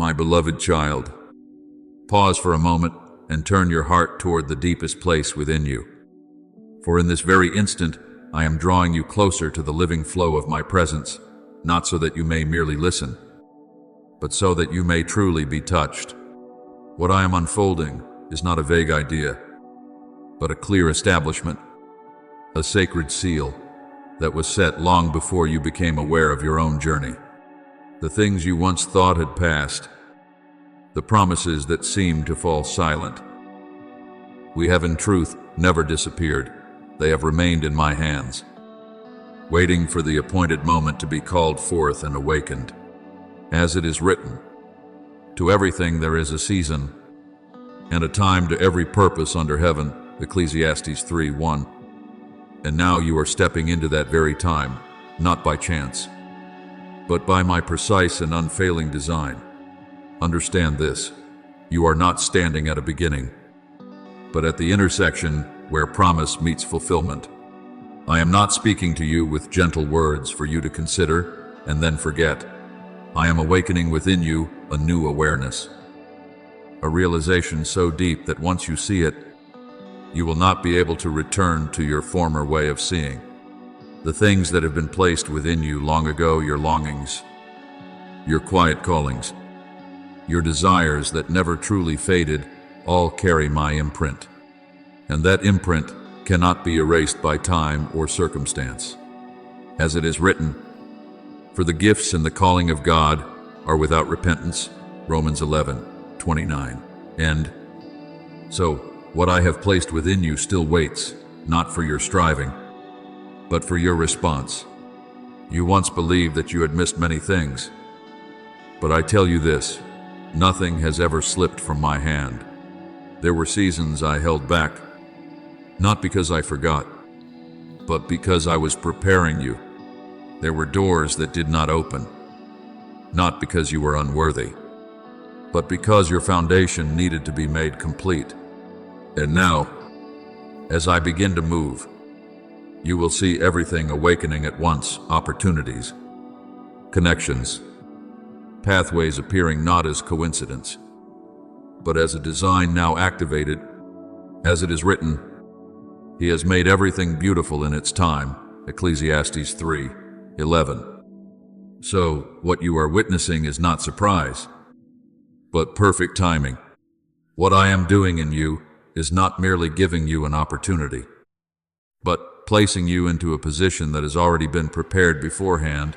My beloved child, pause for a moment and turn your heart toward the deepest place within you. For in this very instant, I am drawing you closer to the living flow of my presence, not so that you may merely listen, but so that you may truly be touched. What I am unfolding is not a vague idea, but a clear establishment, a sacred seal that was set long before you became aware of your own journey. The things you once thought had passed, the promises that seemed to fall silent, we have in truth never disappeared. They have remained in my hands, waiting for the appointed moment to be called forth and awakened. As it is written, to everything there is a season, and a time to every purpose under heaven, Ecclesiastes 3:1. And now you are stepping into that very time, not by chance, but by my precise and unfailing design. Understand this, you are not standing at a beginning, but at the intersection where promise meets fulfillment. I am not speaking to you with gentle words for you to consider and then forget. I am awakening within you a new awareness, a realization so deep that once you see it, you will not be able to return to your former way of seeing. The things that have been placed within you long ago, your longings, your quiet callings, your desires that never truly faded, all carry my imprint. And that imprint cannot be erased by time or circumstance. As it is written, for the gifts and the calling of God are without repentance, Romans 11:29. And so, what I have placed within you still waits, not for your striving, but for your response. You once believed that you had missed many things, but I tell you this, nothing has ever slipped from my hand. There were seasons I held back, not because I forgot, but because I was preparing you. There were doors that did not open, not because you were unworthy, but because your foundation needed to be made complete. And now, as I begin to move, you will see everything awakening at once, opportunities, connections, pathways appearing not as coincidence, but as a design now activated. As it is written, He has made everything beautiful in its time, Ecclesiastes 3:11. So, what you are witnessing is not surprise, but perfect timing. What I am doing in you is not merely giving you an opportunity, but placing you into a position that has already been prepared beforehand,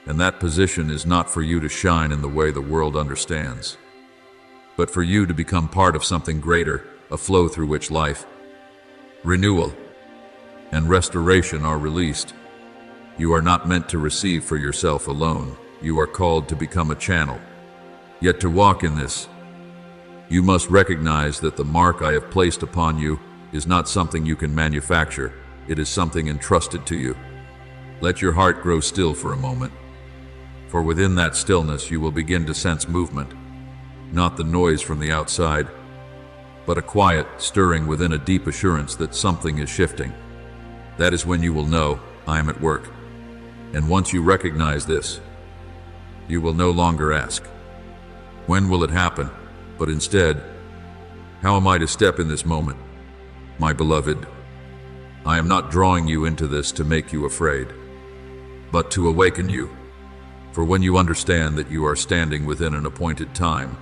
and that position is not for you to shine in the way the world understands, but for you to become part of something greater, a flow through which life, renewal, and restoration are released. You are not meant to receive for yourself alone. You are called to become a channel. Yet to walk in this, you must recognize that the mark I have placed upon you is not something you can manufacture. It is something entrusted to you. Let your heart grow still for a moment, for within that stillness you will begin to sense movement, not the noise from the outside, but a quiet stirring within, a deep assurance that something is shifting. That is when you will know I am at work. And once you recognize this, you will no longer ask, when will it happen? But instead, how am I to step in this moment? My beloved, I am not drawing you into this to make you afraid, but to awaken you. For when you understand that you are standing within an appointed time,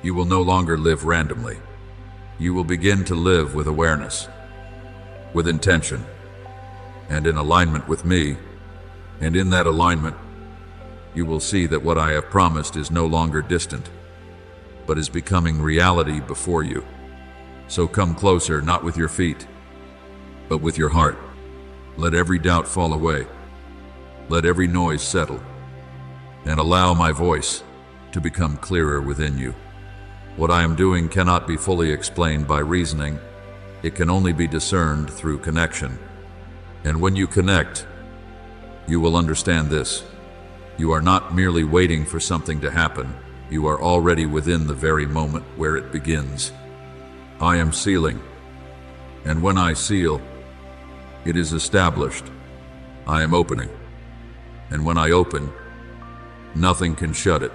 you will no longer live randomly. You will begin to live with awareness, with intention, and in alignment with me. And in that alignment, you will see that what I have promised is no longer distant, but is becoming reality before you. So come closer, not with your feet, but with your heart. Let every doubt fall away. Let every noise settle, and allow my voice to become clearer within you. What I am doing cannot be fully explained by reasoning. It can only be discerned through connection. And when you connect, you will understand this. You are not merely waiting for something to happen. You are already within the very moment where it begins. I am sealing, and when I seal, it is established. I am opening, and when I open, nothing can shut it.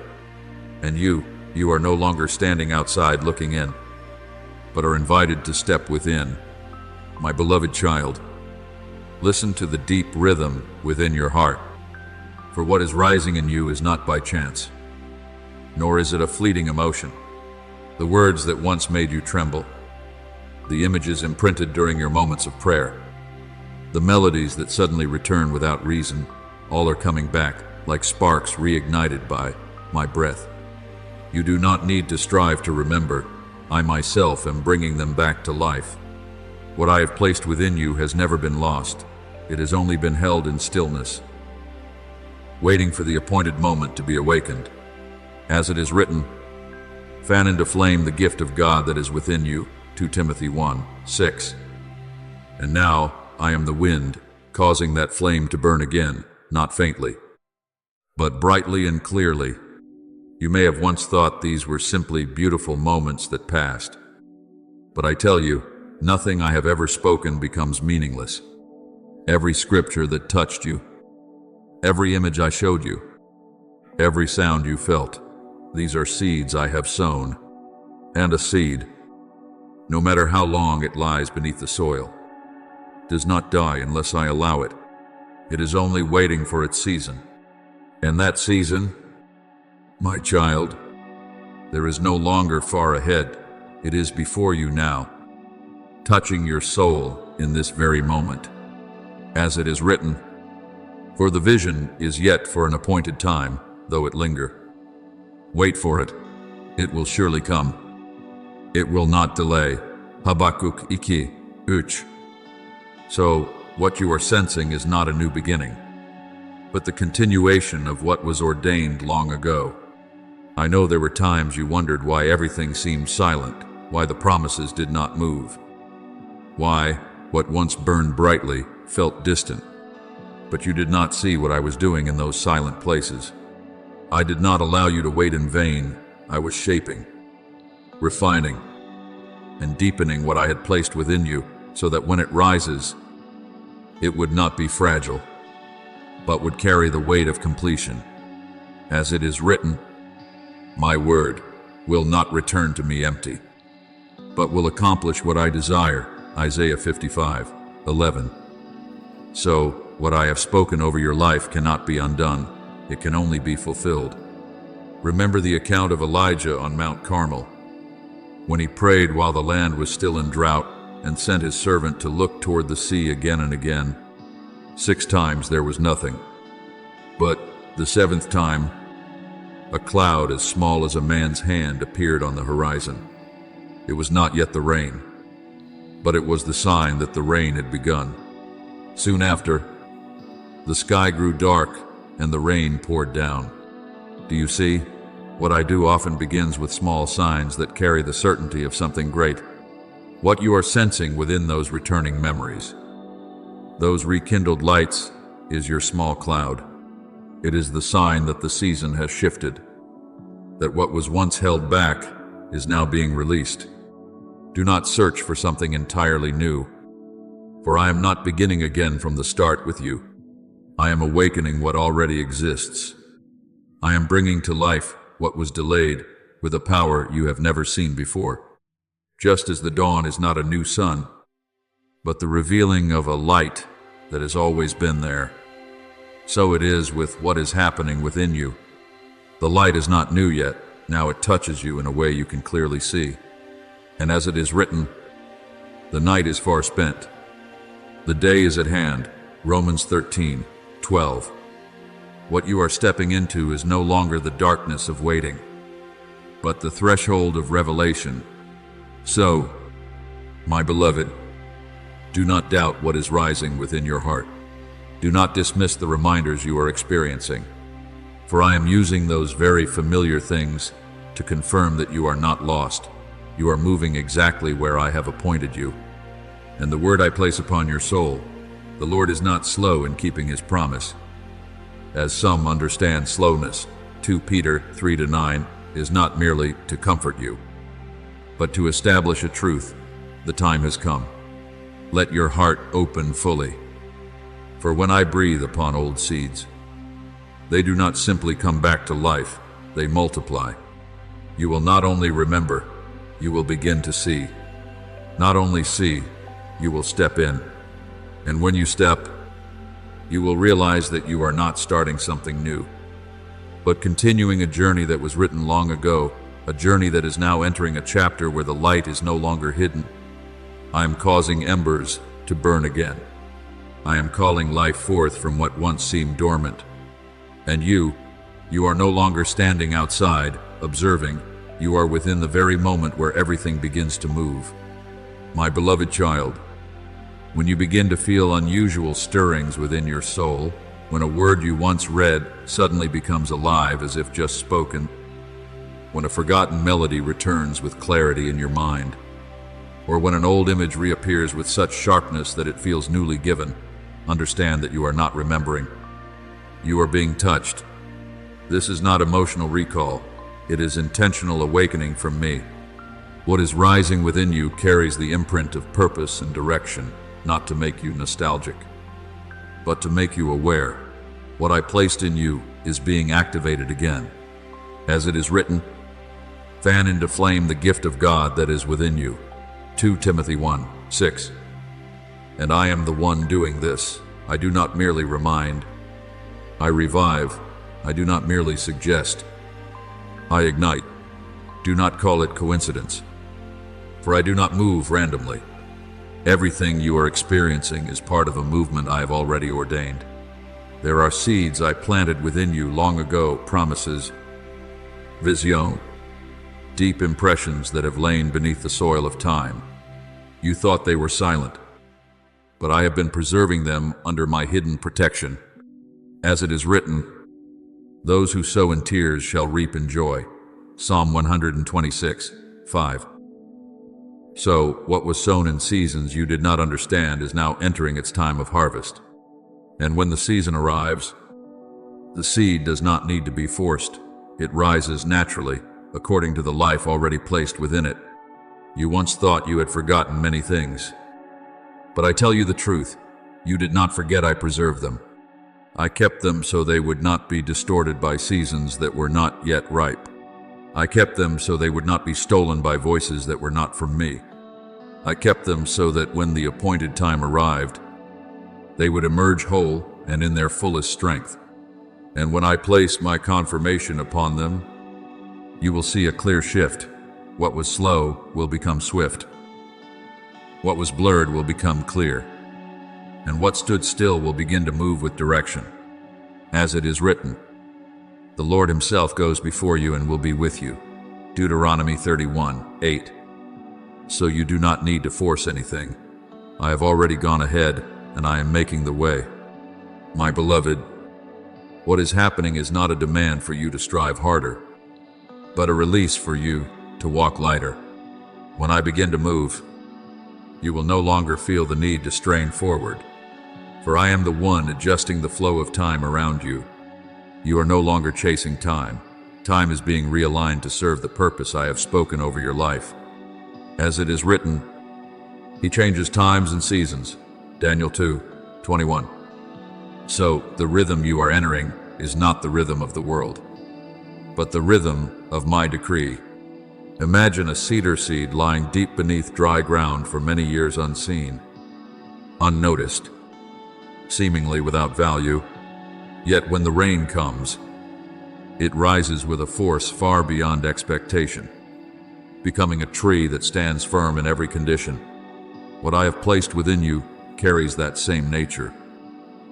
And you are no longer standing outside looking in, but are invited to step within. My beloved child, listen to the deep rhythm within your heart. For what is rising in you is not by chance, nor is it a fleeting emotion. The words that once made you tremble, the images imprinted during your moments of prayer, the melodies that suddenly return without reason, all are coming back like sparks reignited by my breath. You do not need to strive to remember. I myself am bringing them back to life. What I have placed within you has never been lost. It has only been held in stillness, waiting for the appointed moment to be awakened. As it is written, fan into flame the gift of God that is within you, 2 Timothy 1:6. And now I am the wind, causing that flame to burn again, not faintly, but brightly and clearly. You may have once thought these were simply beautiful moments that passed, but I tell you, nothing I have ever spoken becomes meaningless. Every scripture that touched you, every image I showed you, every sound you felt, these are seeds I have sown. And a seed, no matter how long it lies beneath the soil, does not die unless I allow it. It is only waiting for its season. And that season, my child, there is no longer far ahead. It is before you now, touching your soul in this very moment. As it is written, for the vision is yet for an appointed time, though it linger. Wait for it. It will surely come. It will not delay. Habakkuk 2:1. So, what you are sensing is not a new beginning, but the continuation of what was ordained long ago. I know there were times you wondered why everything seemed silent, why the promises did not move, why what once burned brightly felt distant. But you did not see what I was doing in those silent places. I did not allow you to wait in vain. I was shaping, refining, and deepening what I had placed within you so that when it rises, it would not be fragile, but would carry the weight of completion. As it is written, my word will not return to me empty, but will accomplish what I desire. Isaiah 55:11. So, what I have spoken over your life cannot be undone. It can only be fulfilled. Remember the account of Elijah on Mount Carmel, when he prayed while the land was still in drought and sent his servant to look toward the sea again and again. 6 times there was nothing, but the 7th time, a cloud as small as a man's hand appeared on the horizon. It was not yet the rain, but it was the sign that the rain had begun. Soon after, the sky grew dark and the rain poured down. Do you see? What I do often begins with small signs that carry the certainty of something great. What you are sensing within those returning memories, those rekindled lights, is your small cloud. It is the sign that the season has shifted, that what was once held back is now being released. Do not search for something entirely new, for I am not beginning again from the start with you. I am awakening what already exists. I am bringing to life what was delayed with a power you have never seen before. Just as the dawn is not a new sun, but the revealing of a light that has always been there, so it is with what is happening within you. The light is not new yet. Now it touches you in a way you can clearly see. And as it is written, the night is far spent. The day is at hand. Romans 13:12. What you are stepping into is no longer the darkness of waiting, but the threshold of revelation. So, my beloved, do not doubt what is rising within your heart. Do not dismiss the reminders you are experiencing, for I am using those very familiar things to confirm that you are not lost. You are moving exactly where I have appointed you. And the word I place upon your soul, the Lord is not slow in keeping his promise, as some understand slowness. 2 Peter 3-9 is not merely to comfort you, but to establish a truth. The time has come. Let your heart open fully. For when I breathe upon old seeds, they do not simply come back to life, they multiply. You will not only remember, you will begin to see. Not only see, you will step in. And when you step, you will realize that you are not starting something new, but continuing a journey that was written long ago, a journey that is now entering a chapter where the light is no longer hidden. I am causing embers to burn again. I am calling life forth from what once seemed dormant. And you are no longer standing outside, observing. You are within the very moment where everything begins to move. My beloved child, when you begin to feel unusual stirrings within your soul, when a word you once read suddenly becomes alive as if just spoken, when a forgotten melody returns with clarity in your mind, or when an old image reappears with such sharpness that it feels newly given, understand that you are not remembering. You are being touched. This is not emotional recall. It is intentional awakening from me. What is rising within you carries the imprint of purpose and direction, not to make you nostalgic, but to make you aware. What I placed in you is being activated again. As it is written, fan into flame the gift of God that is within you. 2 Timothy 1:6. And I am the one doing this. I do not merely remind. I revive. I do not merely suggest. I ignite. Do not call it coincidence, for I do not move randomly. Everything you are experiencing is part of a movement I have already ordained. There are seeds I planted within you long ago, promises, vision, deep impressions that have lain beneath the soil of time. You thought they were silent, but I have been preserving them under my hidden protection. As it is written, those who sow in tears shall reap in joy. Psalm 126:5. So, what was sown in seasons you did not understand is now entering its time of harvest. And when the season arrives, the seed does not need to be forced. It rises naturally, according to the life already placed within it. You once thought you had forgotten many things, but I tell you the truth, you did not forget. I preserved them. I kept them so they would not be distorted by seasons that were not yet ripe. I kept them so they would not be stolen by voices that were not from me. I kept them so that when the appointed time arrived, they would emerge whole and in their fullest strength. And when I place my confirmation upon them, you will see a clear shift. What was slow will become swift. What was blurred will become clear. And what stood still will begin to move with direction. As it is written, the Lord himself goes before you and will be with you. Deuteronomy 31:8. So you do not need to force anything. I have already gone ahead, and I am making the way. My beloved, what is happening is not a demand for you to strive harder, but a release for you to walk lighter. When I begin to move, you will no longer feel the need to strain forward, for I am the one adjusting the flow of time around you. You are no longer chasing time. Time is being realigned to serve the purpose I have spoken over your life. As it is written, he changes times and seasons. Daniel 2:21. So the rhythm you are entering is not the rhythm of the world, but the rhythm of my decree. Imagine a cedar seed lying deep beneath dry ground for many years unseen, unnoticed, seemingly without value. Yet when the rain comes, it rises with a force far beyond expectation, becoming a tree that stands firm in every condition. What I have placed within you carries that same nature.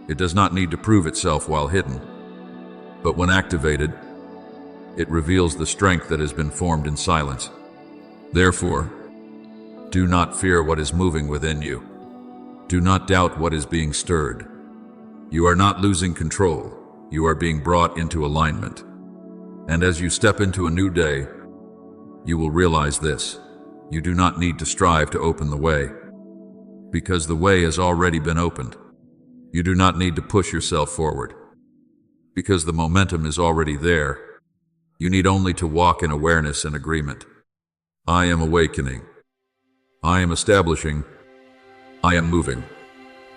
It does not need to prove itself while hidden, but when activated, it reveals the strength that has been formed in silence. Therefore, do not fear what is moving within you. Do not doubt what is being stirred. You are not losing control. You are being brought into alignment. And as you step into a new day, you will realize this. You do not need to strive to open the way, because the way has already been opened. You do not need to push yourself forward, because the momentum is already there. You need only to walk in awareness and agreement. I am awakening. I am establishing. I am moving.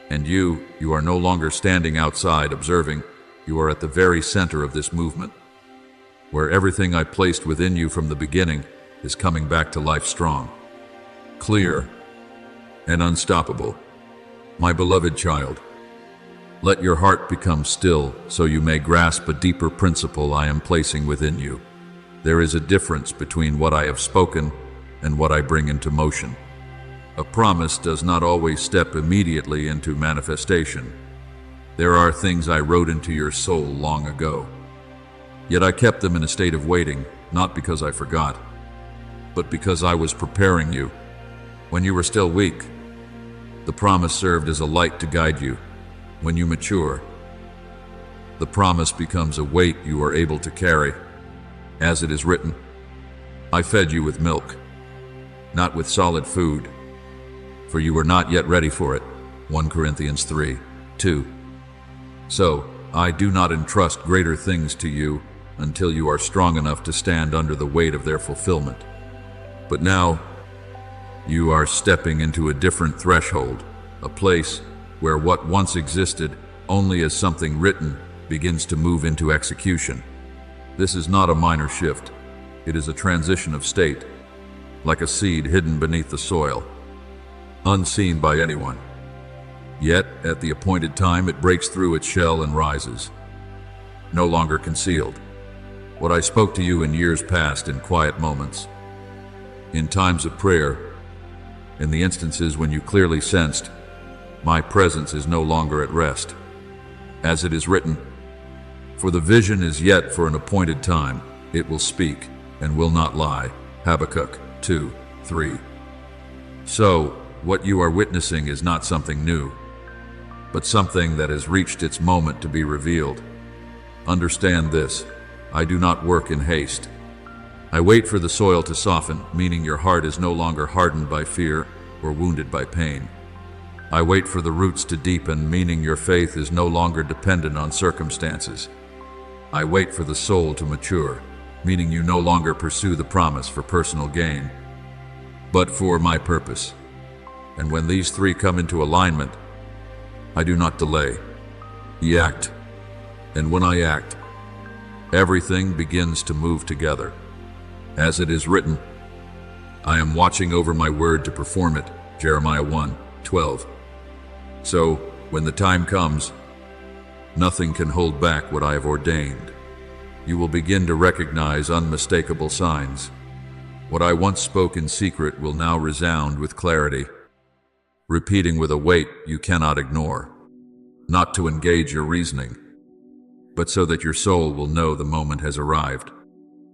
And you are no longer standing outside observing. You are at the very center of this movement. where everything I placed within you from the beginning is coming back to life strong, clear, and unstoppable. My beloved child, let your heart become still so you may grasp a deeper principle I am placing within you. There is a difference between what I have spoken and what I bring into motion. A promise does not always step immediately into manifestation. There are things I wrote into your soul long ago. Yet I kept them in a state of waiting, not because I forgot, but because I was preparing you. When you were still weak, the promise served as a light to guide you. When you mature, the promise becomes a weight you are able to carry. As it is written, I fed you with milk, not with solid food, for you were not yet ready for it. 1 Corinthians 3:2. So, I do not entrust greater things to you until you are strong enough to stand under the weight of their fulfillment. But now, you are stepping into a different threshold, a place where what once existed only as something written begins to move into execution. This is not a minor shift. It is a transition of state, like a seed hidden beneath the soil, unseen by anyone. Yet, at the appointed time, it breaks through its shell and rises, no longer concealed. What I spoke to you in years past in quiet moments, in times of prayer, in the instances when you clearly sensed, my presence is no longer at rest. As it is written, for the vision is yet for an appointed time, it will speak and will not lie. Habakkuk 2:3. So, what you are witnessing is not something new, but something that has reached its moment to be revealed. Understand this, I do not work in haste. I wait for the soil to soften, meaning your heart is no longer hardened by fear or wounded by pain. I wait for the roots to deepen, meaning your faith is no longer dependent on circumstances. I wait for the soul to mature, meaning you no longer pursue the promise for personal gain, but for my purpose. And when these three come into alignment, I do not delay. I act. And when I act, everything begins to move together. As it is written, I am watching over my word to perform it. Jeremiah 1:12. So, when the time comes, nothing can hold back what I have ordained. You will begin to recognize unmistakable signs. What I once spoke in secret will now resound with clarity, repeating with a weight you cannot ignore, not to engage your reasoning, but so that your soul will know the moment has arrived.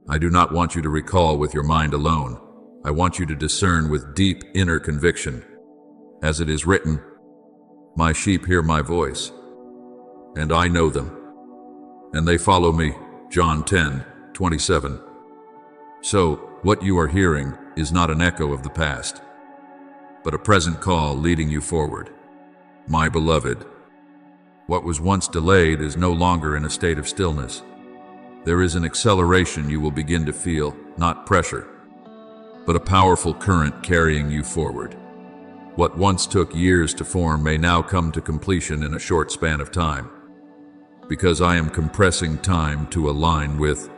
I do not want you to recall with your mind alone. I want you to discern with deep inner conviction. As it is written, my sheep hear my voice, and I know them, and they follow me. John 10:27. So, what you are hearing is not an echo of the past, but a present call leading you forward. My beloved, what was once delayed is no longer in a state of stillness. There is an acceleration you will begin to feel, not pressure, but a powerful current carrying you forward. What once took years to form may now come to completion in a short span of time, because I am compressing time to align with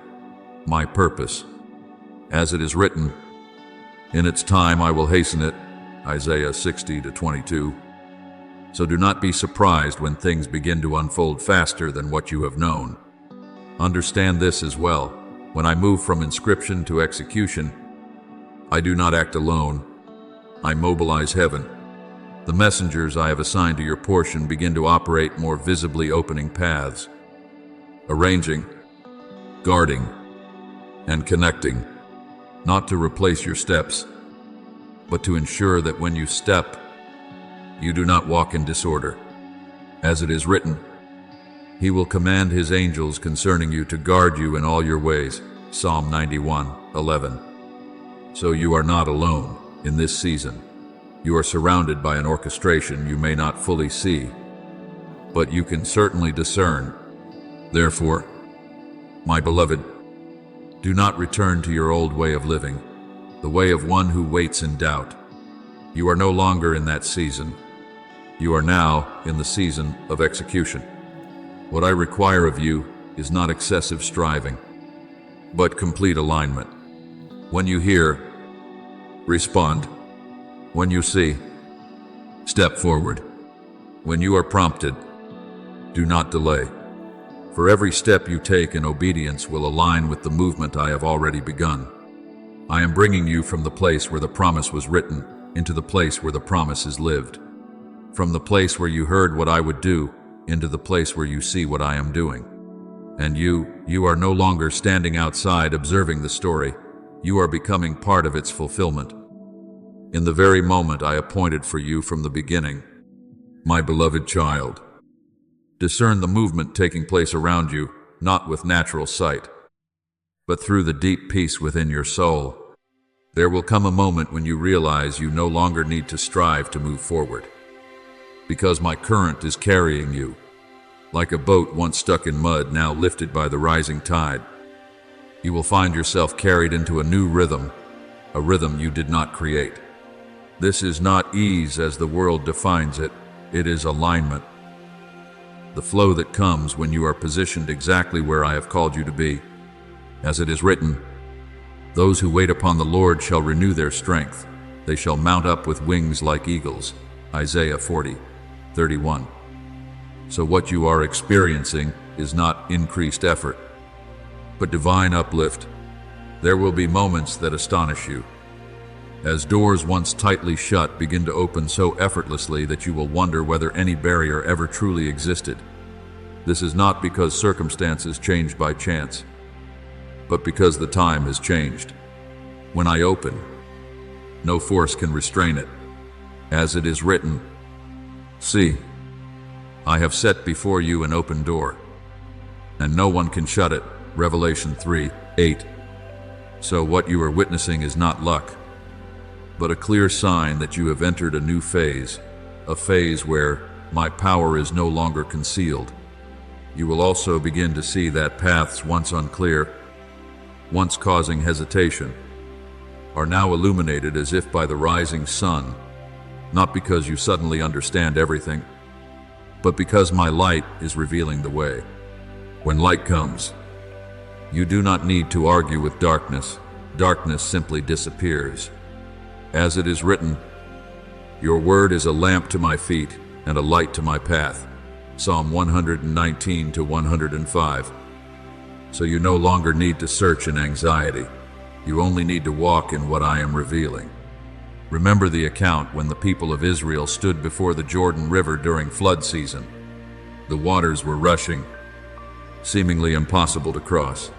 my purpose. As it is written, in its time I will hasten it. Isaiah 60:22. So do not be surprised when things begin to unfold faster than what you have known. Understand this as well. When I move from inscription to execution, I do not act alone. I mobilize heaven. The messengers I have assigned to your portion begin to operate more visibly, opening paths, arranging, guarding, and connecting, not to replace your steps, but to ensure that when you step, you do not walk in disorder. As it is written, He will command His angels concerning you to guard you in all your ways. Psalm 91:11. So you are not alone in this season. You are surrounded by an orchestration you may not fully see, but you can certainly discern. Therefore, my beloved, do not return to your old way of living, the way of one who waits in doubt. You are no longer in that season. You are now in the season of execution. What I require of you is not excessive striving, but complete alignment. When you hear, respond. When you see, step forward. When you are prompted, do not delay. For every step you take in obedience will align with the movement I have already begun. I am bringing you from the place where the promise was written into the place where the promise is lived. From the place where you heard what I would do into the place where you see what I am doing. And you are no longer standing outside observing the story. You are becoming part of its fulfillment. In the very moment I appointed for you from the beginning, my beloved child. Discern the movement taking place around you, not with natural sight, but through the deep peace within your soul. There will come a moment when you realize you no longer need to strive to move forward, because my current is carrying you, like a boat once stuck in mud, now lifted by the rising tide. You will find yourself carried into a new rhythm, a rhythm you did not create. This is not ease as the world defines it, it is alignment. The flow that comes when you are positioned exactly where I have called you to be. As it is written, those who wait upon the Lord shall renew their strength. They shall mount up with wings like eagles. Isaiah 40:31. So what you are experiencing is not increased effort, but divine uplift. There will be moments that astonish you, as doors once tightly shut begin to open so effortlessly that you will wonder whether any barrier ever truly existed. This is not because circumstances changed by chance, but because the time has changed. When I open, no force can restrain it. As it is written, see, I have set before you an open door, and no one can shut it. Revelation 3:8. So what you are witnessing is not luck, but a clear sign that you have entered a new phase, a phase where my power is no longer concealed. You will also begin to see that paths once unclear, once causing hesitation, are now illuminated as if by the rising sun, not because you suddenly understand everything, but because my light is revealing the way. When light comes, you do not need to argue with darkness. Darkness simply disappears. As it is written, your word is a lamp to my feet and a light to my path. Psalm 119-105. So you no longer need to search in anxiety. You only need to walk in what I am revealing. Remember the account when the people of Israel stood before the Jordan River during flood season. The waters were rushing, seemingly impossible to cross.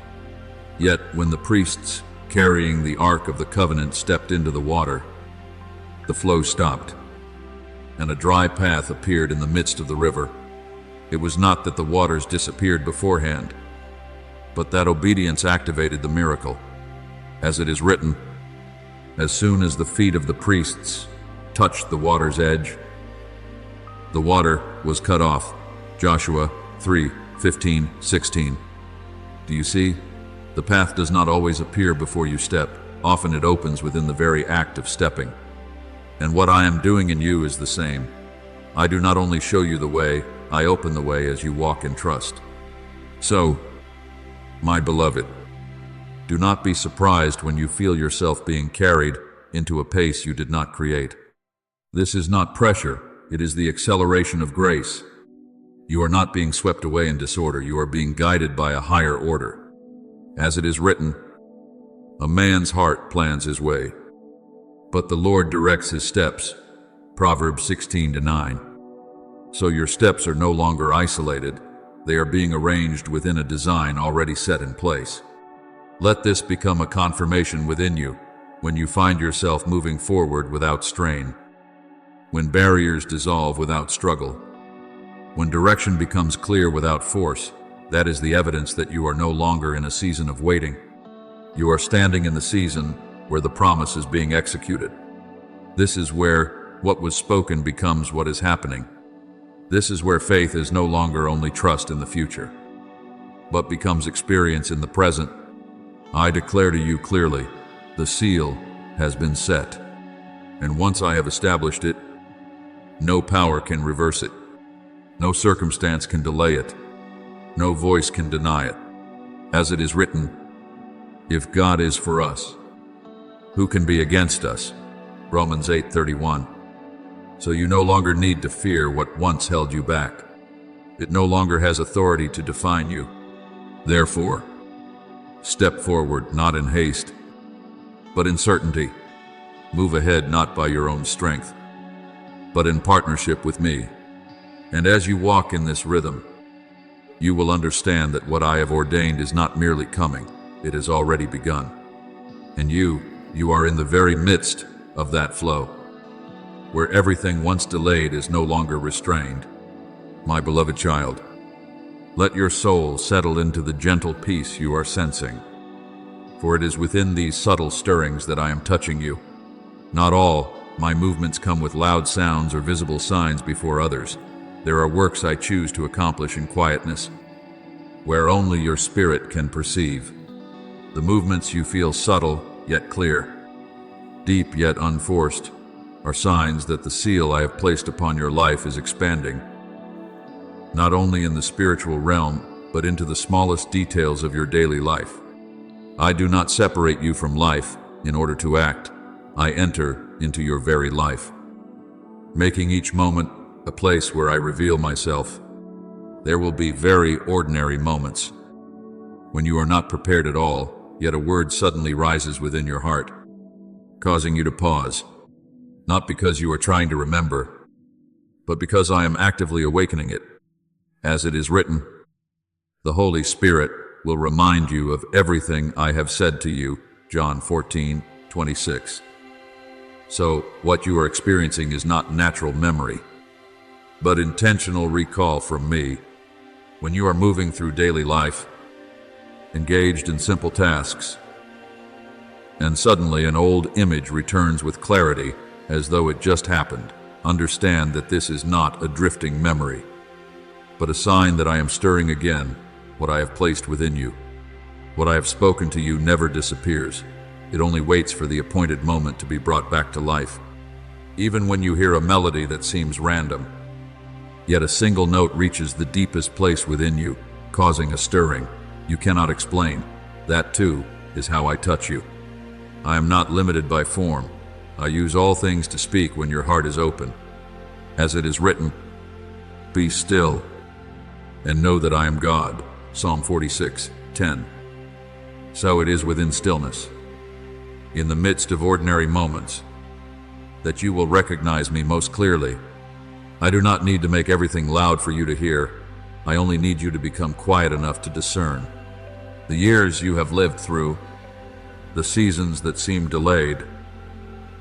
Yet when the priests carrying the Ark of the Covenant stepped into the water, the flow stopped, and a dry path appeared in the midst of the river. It was not that the waters disappeared beforehand, but that obedience activated the miracle. As it is written, as soon as the feet of the priests touched the water's edge, the water was cut off. Joshua 3:15-16. Do you see? The path does not always appear before you step. Often it opens within the very act of stepping. And what I am doing in you is the same. I do not only show you the way, I open the way as you walk in trust. So, my beloved, do not be surprised when you feel yourself being carried into a pace you did not create. This is not pressure, it is the acceleration of grace. You are not being swept away in disorder, you are being guided by a higher order. As it is written, a man's heart plans his way, but the Lord directs his steps. Proverbs 16-9. So your steps are no longer isolated, they are being arranged within a design already set in place. Let this become a confirmation within you when you find yourself moving forward without strain, when barriers dissolve without struggle, when direction becomes clear without force. That is the evidence that you are no longer in a season of waiting. You are standing in the season where the promise is being executed. This is where what was spoken becomes what is happening. This is where faith is no longer only trust in the future, but becomes experience in the present. I declare to you clearly, the seal has been set, and once I have established it, no power can reverse it. No circumstance can delay it. No voice can deny it. As it is written, If God is for us, who can be against us? Romans 8:31. So you no longer need to fear what once held you back. It no longer has authority to define you. Therefore, step forward, not in haste, but in certainty. Move ahead not by your own strength, but in partnership with me. And as you walk in this rhythm, you will understand that what I have ordained is not merely coming, it has already begun. And you are in the very midst of that flow, where everything once delayed is no longer restrained. My beloved child, let your soul settle into the gentle peace you are sensing, for it is within these subtle stirrings that I am touching you. Not all my movements come with loud sounds or visible signs before others. There are works I choose to accomplish in quietness, where only your spirit can perceive. The movements you feel subtle yet clear, deep yet unforced, are signs that the seal I have placed upon your life is expanding, not only in the spiritual realm, but into the smallest details of your daily life. I do not separate you from life in order to act. I enter into your very life, making each moment a place where I reveal myself. There will be very ordinary moments when you are not prepared at all, yet a word suddenly rises within your heart, causing you to pause, not because you are trying to remember, but because I am actively awakening it. As it is written, the Holy Spirit will remind you of everything I have said to you, John 14:26. So what you are experiencing is not natural memory, but intentional recall from me. When you are moving through daily life, engaged in simple tasks, and suddenly an old image returns with clarity as though it just happened, understand that this is not a drifting memory, but a sign that I am stirring again what I have placed within you. What I have spoken to you never disappears. It only waits for the appointed moment to be brought back to life. Even when you hear a melody that seems random, yet a single note reaches the deepest place within you, causing a stirring you cannot explain. That too is how I touch you. I am not limited by form. I use all things to speak when your heart is open. As it is written, be still and know that I am God. Psalm 46:10. So it is within stillness, in the midst of ordinary moments, that you will recognize me most clearly. I do not need to make everything loud for you to hear. I only need you to become quiet enough to discern. The years you have lived through, the seasons that seem delayed,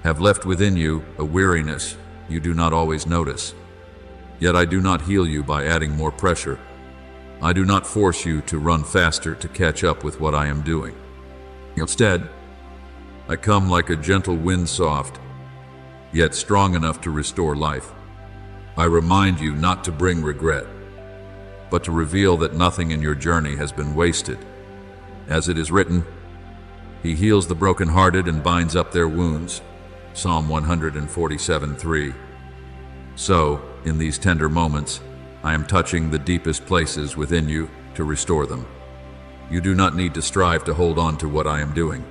have left within you a weariness you do not always notice. Yet I do not heal you by adding more pressure. I do not force you to run faster to catch up with what I am doing. Instead, I come like a gentle wind, soft, yet strong enough to restore life. I remind you not to bring regret, but to reveal that nothing in your journey has been wasted. As it is written, He heals the brokenhearted and binds up their wounds. Psalm 147:3. So, in these tender moments, I am touching the deepest places within you to restore them. You do not need to strive to hold on to what I am doing.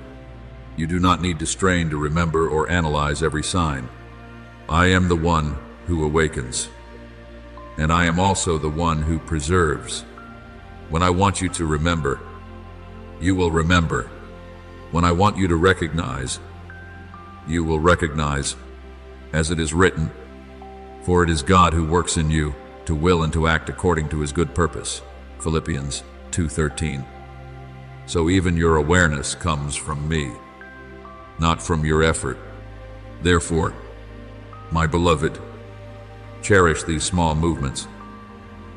You do not need to strain to remember or analyze every sign. I am the one who awakens, and I am also the one who preserves. When I want you to remember, you will remember. When I want you to recognize, you will recognize. As it is written, for it is God who works in you to will and to act according to His good purpose. Philippians 2:13. So even your awareness comes from me, not from your effort. Therefore, my beloved, cherish these small movements.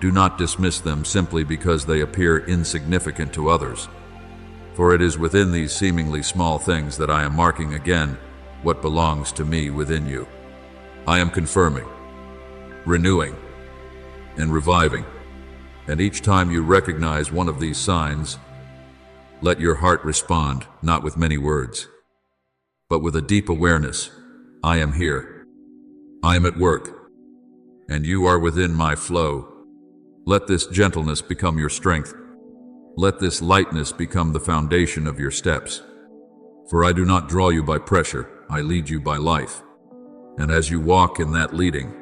Do not dismiss them simply because they appear insignificant to others. For it is within these seemingly small things that I am marking again what belongs to me within you. I am confirming, renewing, and reviving. And each time you recognize one of these signs, let your heart respond, not with many words, but with a deep awareness. I am here. I am at work, and you are within my flow. Let this gentleness become your strength. Let this lightness become the foundation of your steps. For I do not draw you by pressure, I lead you by life. And as you walk in that leading,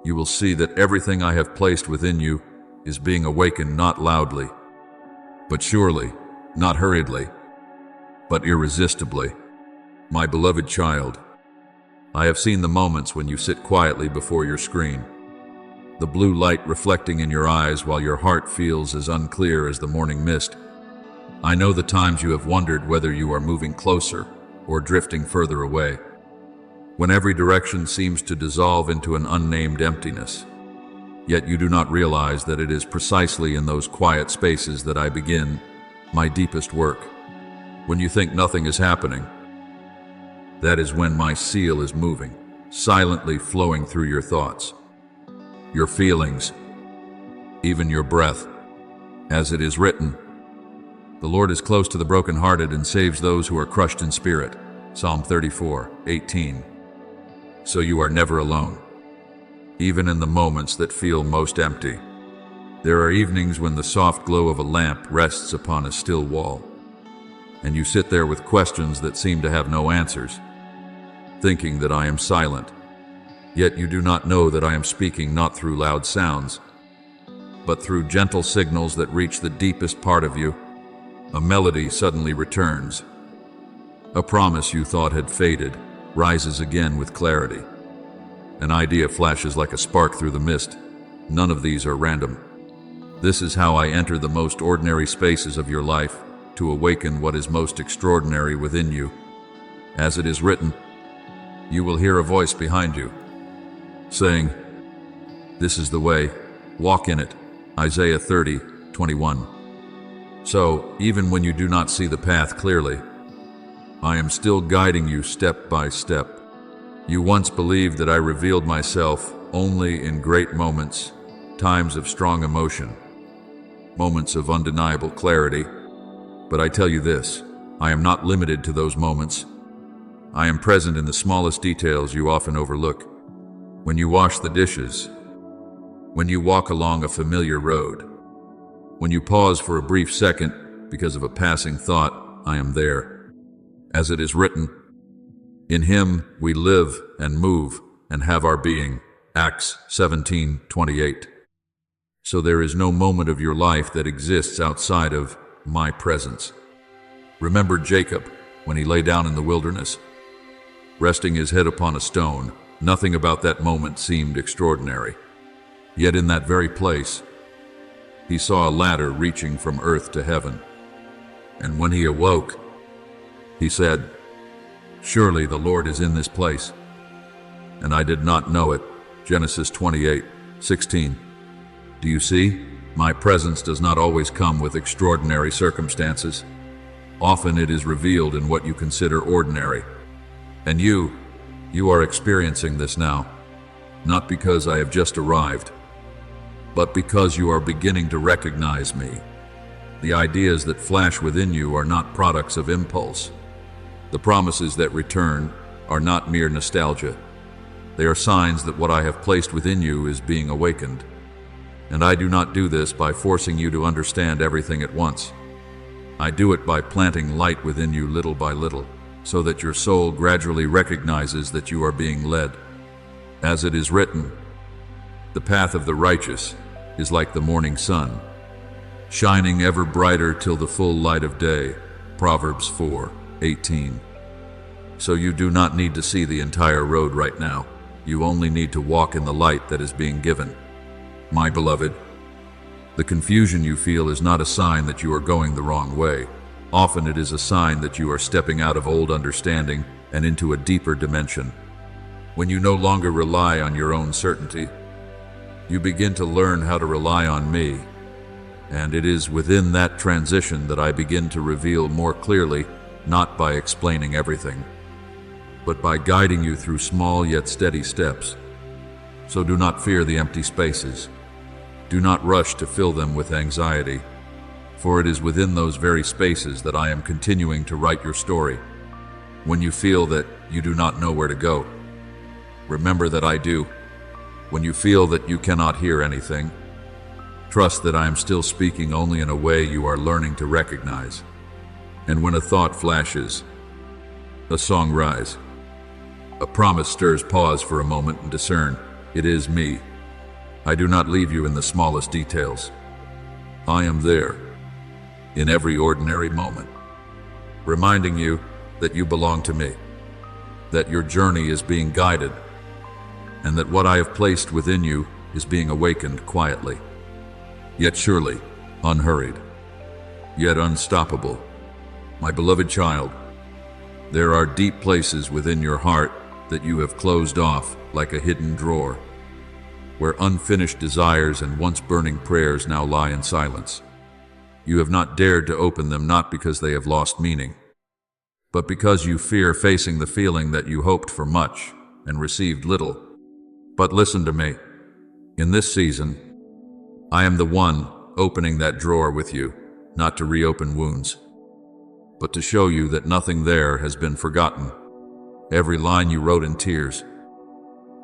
you will see that everything I have placed within you is being awakened not loudly, but surely, not hurriedly, but irresistibly. My beloved child, I have seen the moments when you sit quietly before your screen, the blue light reflecting in your eyes while your heart feels as unclear as the morning mist. I know the times you have wondered whether you are moving closer or drifting further away, when every direction seems to dissolve into an unnamed emptiness. Yet you do not realize that it is precisely in those quiet spaces that I begin my deepest work. When you think nothing is happening, that is when my seal is moving, silently flowing through your thoughts, your feelings, even your breath. As it is written, the Lord is close to the brokenhearted and saves those who are crushed in spirit. Psalm 34:18. So you are never alone, even in the moments that feel most empty. There are evenings when the soft glow of a lamp rests upon a still wall, and you sit there with questions that seem to have no answers, thinking that I am silent. Yet you do not know that I am speaking not through loud sounds, but through gentle signals that reach the deepest part of you. A melody suddenly returns. A promise you thought had faded rises again with clarity. An idea flashes like a spark through the mist. None of these are random. This is how I enter the most ordinary spaces of your life to awaken what is most extraordinary within you. As it is written, you will hear a voice behind you, saying, "This is the way, walk in it." Isaiah 30:21. So, even when you do not see the path clearly, I am still guiding you step by step. You once believed that I revealed myself only in great moments, times of strong emotion, moments of undeniable clarity. But I tell you this, I am not limited to those moments. I am present in the smallest details you often overlook. When you wash the dishes, when you walk along a familiar road, when you pause for a brief second because of a passing thought, I am there. As it is written, in Him we live and move and have our being. Acts 17:28. So there is no moment of your life that exists outside of my presence. Remember Jacob when he lay down in the wilderness, resting his head upon a stone. Nothing about that moment seemed extraordinary. Yet in that very place, he saw a ladder reaching from earth to heaven. And when he awoke, he said, "Surely the Lord is in this place." And I did not know it. Genesis 28:16. Do you see? My presence does not always come with extraordinary circumstances. Often it is revealed in what you consider ordinary. And you are experiencing this now, not because I have just arrived, but because you are beginning to recognize me. The ideas that flash within you are not products of impulse. The promises that return are not mere nostalgia. They are signs that what I have placed within you is being awakened. And I do not do this by forcing you to understand everything at once. I do it by planting light within you little by little, so that your soul gradually recognizes that you are being led. As it is written, the path of the righteous is like the morning sun, shining ever brighter till the full light of day. Proverbs 4:18. So you do not need to see the entire road right now. You only need to walk in the light that is being given. My beloved, the confusion you feel is not a sign that you are going the wrong way. Often it is a sign that you are stepping out of old understanding and into a deeper dimension. When you no longer rely on your own certainty, you begin to learn how to rely on me. And it is within that transition that I begin to reveal more clearly, not by explaining everything, but by guiding you through small yet steady steps. So do not fear the empty spaces. Do not rush to fill them with anxiety, for it is within those very spaces that I am continuing to write your story. When you feel that you do not know where to go, remember that I do. When you feel that you cannot hear anything, Trust that I am still speaking only in a way you are learning to recognize. And when a thought flashes, a song rise. A promise stirs, pause for a moment and discern. It is me. I do not leave you in the smallest details. I am there, in every ordinary moment, reminding you that you belong to me, that your journey is being guided, and that what I have placed within you is being awakened quietly, yet surely, unhurried, yet unstoppable. My beloved child, there are deep places within your heart that you have closed off like a hidden drawer, where unfinished desires and once burning prayers now lie in silence. You have not dared to open them, not because they have lost meaning, but because you fear facing the feeling that you hoped for much and received little. But listen to me. In this season, I am the one opening that drawer with you, not to reopen wounds, but to show you that nothing there has been forgotten. Every line you wrote in tears,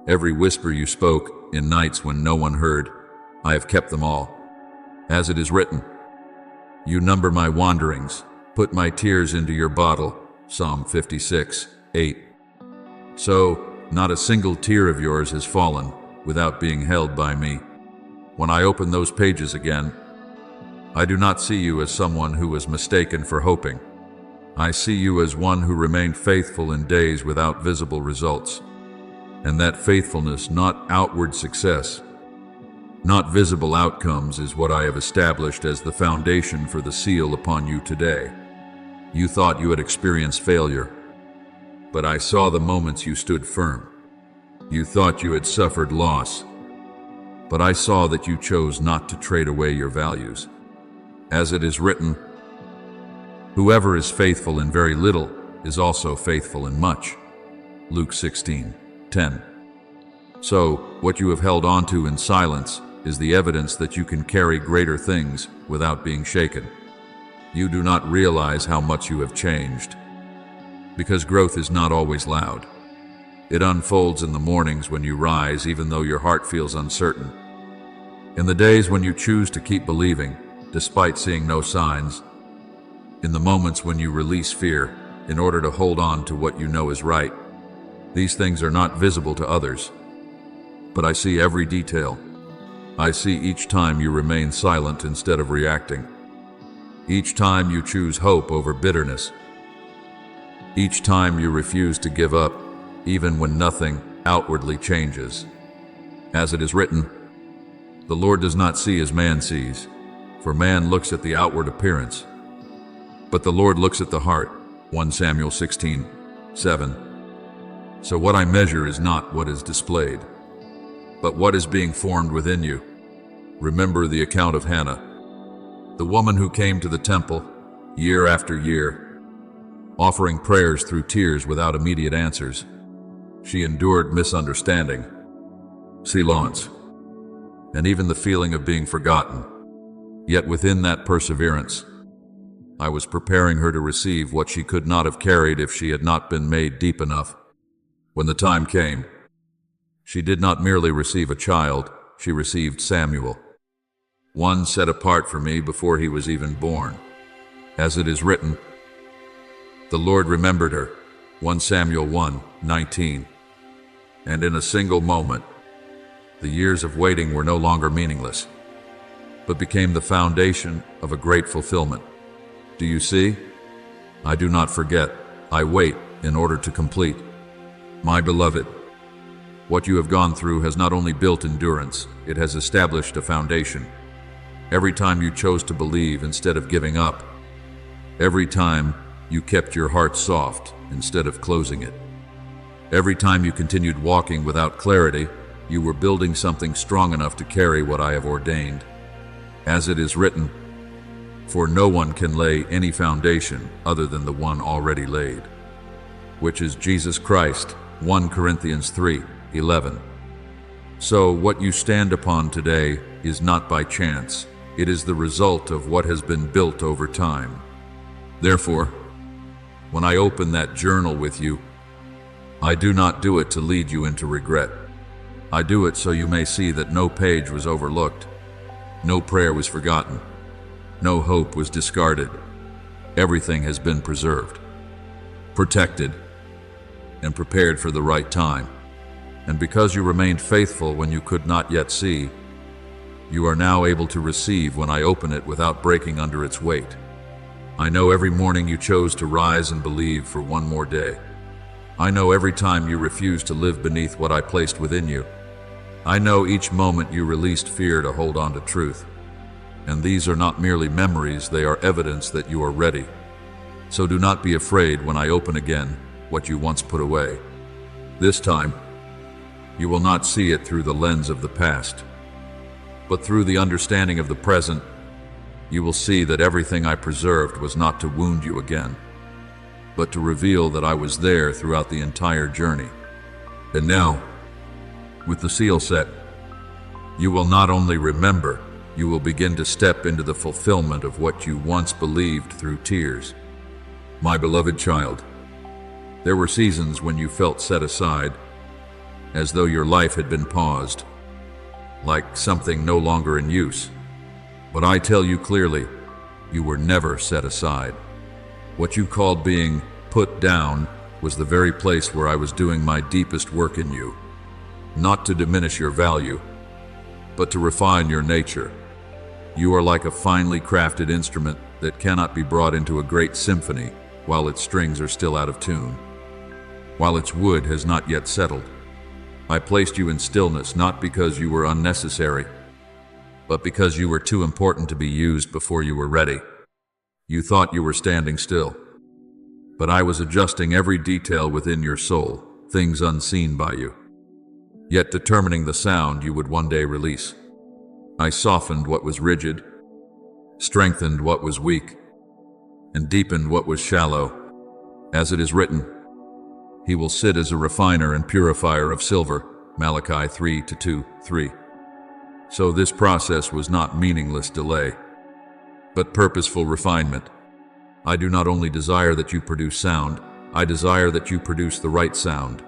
every whisper you spoke in nights when no one heard, I have kept them all. As it is written, you number my wanderings, put my tears into your bottle, Psalm 56:8. So, not a single tear of yours has fallen without being held by me. When I open those pages again, I do not see you as someone who was mistaken for hoping. I see you as one who remained faithful in days without visible results. And that faithfulness, not outward success, not visible outcomes, is what I have established as the foundation for the seal upon you today. You thought you had experienced failure, but I saw the moments you stood firm. You thought you had suffered loss, but I saw that you chose not to trade away your values. As it is written, whoever is faithful in very little is also faithful in much. Luke 16:10. So, what you have held onto in silence is the evidence that you can carry greater things without being shaken. You do not realize how much you have changed, because growth is not always loud. It unfolds in the mornings when you rise, even though your heart feels uncertain. In the days when you choose to keep believing, despite seeing no signs. In the moments when you release fear in order to hold on to what you know is right. These things are not visible to others, but I see every detail. I see each time you remain silent instead of reacting. Each time you choose hope over bitterness. Each time you refuse to give up, even when nothing outwardly changes. As it is written, the Lord does not see as man sees, for man looks at the outward appearance, but the Lord looks at the heart. 1 Samuel 16:7. So what I measure is not what is displayed, but what is being formed within you. Remember the account of Hannah, the woman who came to the temple year after year, offering prayers through tears without immediate answers. She endured misunderstanding, silence, and even the feeling of being forgotten. Yet within that perseverance, I was preparing her to receive what she could not have carried if she had not been made deep enough. When the time came, she did not merely receive a child, she received Samuel, one set apart for me before he was even born. As it is written, the Lord remembered her, 1 Samuel 1:19. And in a single moment, the years of waiting were no longer meaningless, but became the foundation of a great fulfillment. Do you see? I do not forget. I wait in order to complete. My beloved, what you have gone through has not only built endurance, it has established a foundation. Every time you chose to believe instead of giving up, every time you kept your heart soft instead of closing it, every time you continued walking without clarity, you were building something strong enough to carry what I have ordained. As it is written, for no one can lay any foundation other than the one already laid, which is Jesus Christ, 1 Corinthians 3:11. So what you stand upon today is not by chance. It is the result of what has been built over time. Therefore, when I open that journal with you, I do not do it to lead you into regret. I do it so you may see that no page was overlooked, No prayer was forgotten. No hope was discarded. Everything has been preserved, protected, and prepared for the right time. And because you remained faithful when you could not yet see, you are now able to receive when I open it without breaking under its weight. I know every morning you chose to rise and believe for one more day. I know every time you refused to live beneath what I placed within you. I know each moment you released fear to hold on to truth. And these are not merely memories, they are evidence that you are ready. So do not be afraid when I open again what you once put away. This time, you will not see it through the lens of the past, but through the understanding of the present. You will see that everything I preserved was not to wound you again, but to reveal that I was there throughout the entire journey. And now, with the seal set, you will not only remember, you will begin to step into the fulfillment of what you once believed through tears. My beloved child, there were seasons when you felt set aside, as though your life had been paused, like something no longer in use. But I tell you clearly, you were never set aside. What you called being put down was the very place where I was doing my deepest work in you, not to diminish your value, but to refine your nature. You are like a finely crafted instrument that cannot be brought into a great symphony while its strings are still out of tune, while its wood has not yet settled. I placed you in stillness not because you were unnecessary, but because you were too important to be used before you were ready. You thought you were standing still, but I was adjusting every detail within your soul, things unseen by you, yet determining the sound you would one day release. I softened what was rigid, strengthened what was weak, and deepened what was shallow. As it is written, He will sit as a refiner and purifier of silver, Malachi 3:2-3. So this process was not meaningless delay, but purposeful refinement. I do not only desire that you produce sound, I desire that you produce the right sound.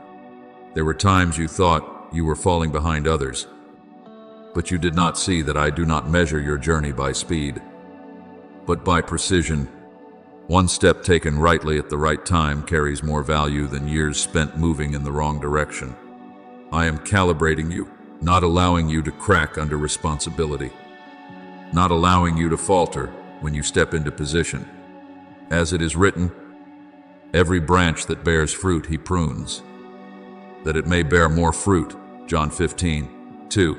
There were times you thought you were falling behind others, but you did not see that I do not measure your journey by speed, but by precision. One step taken rightly at the right time carries more value than years spent moving in the wrong direction. I am calibrating you, not allowing you to crack under responsibility, not allowing you to falter when you step into position. As it is written, every branch that bears fruit he prunes, that it may bear more fruit, John 15:2.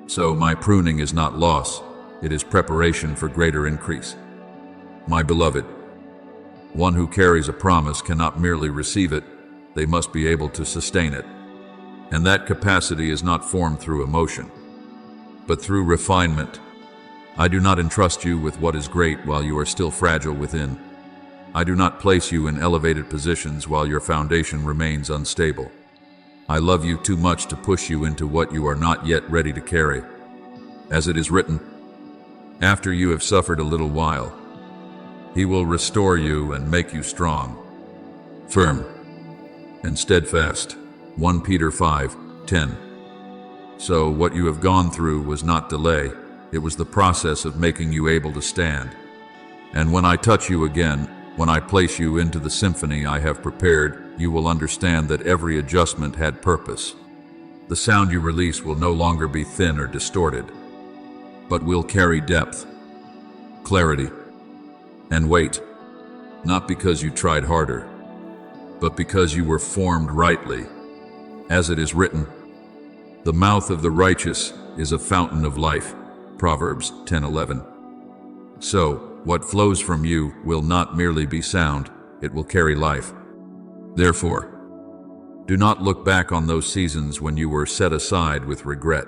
So my pruning is not loss, it is preparation for greater increase. My beloved, one who carries a promise cannot merely receive it, they must be able to sustain it. And that capacity is not formed through emotion, but through refinement. I do not entrust you with what is great while you are still fragile within. I do not place you in elevated positions while your foundation remains unstable. I love you too much to push you into what you are not yet ready to carry. As it is written, after you have suffered a little while, He will restore you and make you strong, firm, and steadfast. 1 Peter 5:10. So what you have gone through was not delay, it was the process of making you able to stand. And when I touch you again, when I place you into the symphony I have prepared, you will understand that every adjustment had purpose. The sound you release will no longer be thin or distorted, but will carry depth, clarity, and weight, not because you tried harder, but because you were formed rightly. As it is written, the mouth of the righteous is a fountain of life, Proverbs 10:11. So, what flows from you will not merely be sound, it will carry life. Therefore, do not look back on those seasons when you were set aside with regret.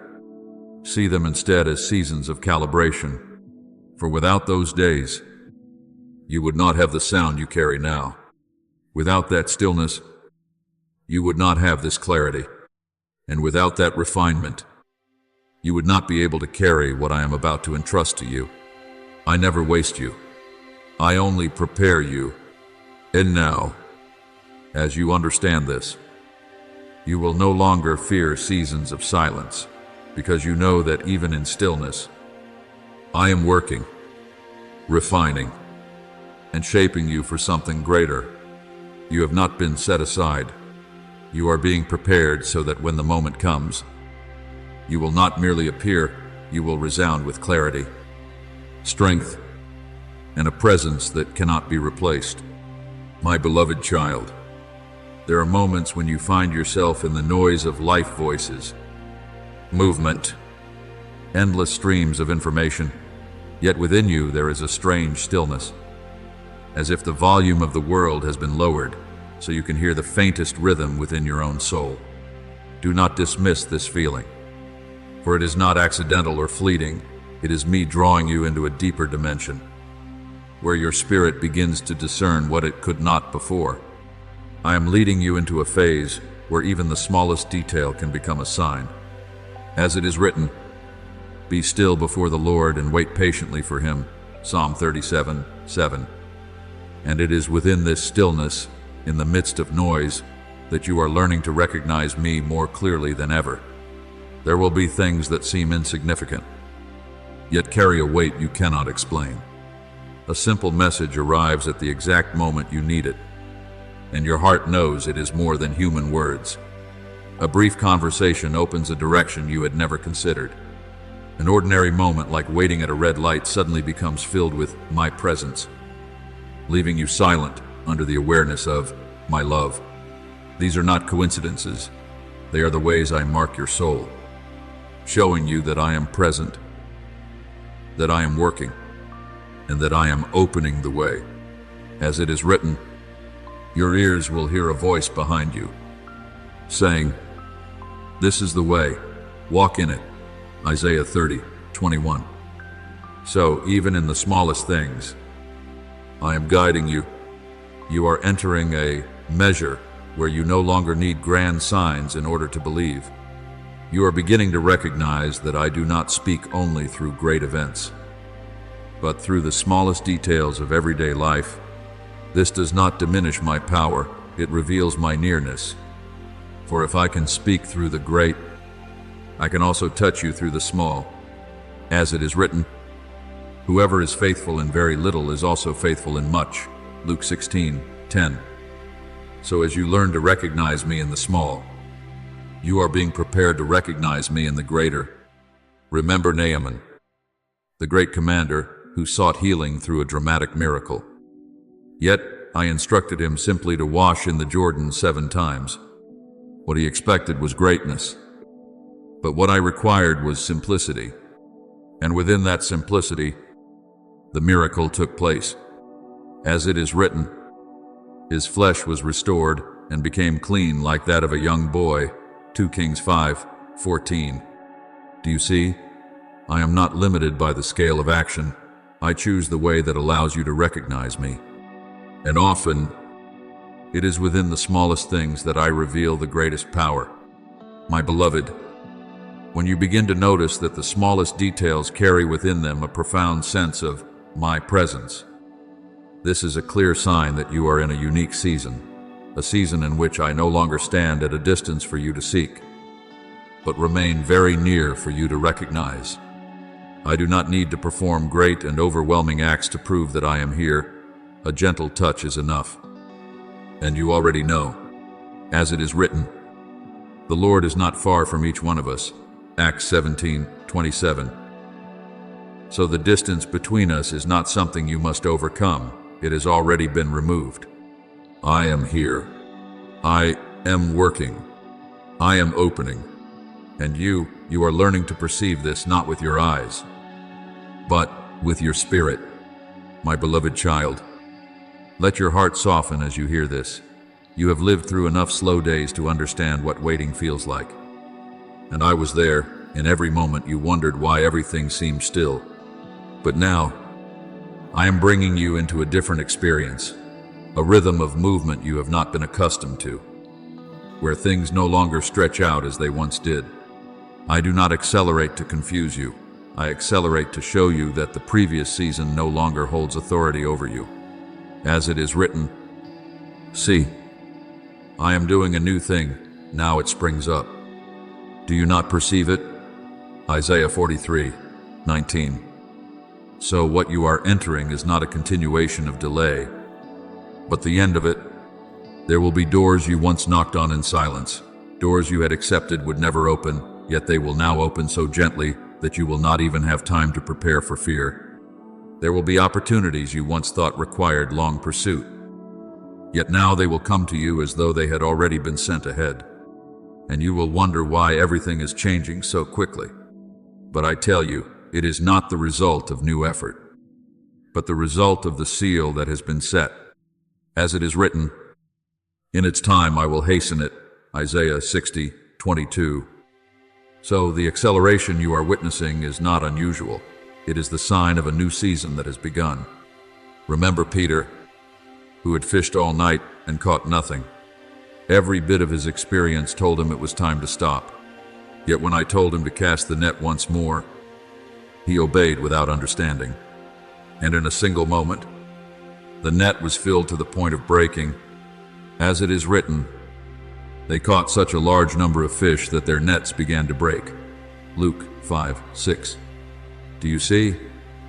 See them instead as seasons of calibration, for without those days, you would not have the sound you carry now. Without that stillness, you would not have this clarity. And without that refinement, you would not be able to carry what I am about to entrust to you. I never waste you. I only prepare you. And now, as you understand this, you will no longer fear seasons of silence, because you know that even in stillness, I am working, refining, and shaping you for something greater. You have not been set aside. You are being prepared so that when the moment comes, you will not merely appear, you will resound with clarity, strength, and a presence that cannot be replaced. My beloved child, there are moments when you find yourself in the noise of life voices, movement, endless streams of information, yet within you there is a strange stillness, as if the volume of the world has been lowered so you can hear the faintest rhythm within your own soul. Do not dismiss this feeling, for it is not accidental or fleeting. It is me drawing you into a deeper dimension, where your spirit begins to discern what it could not before. I am leading you into a phase where even the smallest detail can become a sign. As it is written, "Be still before the Lord and wait patiently for Him," Psalm 37:7. And it is within this stillness, in the midst of noise, that you are learning to recognize me more clearly than ever. There will be things that seem insignificant, yet carry a weight you cannot explain. A simple message arrives at the exact moment you need it, and your heart knows it is more than human words. A brief conversation opens a direction you had never considered. An ordinary moment like waiting at a red light suddenly becomes filled with my presence, leaving you silent under the awareness of my love. These are not coincidences. They are the ways I mark your soul, showing you that I am present, that I am working, and that I am opening the way. As it is written, your ears will hear a voice behind you, saying, "This is the way, walk in it." Isaiah 30:21. So, even in the smallest things, I am guiding you. You are entering a measure where you no longer need grand signs in order to believe. You are beginning to recognize that I do not speak only through great events, but through the smallest details of everyday life. This does not diminish my power, it reveals my nearness. For if I can speak through the great, I can also touch you through the small. As it is written, whoever is faithful in very little is also faithful in much. Luke 16:10. So as you learn to recognize me in the small, you are being prepared to recognize me in the greater. Remember Naaman, the great commander who sought healing through a dramatic miracle. Yet I instructed him simply to wash in the Jordan 7 times. What he expected was greatness, but what I required was simplicity. And within that simplicity, the miracle took place. As it is written, his flesh was restored and became clean like that of a young boy. 2 Kings 5:14. Do you see? I am not limited by the scale of action. I choose the way that allows you to recognize me. And often, it is within the smallest things that I reveal the greatest power. My beloved, when you begin to notice that the smallest details carry within them a profound sense of my presence, this is a clear sign that you are in a unique season, a season in which I no longer stand at a distance for you to seek, but remain very near for you to recognize. I do not need to perform great and overwhelming acts to prove that I am here. A gentle touch is enough. And you already know, as it is written, the Lord is not far from each one of us. Acts 17:27. So the distance between us is not something you must overcome. It has already been removed. I am here. I am working. I am opening. And you are learning to perceive this not with your eyes, but with your spirit. My beloved child, let your heart soften as you hear this. You have lived through enough slow days to understand what waiting feels like. And I was there. In every moment you wondered why everything seemed still. But now, I am bringing you into a different experience, a rhythm of movement you have not been accustomed to, where things no longer stretch out as they once did. I do not accelerate to confuse you. I accelerate to show you that the previous season no longer holds authority over you. As it is written, see, I am doing a new thing, now it springs up. Do you not perceive it? Isaiah 43:19. So what you are entering is not a continuation of delay, but the end of it. There will be doors you once knocked on in silence, doors you had accepted would never open, yet they will now open so gently that you will not even have time to prepare for fear. There will be opportunities you once thought required long pursuit, yet now they will come to you as though they had already been sent ahead, and you will wonder why everything is changing so quickly. But I tell you, it is not the result of new effort, but the result of the seal that has been set. As it is written, "In its time I will hasten it," Isaiah 60:22. So the acceleration you are witnessing is not unusual. It is the sign of a new season that has begun. Remember Peter, who had fished all night and caught nothing. Every bit of his experience told him it was time to stop. Yet when I told him to cast the net once more, he obeyed without understanding. And in a single moment, the net was filled to the point of breaking. As it is written, they caught such a large number of fish that their nets began to break. Luke 5:6. Do you see?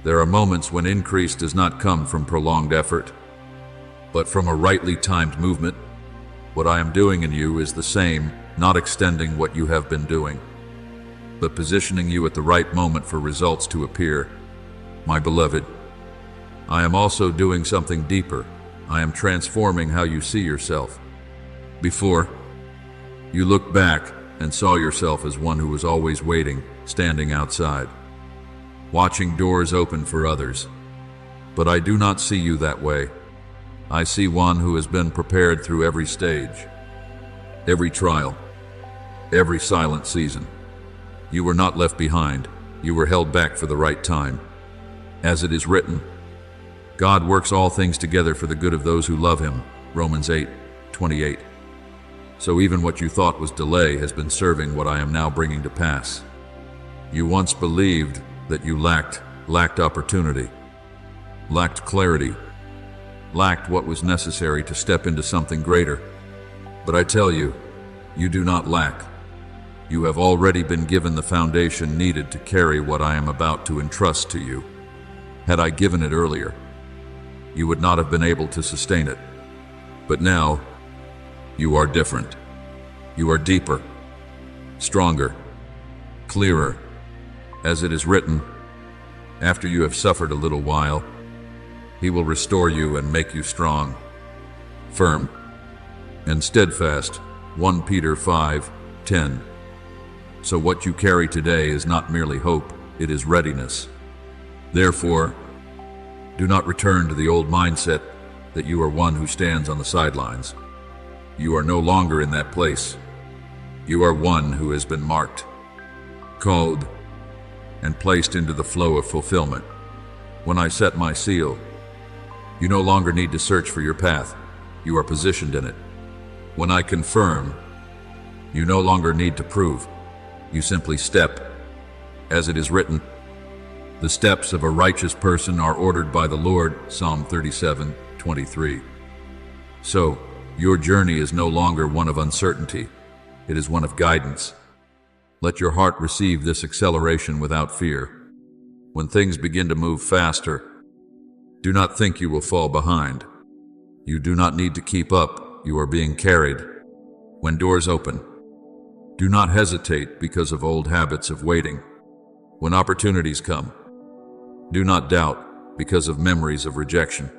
There are moments when increase does not come from prolonged effort, but from a rightly timed movement. What I am doing in you is the same, not extending what you have been doing, but positioning you at the right moment for results to appear. My beloved, I am also doing something deeper. I am transforming how you see yourself. Before, you looked back and saw yourself as one who was always waiting, standing outside, watching doors open for others. But I do not see you that way. I see one who has been prepared through every stage, every trial, every silent season. You were not left behind. You were held back for the right time. As it is written, God works all things together for the good of those who love him. Romans 8:28. So even what you thought was delay has been serving what I am now bringing to pass. You once believed that you lacked opportunity, lacked clarity, lacked what was necessary to step into something greater. But I tell you, you do not lack. You have already been given the foundation needed to carry what I am about to entrust to you. Had I given it earlier, you would not have been able to sustain it. But now, you are different. You are deeper, stronger, clearer. As it is written, after you have suffered a little while, he will restore you and make you strong, firm, and steadfast. 1 Peter 5:10. So what you carry today is not merely hope, it is readiness. Therefore, do not return to the old mindset that you are one who stands on the sidelines. You are no longer in that place. You are one who has been marked, called, and placed into the flow of fulfillment. When I set my seal, you no longer need to search for your path. You are positioned in it. When I confirm, you no longer need to prove. You simply step. As it is written, the steps of a righteous person are ordered by the Lord. Psalm 37:23. So, your journey is no longer one of uncertainty. It is one of guidance. Let your heart receive this acceleration without fear. When things begin to move faster, do not think you will fall behind. You do not need to keep up. You are being carried. When doors open, do not hesitate because of old habits of waiting. When opportunities come, do not doubt because of memories of rejection.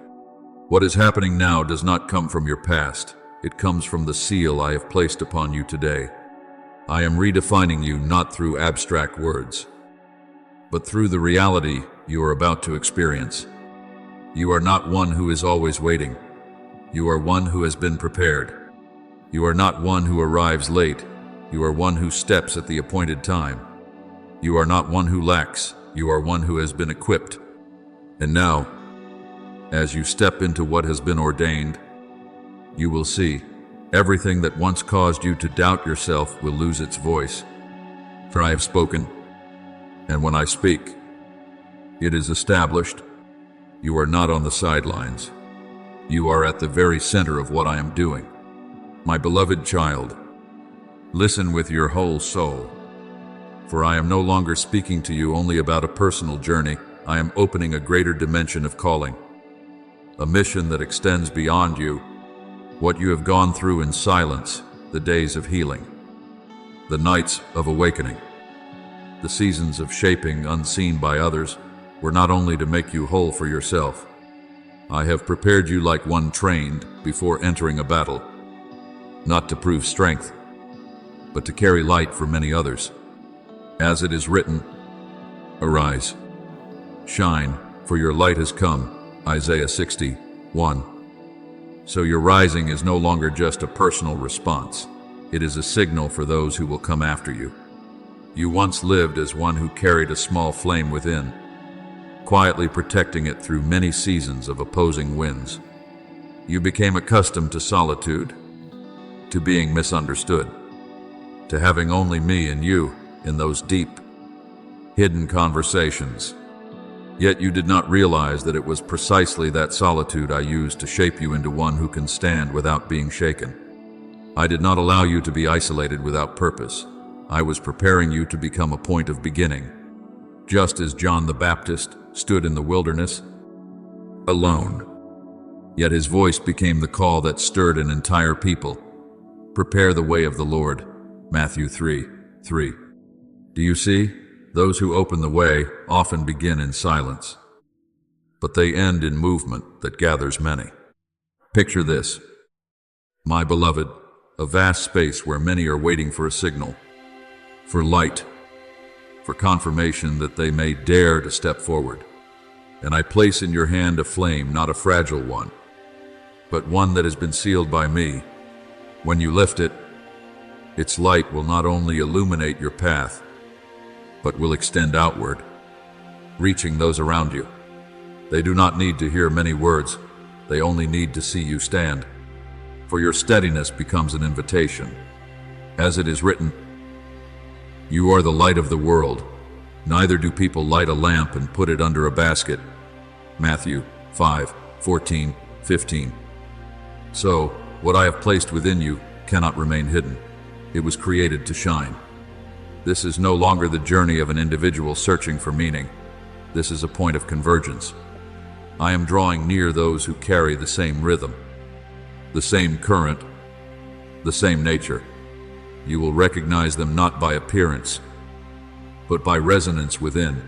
What is happening now does not come from your past. It comes from the seal I have placed upon you today. I am redefining you not through abstract words, but through the reality you are about to experience. You are not one who is always waiting. You are one who has been prepared. You are not one who arrives late. You are one who steps at the appointed time. You are not one who lacks. You are one who has been equipped. And now, as you step into what has been ordained, you will see everything that once caused you to doubt yourself will lose its voice. For I have spoken, and when I speak, it is established. You are not on the sidelines. You are at the very center of what I am doing. My beloved child, listen with your whole soul, for I am no longer speaking to you only about a personal journey. I am opening a greater dimension of calling, a mission that extends beyond you, what you have gone through in silence, the days of healing, the nights of awakening, the seasons of shaping unseen by others, were not only to make you whole for yourself. I have prepared you like one trained before entering a battle, not to prove strength, but to carry light for many others. As it is written, "Arise, shine, for your light has come," Isaiah 60:1. So your rising is no longer just a personal response. It is a signal for those who will come after you. You once lived as one who carried a small flame within, quietly protecting it through many seasons of opposing winds. You became accustomed to solitude, to being misunderstood, to having only me and you in those deep, hidden conversations. Yet you did not realize that it was precisely that solitude I used to shape you into one who can stand without being shaken. I did not allow you to be isolated without purpose. I was preparing you to become a point of beginning. Just as John the Baptist stood in the wilderness, alone, yet his voice became the call that stirred an entire people. Prepare the way of the Lord, Matthew 3:3. Do you see? Those who open the way often begin in silence, but they end in movement that gathers many. Picture this, my beloved, a vast space where many are waiting for a signal, for light, for confirmation that they may dare to step forward. And I place in your hand a flame, not a fragile one, but one that has been sealed by me. When you lift it, its light will not only illuminate your path, but will extend outward, reaching those around you. They do not need to hear many words, they only need to see you stand. For your steadiness becomes an invitation. As it is written, "You are the light of the world. Neither do people light a lamp and put it under a basket." Matthew 5:14-15. So, what I have placed within you cannot remain hidden. It was created to shine. This is no longer the journey of an individual searching for meaning. This is a point of convergence. I am drawing near those who carry the same rhythm, the same current, the same nature. You will recognize them not by appearance, but by resonance within.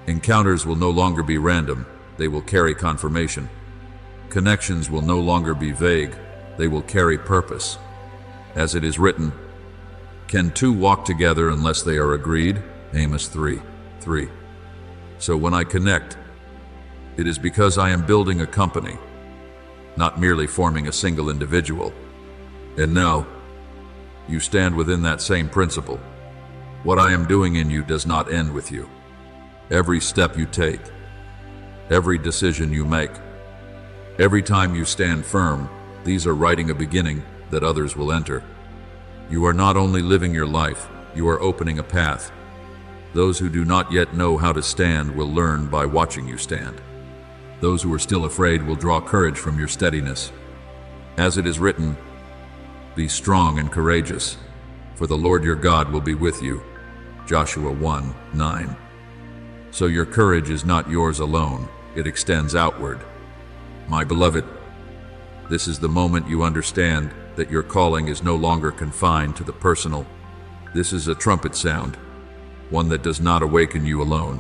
Encounters will no longer be random, they will carry confirmation. Connections will no longer be vague, they will carry purpose. As it is written, "Can two walk together unless they are agreed?" Amos 3:3. So when I connect, it is because I am building a company, not merely forming a single individual. And now, you stand within that same principle. What I am doing in you does not end with you. Every step you take, every decision you make, every time you stand firm, these are writing a beginning that others will enter. You are not only living your life, you are opening a path. Those who do not yet know how to stand will learn by watching you stand. Those who are still afraid will draw courage from your steadiness. As it is written, "Be strong and courageous, for the Lord your God will be with you." Joshua 1:9. So your courage is not yours alone, it extends outward. My beloved, this is the moment you understand that your calling is no longer confined to the personal. This is a trumpet sound, one that does not awaken you alone,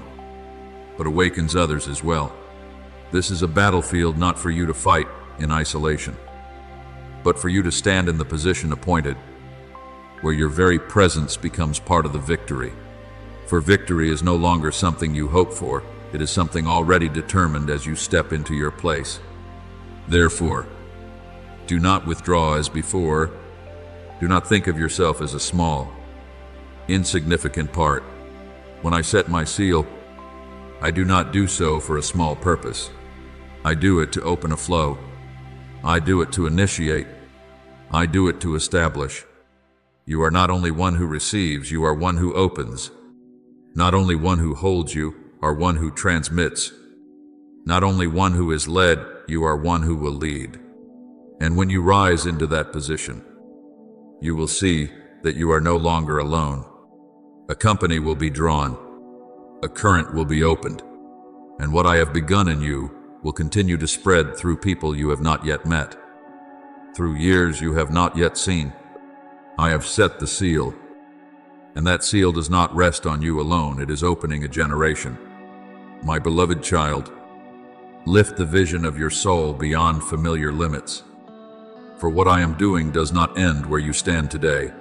but awakens others as well. This is a battlefield not for you to fight in isolation, but for you to stand in the position appointed, where your very presence becomes part of the victory. For victory is no longer something you hope for, it is something already determined as you step into your place. Therefore, do not withdraw as before. Do not think of yourself as a small, insignificant part. When I set my seal, I do not do so for a small purpose. I do it to open a flow. I do it to initiate. I do it to establish. You are not only one who receives, you are one who opens. Not only one who holds, you are one who transmits. Not only one who is led, you are one who will lead. And when you rise into that position, you will see that you are no longer alone. A company will be drawn. A current will be opened. And what I have begun in you will continue to spread through people you have not yet met, through years you have not yet seen. I have set the seal, and that seal does not rest on you alone, it is opening a generation. My beloved child, lift the vision of your soul beyond familiar limits. For what I am doing does not end where you stand today.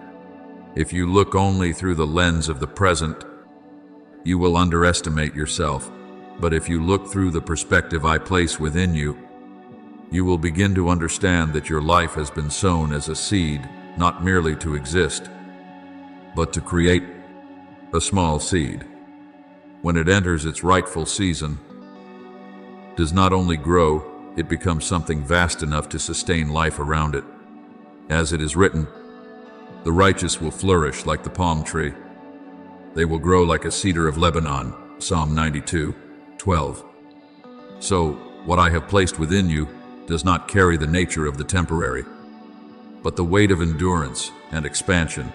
If you look only through the lens of the present, you will underestimate yourself. But if you look through the perspective I place within you, you will begin to understand that your life has been sown as a seed, not merely to exist, but to create a small seed. When it enters its rightful season, does not only grow, it becomes something vast enough to sustain life around it. As it is written, the righteous will flourish like the palm tree. They will grow like a cedar of Lebanon. Psalm 92:12. So, what I have placed within you does not carry the nature of the temporary, but the weight of endurance and expansion.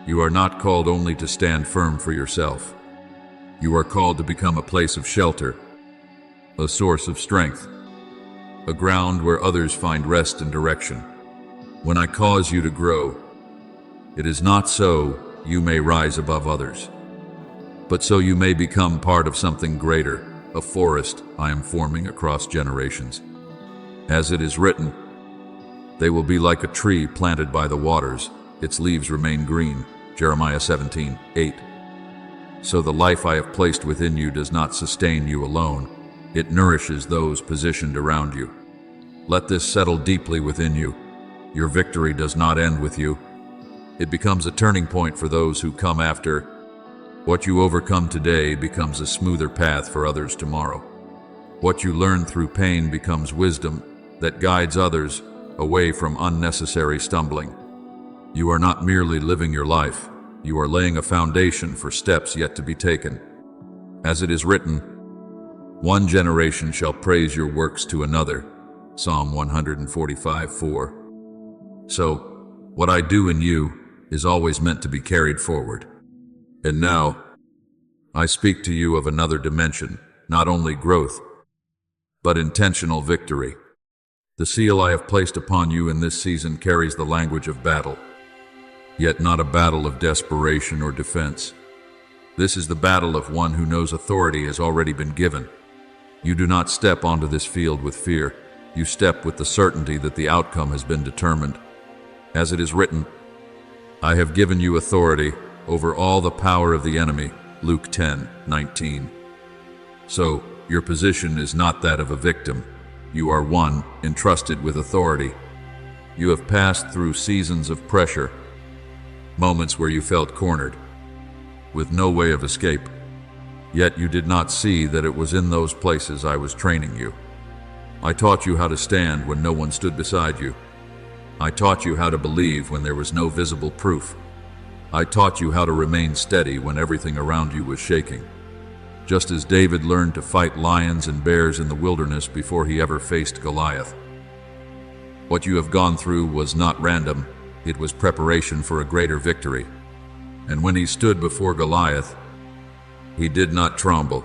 You are not called only to stand firm for yourself. You are called to become a place of shelter, a source of strength, a ground where others find rest and direction. When I cause you to grow, it is not so you may rise above others, but so you may become part of something greater, a forest I am forming across generations. As it is written, they will be like a tree planted by the waters, its leaves remain green. Jeremiah 17:8. So the life I have placed within you does not sustain you alone, it nourishes those positioned around you. Let this settle deeply within you. Your victory does not end with you. It becomes a turning point for those who come after. What you overcome today becomes a smoother path for others tomorrow. What you learn through pain becomes wisdom that guides others away from unnecessary stumbling. You are not merely living your life, you are laying a foundation for steps yet to be taken. As it is written, one generation shall praise your works to another. Psalm 145:4. So, what I do in you is always meant to be carried forward. And now, I speak to you of another dimension, not only growth, but intentional victory. The seal I have placed upon you in this season carries the language of battle, yet not a battle of desperation or defense. This is the battle of one who knows authority has already been given. You do not step onto this field with fear. You step with the certainty that the outcome has been determined. As it is written, I have given you authority over all the power of the enemy. Luke 10:19. So, your position is not that of a victim. You are one entrusted with authority. You have passed through seasons of pressure, moments where you felt cornered, with no way of escape. Yet you did not see that it was in those places I was training you. I taught you how to stand when no one stood beside you. I taught you how to believe when there was no visible proof. I taught you how to remain steady when everything around you was shaking. Just as David learned to fight lions and bears in the wilderness before he ever faced Goliath. What you have gone through was not random. It was preparation for a greater victory. And when he stood before Goliath, he did not tremble,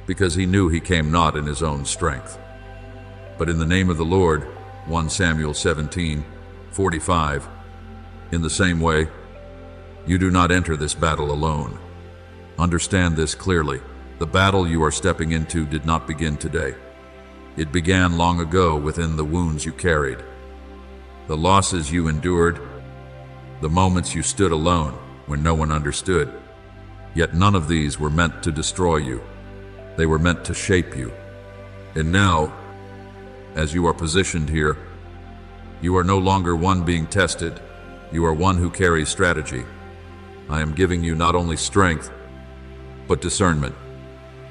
because he knew he came not in his own strength, but in the name of the Lord. 1 Samuel 17:45. In the same way, you do not enter this battle alone. Understand this clearly. The battle you are stepping into did not begin today. It began long ago within the wounds you carried, the losses you endured, the moments you stood alone when no one understood. Yet none of these were meant to destroy you. They were meant to shape you. And now, as you are positioned here, you are no longer one being tested. You are one who carries strategy. I am giving you not only strength, but discernment.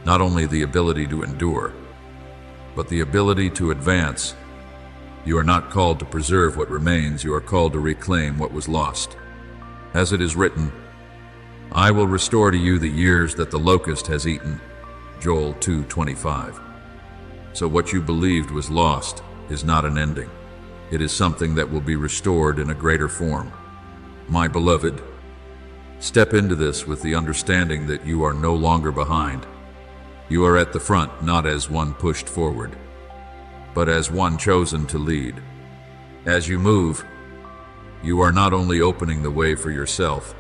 Not only the ability to endure, but the ability to advance. You are not called to preserve what remains, you are called to reclaim what was lost. As it is written, I will restore to you the years that the locust has eaten. Joel 2:25. So what you believed was lost is not an ending. It is something that will be restored in a greater form. My beloved, step into this with the understanding that you are no longer behind. You are at the front not as one pushed forward, but as one chosen to lead. As you move, you are not only opening the way for yourself,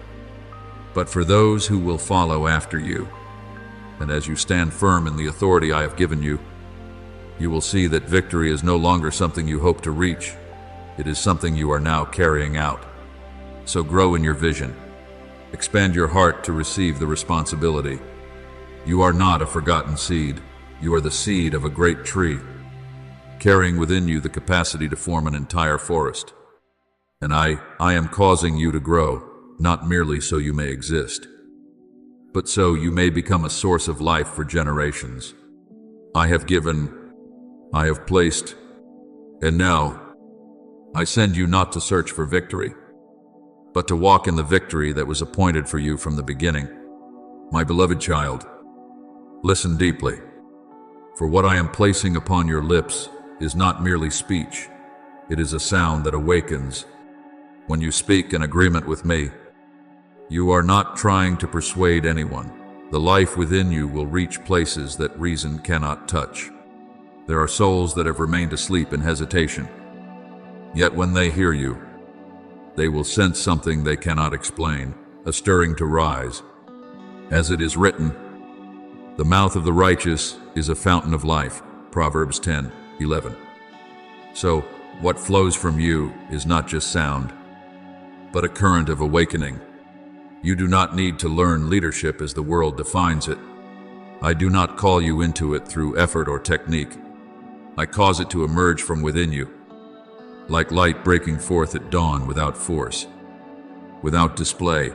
but for those who will follow after you. And as you stand firm in the authority I have given you, you will see that victory is no longer something you hope to reach. It is something you are now carrying out. So grow in your vision. Expand your heart to receive the responsibility. You are not a forgotten seed. You are the seed of a great tree, carrying within you the capacity to form an entire forest. And I am causing you to grow, not merely so you may exist, but so you may become a source of life for generations. I have given, I have placed, and now I send you not to search for victory, but to walk in the victory that was appointed for you from the beginning. My beloved child, listen deeply, for what I am placing upon your lips is not merely speech. It is a sound that awakens. When you speak in agreement with me, you are not trying to persuade anyone. The life within you will reach places that reason cannot touch. There are souls that have remained asleep in hesitation. Yet when they hear you, they will sense something they cannot explain, a stirring to rise. As it is written, the mouth of the righteous is a fountain of life, Proverbs 10:11. So, what flows from you is not just sound, but a current of awakening. You do not need to learn leadership as the world defines it. I do not call you into it through effort or technique. I cause it to emerge from within you, like light breaking forth at dawn without force, without display.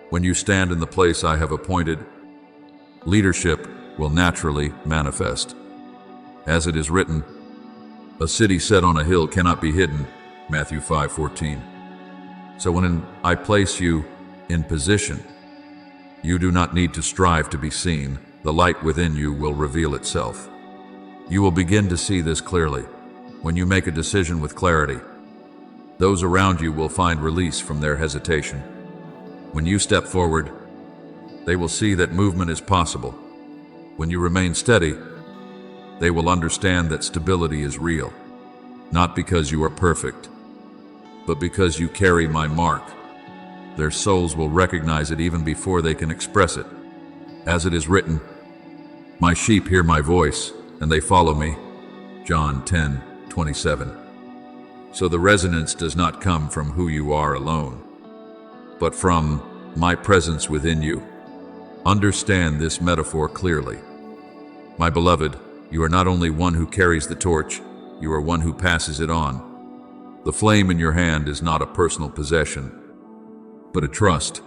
When you stand in the place I have appointed, leadership will naturally manifest. As it is written, a city set on a hill cannot be hidden, Matthew 5:14. So when I place you in position, you do not need to strive to be seen. The light within you will reveal itself. You will begin to see this clearly. When you make a decision with clarity, those around you will find release from their hesitation. When you step forward, they will see that movement is possible. When you remain steady, they will understand that stability is real, not because you are perfect, but because you carry my mark. Their souls will recognize it even before they can express it. As it is written, my sheep hear my voice, and they follow me, John 10:27. So the resonance does not come from who you are alone, but from my presence within you. Understand this metaphor clearly. My beloved, you are not only one who carries the torch, you are one who passes it on. The flame in your hand is not a personal possession, but a trust.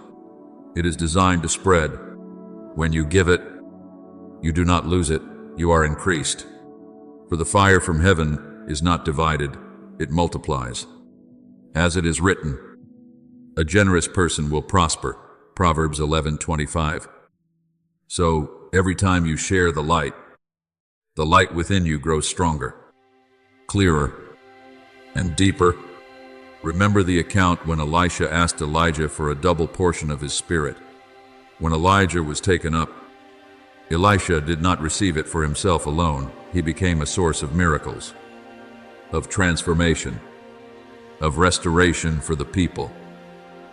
It is designed to spread. When you give it, you do not lose it, you are increased. For the fire from heaven is not divided, it multiplies. As it is written, a generous person will prosper, Proverbs 11:25. So every time you share the light within you grows stronger, clearer, and deeper. Remember the account when Elisha asked Elijah for a double portion of his spirit. When Elijah was taken up, Elisha did not receive it for himself alone. He became a source of miracles, of transformation, of restoration for the people.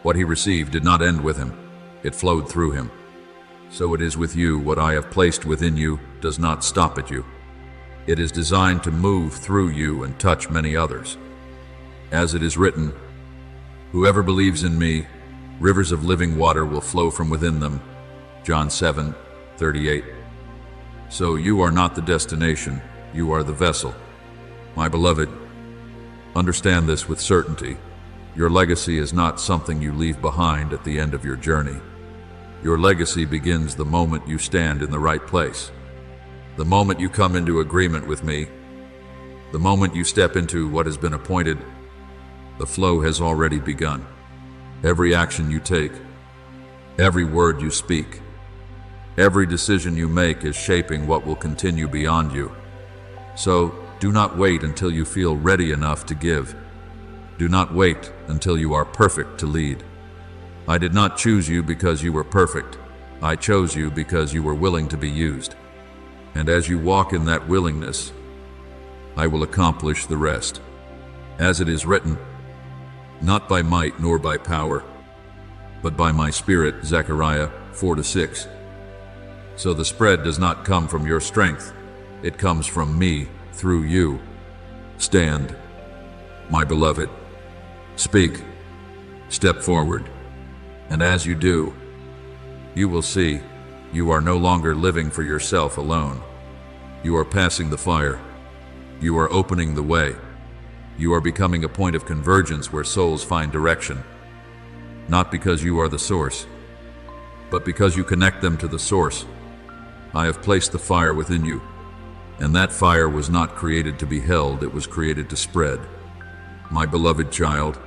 What he received did not end with him. It flowed through him. So it is with you. What I have placed within you does not stop at you. It is designed to move through you and touch many others. As it is written, whoever believes in me, rivers of living water will flow from within them, John 7:38. So you are not the destination, you are the vessel. My beloved, understand this with certainty. Your legacy is not something you leave behind at the end of your journey. Your legacy begins the moment you stand in the right place. The moment you come into agreement with me, the moment you step into what has been appointed, the flow has already begun. Every action you take, every word you speak, every decision you make is shaping what will continue beyond you. So do not wait until you feel ready enough to give. Do not wait until you are perfect to lead. I did not choose you because you were perfect. I chose you because you were willing to be used. And as you walk in that willingness, I will accomplish the rest. As it is written, not by might nor by power, but by my Spirit, Zechariah 4-6. So the spread does not come from your strength, it comes from me through you. Stand, my beloved. Speak, step forward, and as you do, you will see you are no longer living for yourself alone. You are passing the fire. You are opening the way. You are becoming a point of convergence where souls find direction. Not because you are the source, but because you connect them to the source. I have placed the fire within you, and that fire was not created to be held, it was created to spread. My beloved child,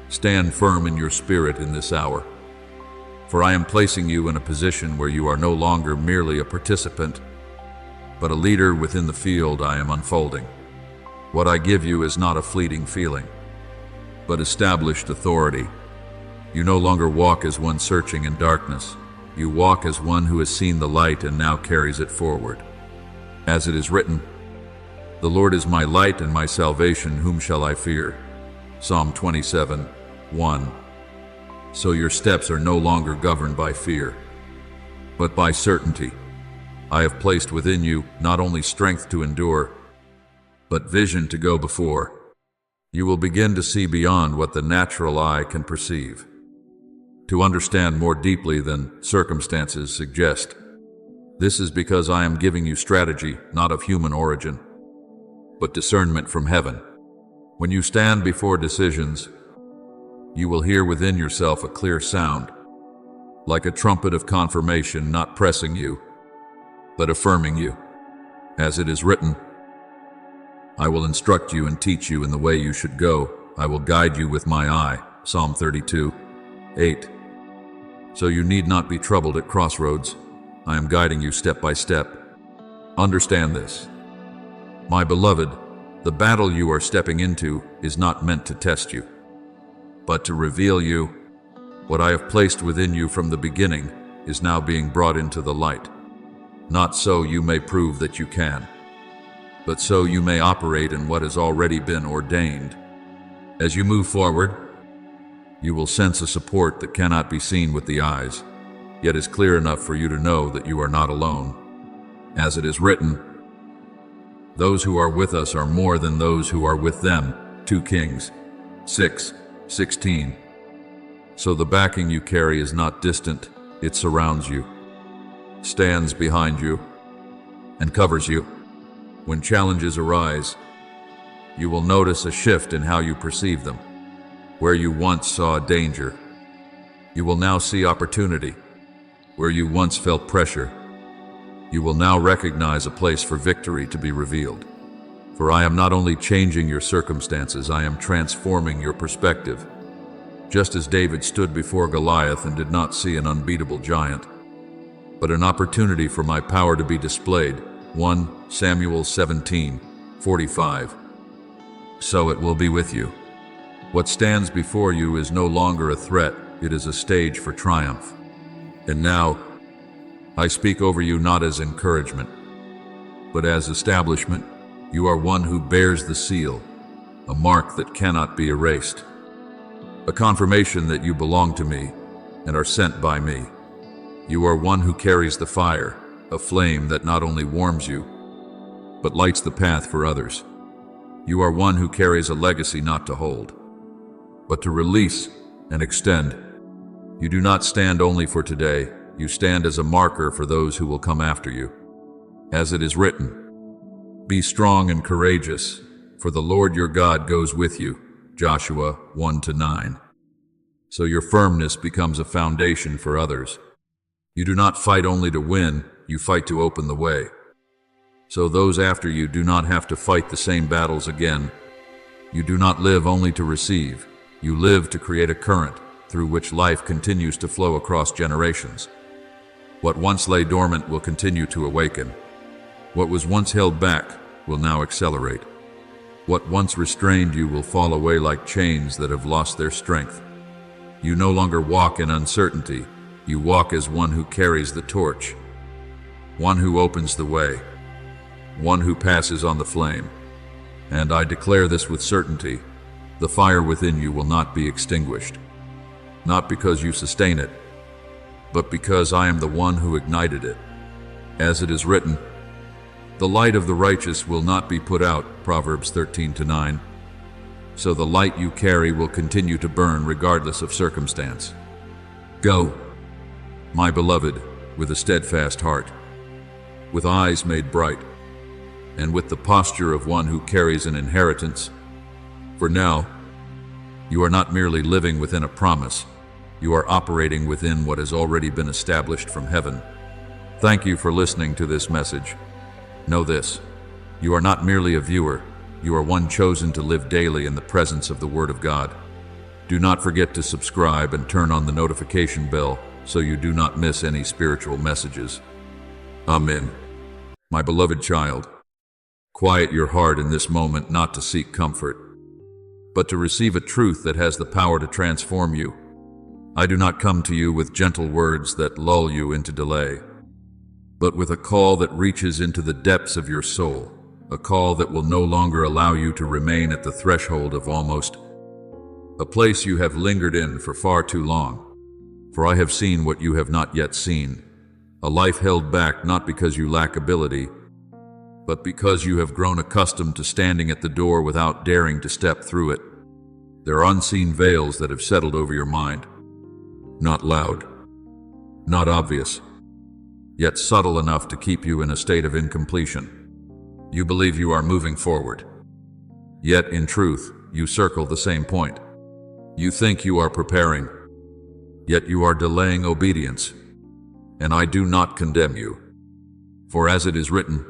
stand firm in your spirit in this hour, for I am placing you in a position where you are no longer merely a participant, but a leader within the field I am unfolding. What I give you is not a fleeting feeling, but established authority. You no longer walk as one searching in darkness. You walk as one who has seen the light and now carries it forward. As it is written, the Lord is my light and my salvation, whom shall I fear? Psalm 27:1. So your steps are no longer governed by fear, but by certainty. I have placed within you not only strength to endure, but vision to go before. You will begin to see beyond what the natural eye can perceive, to understand more deeply than circumstances suggest. This is because I am giving you strategy, not of human origin, but discernment from heaven. When you stand before decisions, you will hear within yourself a clear sound, like a trumpet of confirmation, not pressing you, but affirming you. As it is written, I will instruct you and teach you in the way you should go. I will guide you with my eye. Psalm 32:8. So you need not be troubled at crossroads. I am guiding you step by step. Understand this. My beloved, the battle you are stepping into is not meant to test you, but to reveal you. What I have placed within you from the beginning is now being brought into the light. Not so you may prove that you can, but so you may operate in what has already been ordained. As you move forward, you will sense a support that cannot be seen with the eyes, yet is clear enough for you to know that you are not alone. As it is written, those who are with us are more than those who are with them. 2 Kings 6:16. So the backing you carry is not distant, it surrounds you, stands behind you, and covers you. When challenges arise, you will notice a shift in how you perceive them. Where you once saw danger, you will now see opportunity. Where you once felt pressure, you will now recognize a place for victory to be revealed. For I am not only changing your circumstances, I am transforming your perspective. Just as David stood before Goliath and did not see an unbeatable giant, but an opportunity for my power to be displayed. 1 Samuel 17:45. So it will be with you. What stands before you is no longer a threat, it is a stage for triumph. And now, I speak over you not as encouragement, but as establishment. You are one who bears the seal, a mark that cannot be erased, a confirmation that you belong to me and are sent by me. You are one who carries the fire, a flame that not only warms you, but lights the path for others. You are one who carries a legacy not to hold, but to release and extend. You do not stand only for today, you stand as a marker for those who will come after you. As it is written, be strong and courageous, for the Lord your God goes with you. Joshua 1-9. So your firmness becomes a foundation for others. You do not fight only to win, you fight to open the way. So those after you do not have to fight the same battles again. You do not live only to receive, you live to create a current through which life continues to flow across generations. What once lay dormant will continue to awaken. What was once held back will now accelerate. What once restrained you will fall away like chains that have lost their strength. You no longer walk in uncertainty, you walk as one who carries the torch. one who opens the way, one who passes on the flame. And I declare this with certainty, the fire within you will not be extinguished, not because you sustain it, but because I am the one who ignited it. As it is written, the light of the righteous will not be put out, Proverbs 13:9. So the light you carry will continue to burn regardless of circumstance. Go, my beloved, with a steadfast heart, with eyes made bright, and with the posture of one who carries an inheritance. For now, you are not merely living within a promise, you are operating within what has already been established from heaven. Thank you for listening to this message. Know this, you are not merely a viewer, you are one chosen to live daily in the presence of the Word of God. Do not forget to subscribe and turn on the notification bell so you do not miss any spiritual messages. Amen. My beloved child, quiet your heart in this moment not to seek comfort, but to receive a truth that has the power to transform you. I do not come to you with gentle words that lull you into delay, but with a call that reaches into the depths of your soul, a call that will no longer allow you to remain at the threshold of almost, a place you have lingered in for far too long. For I have seen what you have not yet seen, a life held back not because you lack ability, but because you have grown accustomed to standing at the door without daring to step through it. There are unseen veils that have settled over your mind, not loud, not obvious, yet subtle enough to keep you in a state of incompletion. You believe you are moving forward, yet in truth, you circle the same point. You think you are preparing, yet you are delaying obedience, and I do not condemn you. For as it is written,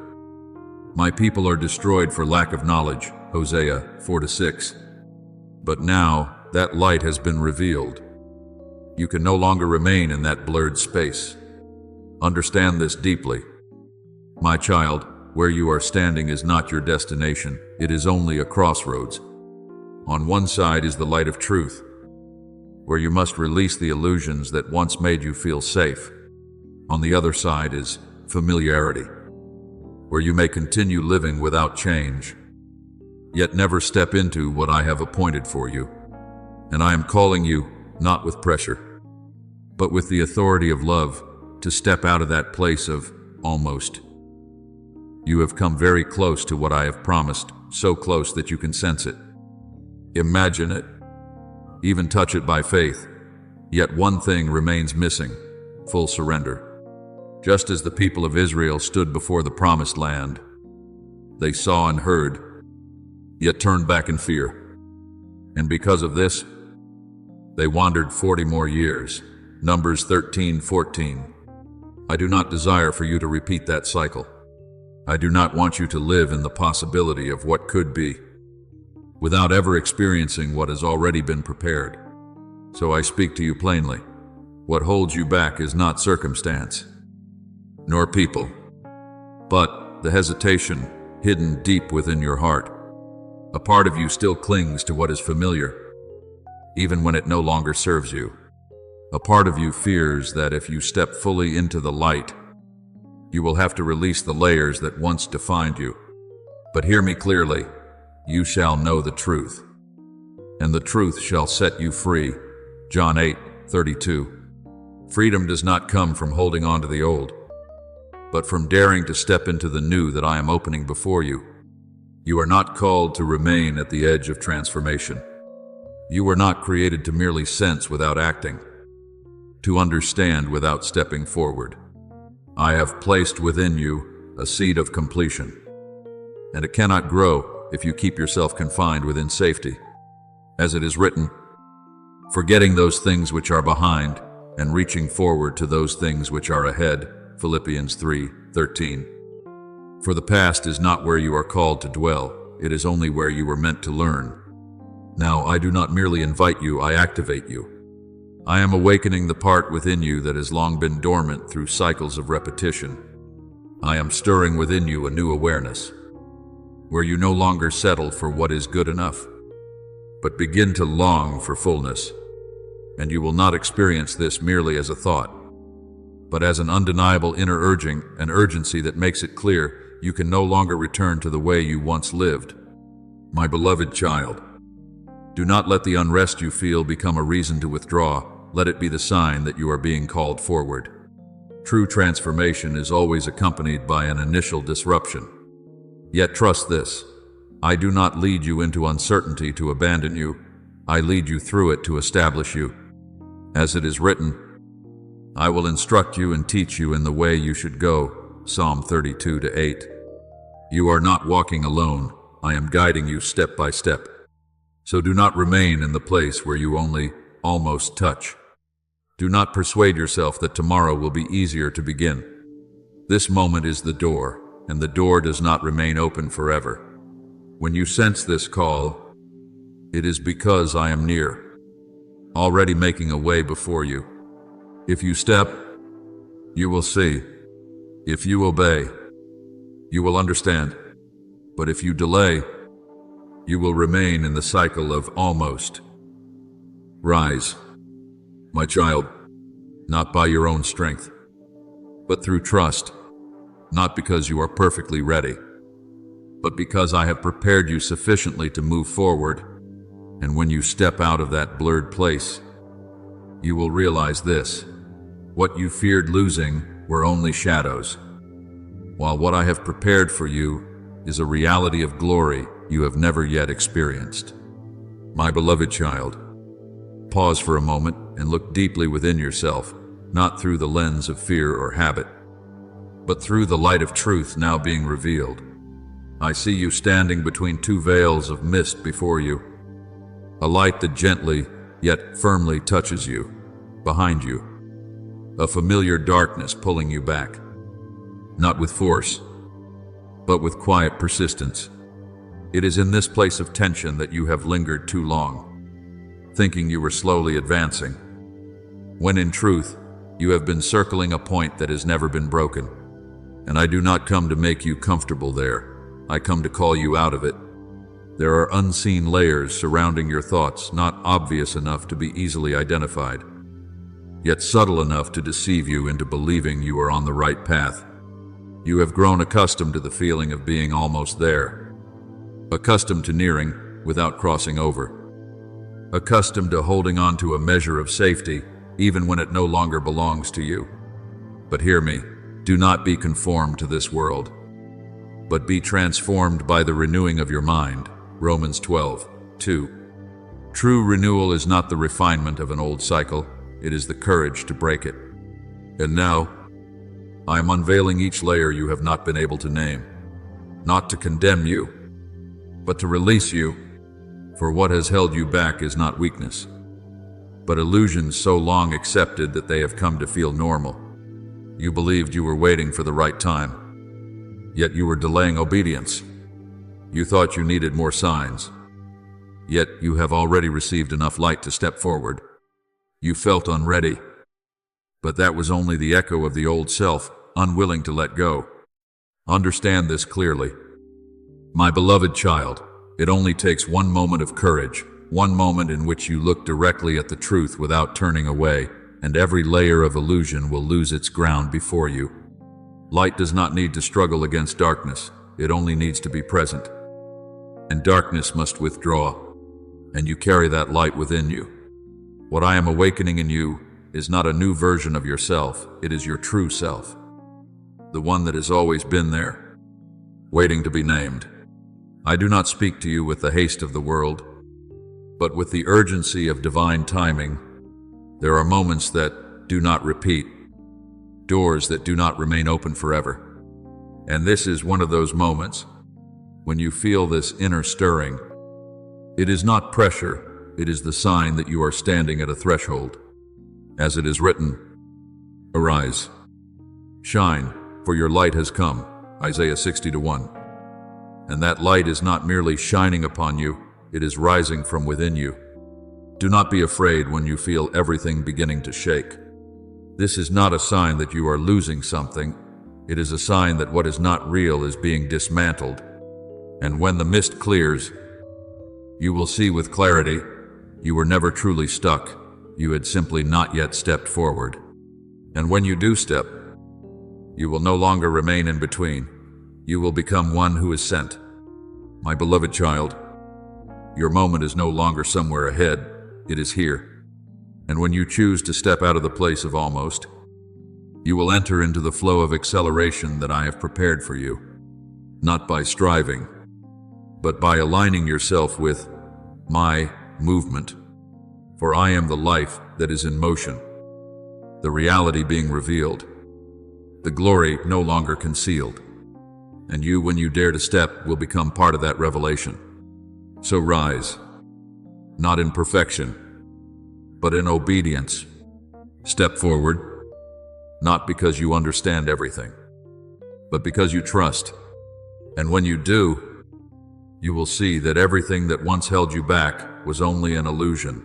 my people are destroyed for lack of knowledge, Hosea 4-6. But now that light has been revealed. You can no longer remain in that blurred space. Understand this deeply. My child, where you are standing is not your destination, it is only a crossroads. On one side is the light of truth, where you must release the illusions that once made you feel safe. On the other side is familiarity, where you may continue living without change, yet never step into what I have appointed for you. And I am calling you, not with pressure, but with the authority of love, to step out of that place of almost. You have come very close to what I have promised, so close that you can sense it. Imagine it, even touch it by faith, yet one thing remains missing, full surrender. Just as the people of Israel stood before the promised land, they saw and heard, yet turned back in fear. And because of this, they wandered 40 more years. Numbers 13:14. I do not desire for you to repeat that cycle. I do not want you to live in the possibility of what could be, without ever experiencing what has already been prepared. So I speak to you plainly. What holds you back is not circumstance, nor people, but the hesitation hidden deep within your heart. A part of you still clings to what is familiar, even when it no longer serves you. A part of you fears that if you step fully into the light, you will have to release the layers that once defined you. But hear me clearly, you shall know the truth, and the truth shall set you free. John 8:32. Freedom does not come from holding on to the old, but from daring to step into the new that I am opening before you. You are not called to remain at the edge of transformation. You were not created to merely sense without acting, to understand without stepping forward. I have placed within you a seed of completion, and it cannot grow if you keep yourself confined within safety. As it is written, forgetting those things which are behind and reaching forward to those things which are ahead. Philippians 3:13. For the past is not where you are called to dwell, it is only where you were meant to learn. Now I do not merely invite you, I activate you. I am awakening the part within you that has long been dormant through cycles of repetition. I am stirring within you a new awareness, where you no longer settle for what is good enough, but begin to long for fullness. And you will not experience this merely as a thought, but as an undeniable inner urging, an urgency that makes it clear you can no longer return to the way you once lived. My beloved child, do not let the unrest you feel become a reason to withdraw. Let it be the sign that you are being called forward. True transformation is always accompanied by an initial disruption. Yet trust this: I do not lead you into uncertainty to abandon you. I lead you through it to establish you. As it is written, I will instruct you and teach you in the way you should go. Psalm 32:8. You are not walking alone. I am guiding you step by step. So do not remain in the place where you only almost touch. Do not persuade yourself that tomorrow will be easier to begin. This moment is the door, and the door does not remain open forever. When you sense this call, it is because I am near, already making a way before you. If you step, you will see. If you obey, you will understand. But if you delay, you will remain in the cycle of almost. Rise, my child, not by your own strength, but through trust, not because you are perfectly ready, but because I have prepared you sufficiently to move forward. And when you step out of that blurred place, you will realize this: what you feared losing were only shadows, while what I have prepared for you is a reality of glory you have never yet experienced. My beloved child, pause for a moment and look deeply within yourself, not through the lens of fear or habit, but through the light of truth now being revealed. I see you standing between two veils of mist before you, a light that gently yet firmly touches you. Behind you, a familiar darkness pulling you back, not with force, but with quiet persistence. It is in this place of tension that you have lingered too long, thinking you were slowly advancing, when in truth, you have been circling a point that has never been broken. And I do not come to make you comfortable there. I come to call you out of it. There are unseen layers surrounding your thoughts, not obvious enough to be easily identified, yet subtle enough to deceive you into believing you are on the right path. You have grown accustomed to the feeling of being almost there, accustomed to nearing without crossing over, accustomed to holding on to a measure of safety even when it no longer belongs to you. But hear me, do not be conformed to this world, but be transformed by the renewing of your mind. Romans 12:2. True renewal is not the refinement of an old cycle, it is the courage to break it. And now, I am unveiling each layer you have not been able to name, not to condemn you, but to release you, for what has held you back is not weakness, but illusions so long accepted that they have come to feel normal. You believed you were waiting for the right time, yet you were delaying obedience. You thought you needed more signs, yet you have already received enough light to step forward. You felt unready, but that was only the echo of the old self, unwilling to let go. Understand this clearly. My beloved child, it only takes one moment of courage, one moment in which you look directly at the truth without turning away, and every layer of illusion will lose its ground before you. Light does not need to struggle against darkness, it only needs to be present. And darkness must withdraw, and you carry that light within you. What I am awakening in you is not a new version of yourself, it is your true self. The one that has always been there, waiting to be named. I do not speak to you with the haste of the world, but with the urgency of divine timing. There are moments that do not repeat, doors that do not remain open forever. And this is one of those moments when you feel this inner stirring. It is not pressure, it is the sign that you are standing at a threshold. As it is written, arise, shine, for your light has come. Isaiah 60:1. And that light is not merely shining upon you, it is rising from within you. Do not be afraid when you feel everything beginning to shake. This is not a sign that you are losing something, it is a sign that what is not real is being dismantled. And when the mist clears, you will see with clarity, you were never truly stuck, you had simply not yet stepped forward. And when you do step, you will no longer remain in between. You will become one who is sent. My beloved child, your moment is no longer somewhere ahead, it is here. And when you choose to step out of the place of almost, you will enter into the flow of acceleration that I have prepared for you, not by striving, but by aligning yourself with my movement. For I am the life that is in motion, the reality being revealed, the glory no longer concealed. And you, when you dare to step, will become part of that revelation. So rise, not in perfection, but in obedience. Step forward, not because you understand everything, but because you trust. And when you do, you will see that everything that once held you back was only an illusion.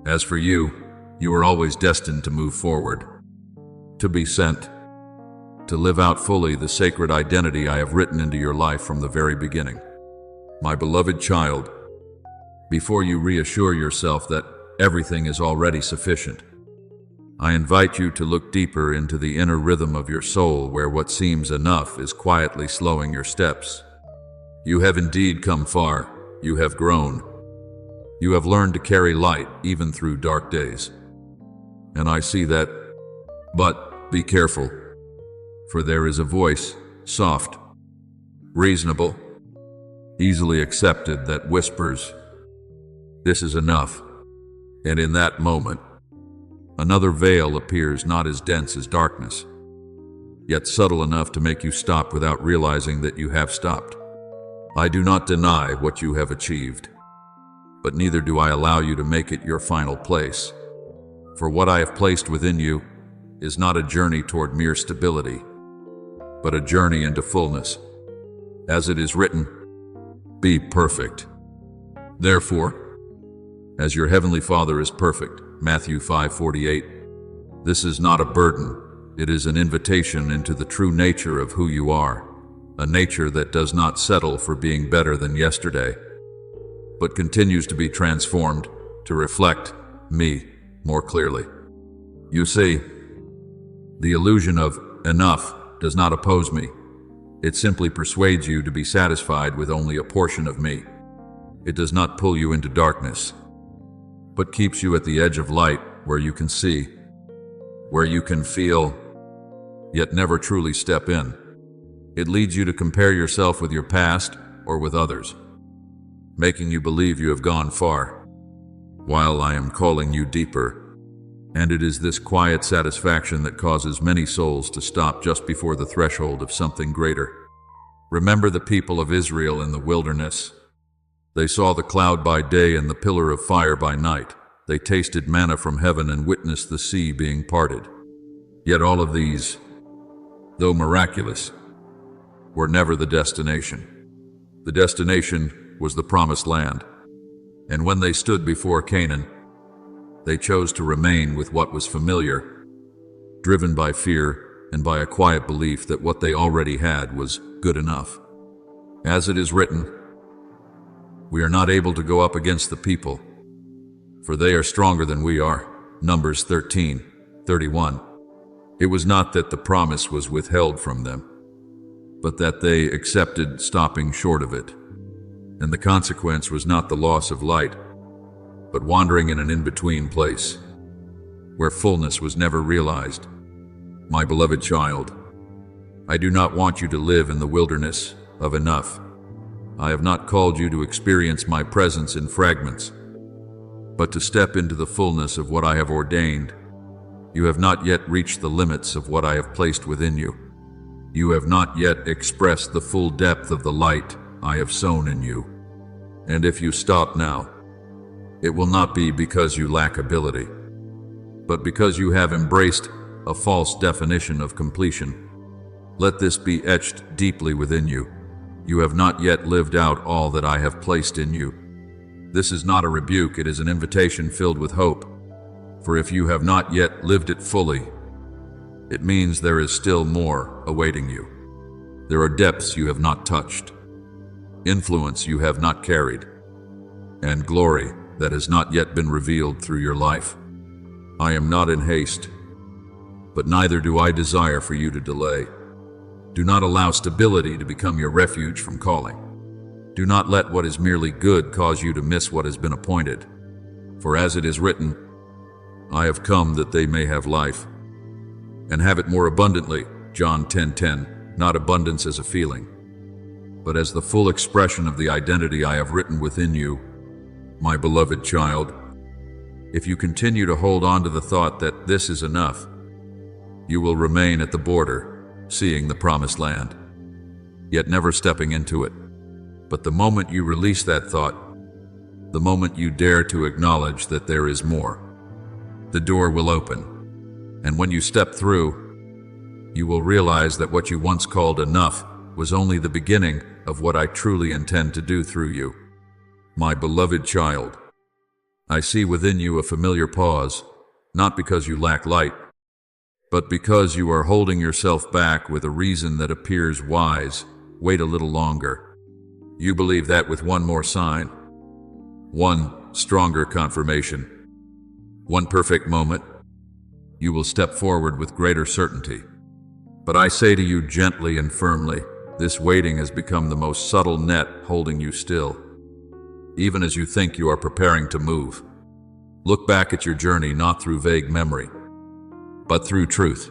As for you, you are always destined to move forward, to be sent, to live out fully the sacred identity I have written into your life from the very beginning. My beloved child, before you reassure yourself that everything is already sufficient, I invite you to look deeper into the inner rhythm of your soul, where what seems enough is quietly slowing your steps. You have indeed come far. You have grown. You have learned to carry light even through dark days. And I see that. But be careful, for there is a voice, soft, reasonable, easily accepted, that whispers, "This is enough." And in that moment, another veil appears, not as dense as darkness, yet subtle enough to make you stop without realizing that you have stopped. I do not deny what you have achieved, but neither do I allow you to make it your final place. For what I have placed within you is not a journey toward mere stability, but a journey into fullness. As it is written, be perfect. Therefore, as your heavenly Father is perfect, Matthew 5:48, this is not a burden, it is an invitation into the true nature of who you are, a nature that does not settle for being better than yesterday, but continues to be transformed to reflect me more clearly. You see, the illusion of enough does not oppose me. It simply persuades you to be satisfied with only a portion of me. It does not pull you into darkness, but keeps you at the edge of light, where you can see, where you can feel, yet never truly step in. It leads you to compare yourself with your past or with others, making you believe you have gone far, while I am calling you deeper. And it is this quiet satisfaction that causes many souls to stop just before the threshold of something greater. Remember the people of Israel in the wilderness. They saw the cloud by day and the pillar of fire by night. They tasted manna from heaven and witnessed the sea being parted. Yet all of these, though miraculous, were never the destination. The destination was the promised land. And when they stood before Canaan, they chose to remain with what was familiar, driven by fear and by a quiet belief that what they already had was good enough. As it is written, we are not able to go up against the people, for they are stronger than we are. Numbers 13:31. It was not that the promise was withheld from them, but that they accepted stopping short of it. And the consequence was not the loss of light, but wandering in an in-between place, where fullness was never realized. My beloved child, I do not want you to live in the wilderness of enough. I have not called you to experience my presence in fragments, but to step into the fullness of what I have ordained. You have not yet reached the limits of what I have placed within you. You have not yet expressed the full depth of the light I have sown in you. And if you stop now, it will not be because you lack ability, but because you have embraced a false definition of completion. Let this be etched deeply within you. You have not yet lived out all that I have placed in you. This is not a rebuke, it is an invitation filled with hope. For if you have not yet lived it fully, it means there is still more awaiting you. There are depths you have not touched, influence you have not carried, and glory that has not yet been revealed through your life. I am not in haste. but neither do I desire for you to delay. Do not allow stability to become your refuge from calling. Do not let what is merely good cause you to miss what has been appointed. For as it is written, I have come that they may have life, and have it more abundantly, John 10:10, not abundance as a feeling, but as the full expression of the identity I have written within you, my beloved child. If you continue to hold on to the thought that this is enough, you will remain at the border, seeing the promised land, yet never stepping into it. But the moment you release that thought, the moment you dare to acknowledge that there is more, the door will open. And when you step through, you will realize that what you once called enough was only the beginning of what I truly intend to do through you. My beloved child, I see within you a familiar pause, not because you lack light, but because you are holding yourself back with a reason that appears wise. Wait a little longer. You believe that with one more sign, one stronger confirmation, one perfect moment, you will step forward with greater certainty. But I say to you gently and firmly, this waiting has become the most subtle net holding you still, even as you think you are preparing to move. Look back at your journey not through vague memory, but through truth.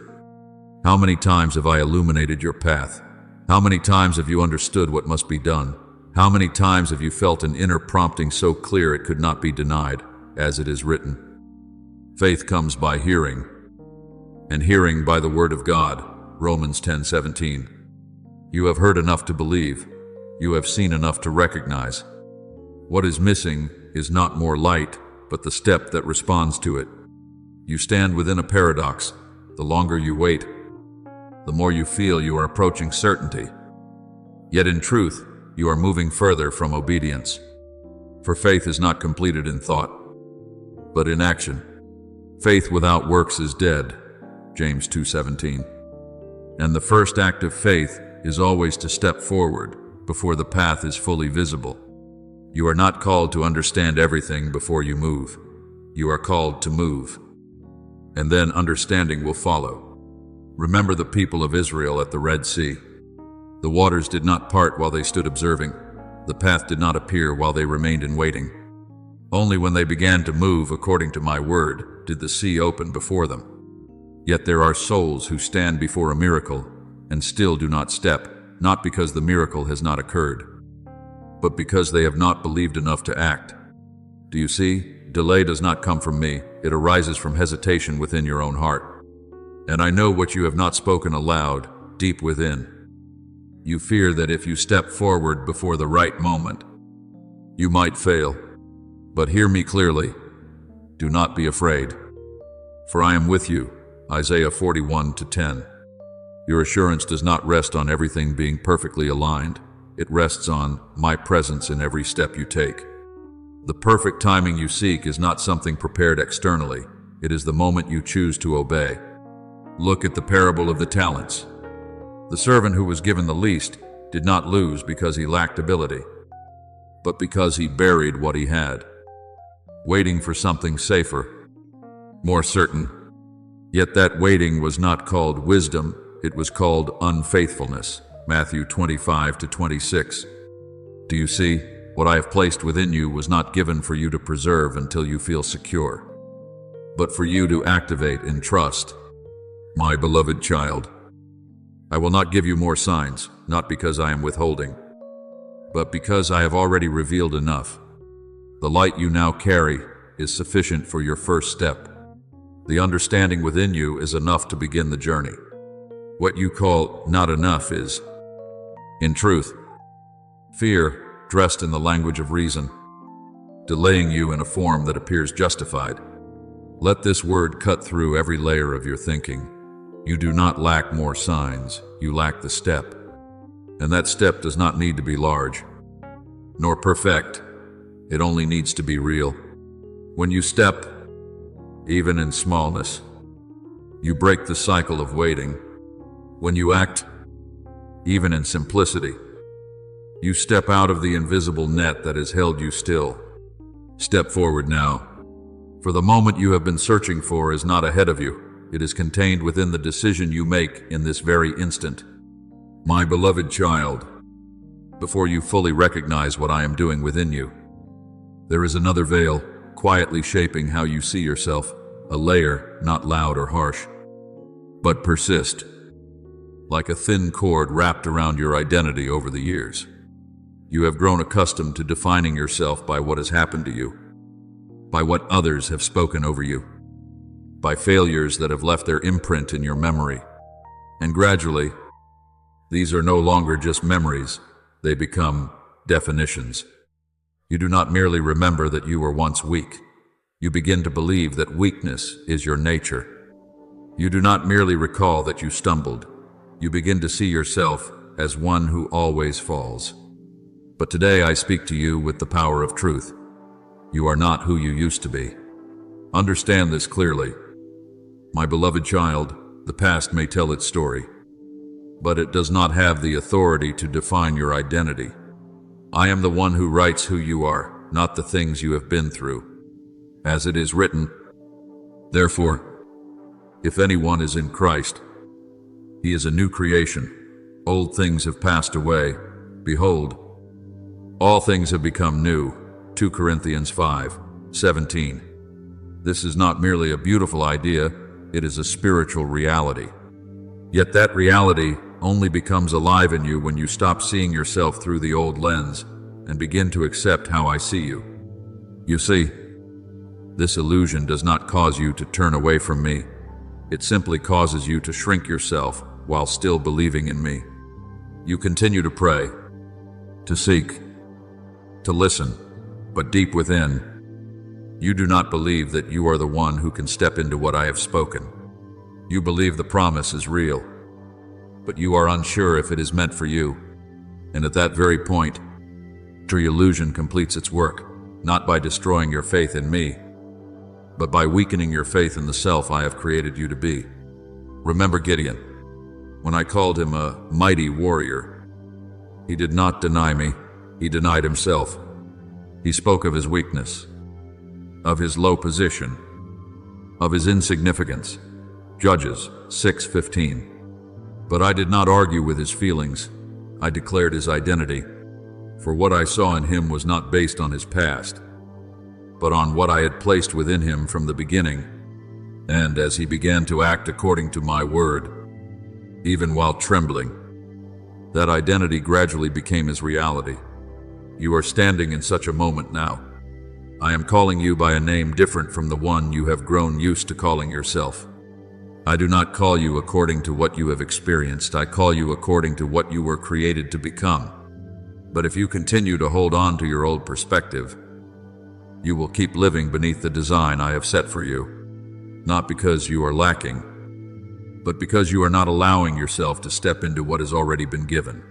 How many times have I illuminated your path? How many times have you understood what must be done? How many times have you felt an inner prompting so clear it could not be denied, as it is written? Faith comes by hearing, and hearing by the word of God, Romans 10:17. You have heard enough to believe. You have seen enough to recognize. What is missing is not more light, but the step that responds to it. You stand within a paradox. The longer you wait, the more you feel you are approaching certainty. Yet in truth, you are moving further from obedience. For faith is not completed in thought, but in action. Faith without works is dead, James 2:17. And the first act of faith is always to step forward before the path is fully visible. You are not called to understand everything before you move. You are called to move, and then understanding will follow. Remember the people of Israel at the Red Sea. The waters did not part while they stood observing. The path did not appear while they remained in waiting. Only when they began to move according to my word did the sea open before them. Yet there are souls who stand before a miracle and still do not step, not because the miracle has not occurred, but because they have not believed enough to act. Do you see? Delay does not come from me. It arises from hesitation within your own heart. And I know what you have not spoken aloud, deep within. You fear that if you step forward before the right moment, you might fail. But hear me clearly. Do not be afraid, for I am with you. Isaiah 41:10. Your assurance does not rest on everything being perfectly aligned. It rests on my presence in every step you take. The perfect timing you seek is not something prepared externally. It is the moment you choose to obey. Look at the parable of the talents. The servant who was given the least did not lose because he lacked ability, but because he buried what he had, waiting for something safer, more certain. Yet that waiting was not called wisdom, it was called unfaithfulness. Matthew 25-26. Do you see? What I have placed within you was not given for you to preserve until you feel secure, but for you to activate in trust. My beloved child, I will not give you more signs, not because I am withholding, but because I have already revealed enough. The light you now carry is sufficient for your first step. The understanding within you is enough to begin the journey. What you call not enough is, in truth, fear dressed in the language of reason, delaying you in a form that appears justified. Let this word cut through every layer of your thinking. You do not lack more signs, you lack the step. And that step does not need to be large, nor perfect. It only needs to be real. When you step, even in smallness, you break the cycle of waiting. When you act, even in simplicity, you step out of the invisible net that has held you still. Step forward now, for the moment you have been searching for is not ahead of you, it is contained within the decision you make in this very instant. My beloved child, before you fully recognize what I am doing within you, there is another veil quietly shaping how you see yourself, a layer not loud or harsh, but persist, like a thin cord wrapped around your identity over the years. You have grown accustomed to defining yourself by what has happened to you, by what others have spoken over you, by failures that have left their imprint in your memory. And gradually, these are no longer just memories, they become definitions. You do not merely remember that you were once weak. You begin to believe that weakness is your nature. You do not merely recall that you stumbled. You begin to see yourself as one who always falls. But today I speak to you with the power of truth. You are not who you used to be. Understand this clearly. My beloved child, the past may tell its story, but it does not have the authority to define your identity. I am the one who writes who you are, not the things you have been through. As it is written, therefore, if anyone is in Christ, he is a new creation. Old things have passed away. Behold, all things have become new. 2 Corinthians 5:17. This is not merely a beautiful idea, it is a spiritual reality. Yet that reality only becomes alive in you when you stop seeing yourself through the old lens and begin to accept how I see you. You see, this illusion does not cause you to turn away from me. It simply causes you to shrink yourself while still believing in me. You continue to pray, to seek, to listen, but deep within, you do not believe that you are the one who can step into what I have spoken. You believe the promise is real, but you are unsure if it is meant for you. And at that very point, the illusion completes its work, not by destroying your faith in me, but by weakening your faith in the self I have created you to be. Remember Gideon. When I called him a mighty warrior, he did not deny me, he denied himself. He spoke of his weakness, of his low position, of his insignificance. Judges 6:15. But I did not argue with his feelings. I declared his identity, for what I saw in him was not based on his past, but on what I had placed within him from the beginning. And as he began to act according to my word, even while trembling, that identity gradually became his reality. You are standing in such a moment now. I am calling you by a name different from the one you have grown used to calling yourself. I do not call you according to what you have experienced. I call you according to what you were created to become. But if you continue to hold on to your old perspective, you will keep living beneath the design I have set for you. Not because you are lacking, but because you are not allowing yourself to step into what has already been given.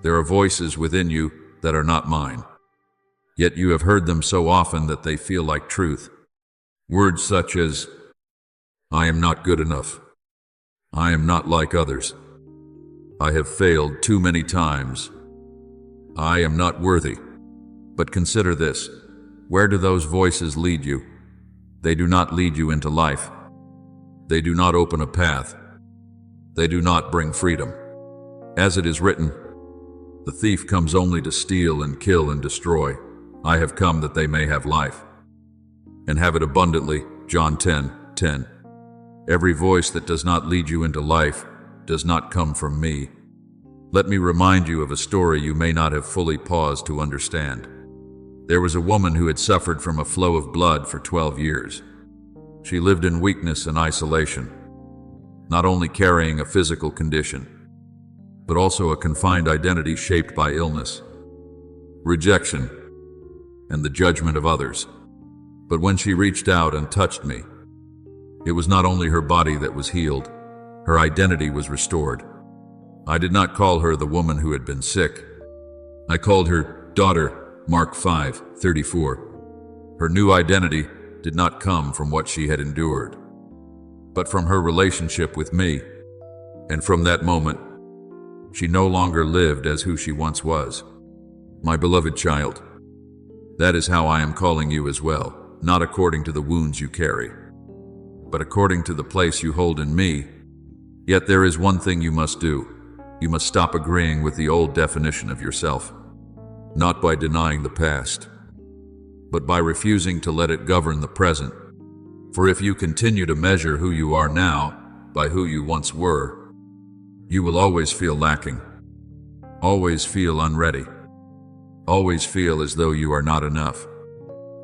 There are voices within you that are not mine, yet you have heard them so often that they feel like truth. Words such as, I am not good enough. I am not like others. I have failed too many times. I am not worthy. But consider this. Where do those voices lead you? They do not lead you into life. They do not open a path. They do not bring freedom. As it is written, the thief comes only to steal and kill and destroy. I have come that they may have life, and have it abundantly. John 10:10. Every voice that does not lead you into life does not come from me. Let me remind you of a story you may not have fully paused to understand. There was a woman who had suffered from a flow of blood for 12 years. She lived in weakness and isolation, not only carrying a physical condition, but also a confined identity shaped by illness, rejection, and the judgment of others. But when she reached out and touched me, it was not only her body that was healed, her identity was restored. I did not call her the woman who had been sick. I called her daughter, Mark 5:34. Her new identity did not come from what she had endured, but from her relationship with me. And from that moment, she no longer lived as who she once was. My beloved child, that is how I am calling you as well, not according to the wounds you carry, but according to the place you hold in me. Yet there is one thing you must do. You must stop agreeing with the old definition of yourself, not by denying the past, but by refusing to let it govern the present. For if you continue to measure who you are now by who you once were, you will always feel lacking, always feel unready, always feel as though you are not enough.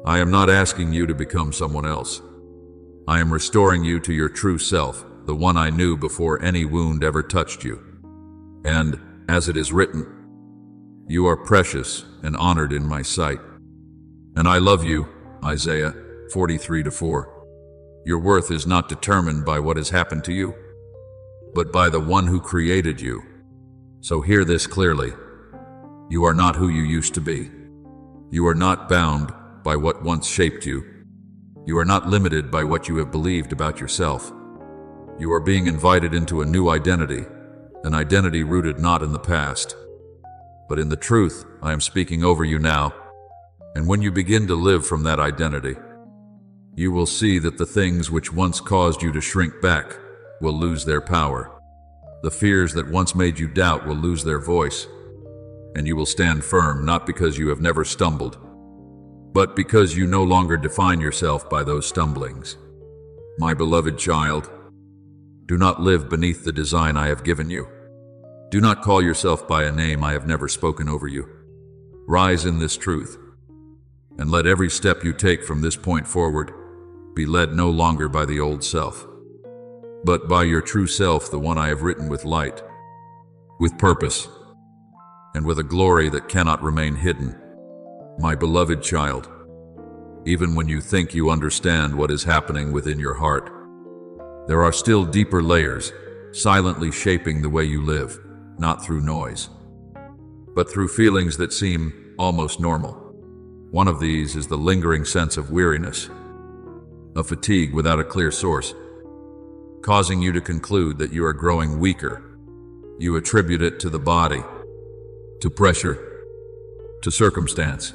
I am not asking you to become someone else. I am restoring you to your true self, the one I knew before any wound ever touched you. And, as it is written, you are precious and honored in my sight. And I love you, Isaiah 43:4. Your worth is not determined by what has happened to you, but by the one who created you. So hear this clearly. You are not who you used to be. You are not bound by what once shaped you. You are not limited by what you have believed about yourself. You are being invited into a new identity, an identity rooted not in the past, but in the truth I am speaking over you now. And when you begin to live from that identity, you will see that the things which once caused you to shrink back will lose their power. The fears that once made you doubt will lose their voice, and you will stand firm not because you have never stumbled, but because you no longer define yourself by those stumblings. My beloved child, do not live beneath the design I have given you. Do not call yourself by a name I have never spoken over you. Rise in this truth, and let every step you take from this point forward be led no longer by the old self, but by your true self, the one I have written with light, with purpose, and with a glory that cannot remain hidden. My beloved child, even when you think you understand what is happening within your heart, there are still deeper layers silently shaping the way you live, not through noise, but through feelings that seem almost normal. One of these is the lingering sense of weariness, of fatigue without a clear source, causing you to conclude that you are growing weaker. You attribute it to the body, to pressure, to circumstance.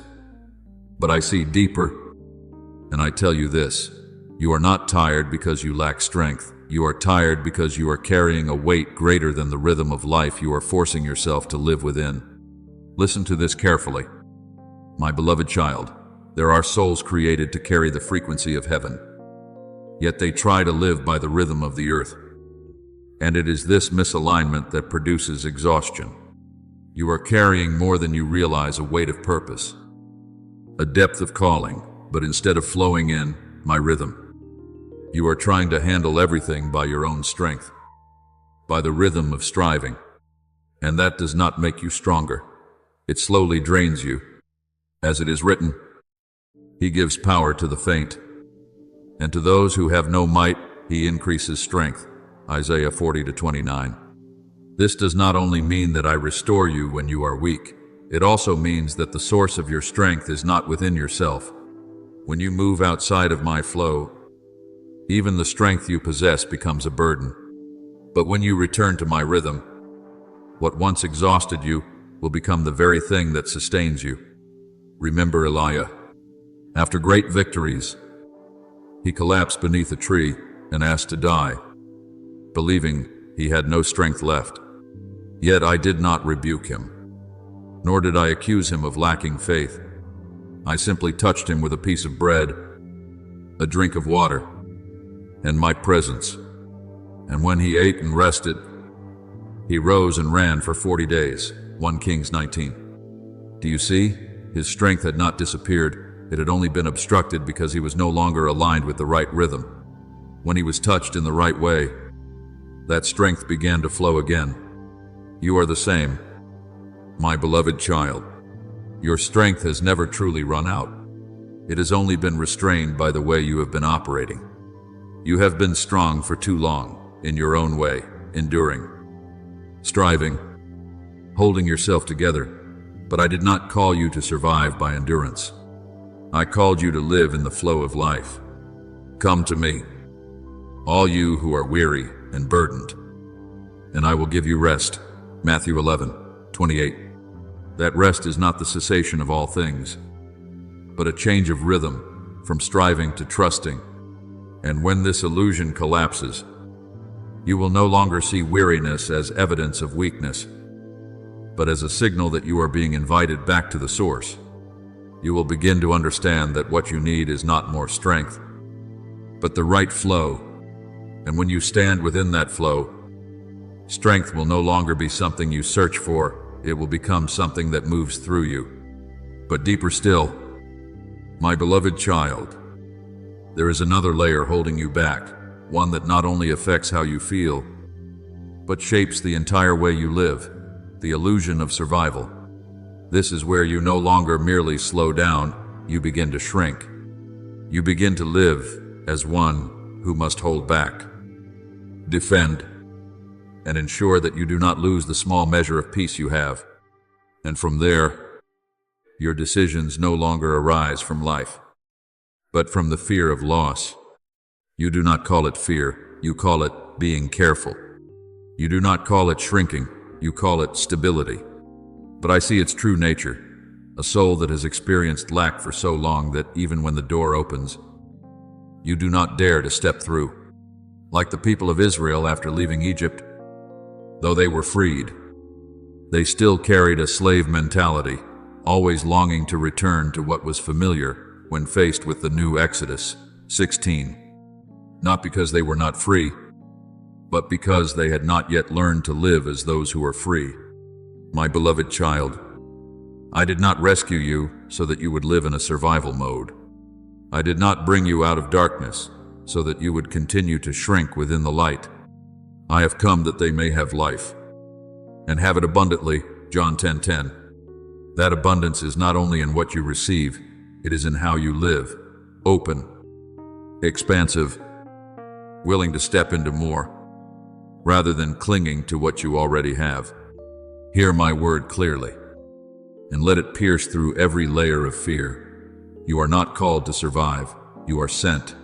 But I see deeper, and I tell you this: you are not tired because you lack strength. You are tired because you are carrying a weight greater than the rhythm of life you are forcing yourself to live within. Listen to this carefully. My beloved child, there are souls created to carry the frequency of heaven, yet they try to live by the rhythm of the earth. And it is this misalignment that produces exhaustion. You are carrying more than you realize, a weight of purpose, a depth of calling, but instead of flowing in my rhythm, you are trying to handle everything by your own strength, by the rhythm of striving. And that does not make you stronger. It slowly drains you. As it is written, He gives power to the faint, and to those who have no might, He increases strength. Isaiah 40:29. This does not only mean that I restore you when you are weak, it also means that the source of your strength is not within yourself. When you move outside of my flow, even the strength you possess becomes a burden. But when you return to my rhythm, what once exhausted you will become the very thing that sustains you. Remember Elijah. After great victories, he collapsed beneath a tree and asked to die, believing he had no strength left. Yet I did not rebuke him, nor did I accuse him of lacking faith. I simply touched him with a piece of bread, a drink of water, and my presence. And when he ate and rested, he rose and ran for 40 days. 1 Kings 19. Do you see? His strength had not disappeared. It had only been obstructed because he was no longer aligned with the right rhythm. When he was touched in the right way, that strength began to flow again. You are the same, my beloved child. Your strength has never truly run out. It has only been restrained by the way you have been operating. You have been strong for too long, in your own way, enduring, striving, holding yourself together. But I did not call you to survive by endurance. I called you to live in the flow of life. Come to me, all you who are weary and burdened, and I will give you rest. Matthew 11:28. That rest is not the cessation of all things, but a change of rhythm from striving to trusting And when this illusion collapses, you will no longer see weariness as evidence of weakness, but as a signal that you are being invited back to the source. You will begin to understand that what you need is not more strength, but the right flow. And when you stand within that flow, strength will no longer be something you search for, it will become something that moves through you. But deeper still, my beloved child, there is another layer holding you back, one that not only affects how you feel, but shapes the entire way you live, the illusion of survival. This is where you no longer merely slow down, you begin to shrink. You begin to live as one who must hold back, defend, and ensure that you do not lose the small measure of peace you have. And from there, your decisions no longer arise from life, but from the fear of loss. You do not call it fear, you call it being careful. You do not call it shrinking, you call it stability. But I see its true nature, a soul that has experienced lack for so long that even when the door opens, you do not dare to step through. Like the people of Israel after leaving Egypt, though they were freed, they still carried a slave mentality, always longing to return to what was familiar when faced with the new Exodus 16. Not because they were not free, but because they had not yet learned to live as those who are free. My beloved child, I did not rescue you so that you would live in a survival mode. I did not bring you out of darkness so that you would continue to shrink within the light. I have come that they may have life, and have it abundantly, John 10:10. That abundance is not only in what you receive, it is in how you live, open, expansive, willing to step into more, rather than clinging to what you already have. Hear my word clearly, and let it pierce through every layer of fear. You are not called to survive, you are sent.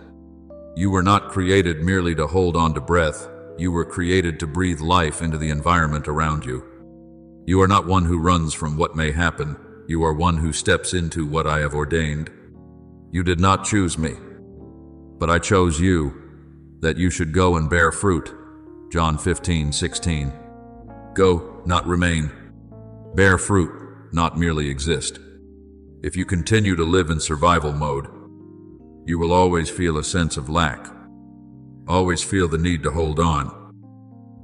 You were not created merely to hold on to breath, you were created to breathe life into the environment around you. You are not one who runs from what may happen, you are one who steps into what I have ordained. You did not choose me, but I chose you, that you should go and bear fruit. John 15:16. Go, not remain. Bear fruit, not merely exist. If you continue to live in survival mode, you will always feel a sense of lack, always feel the need to hold on,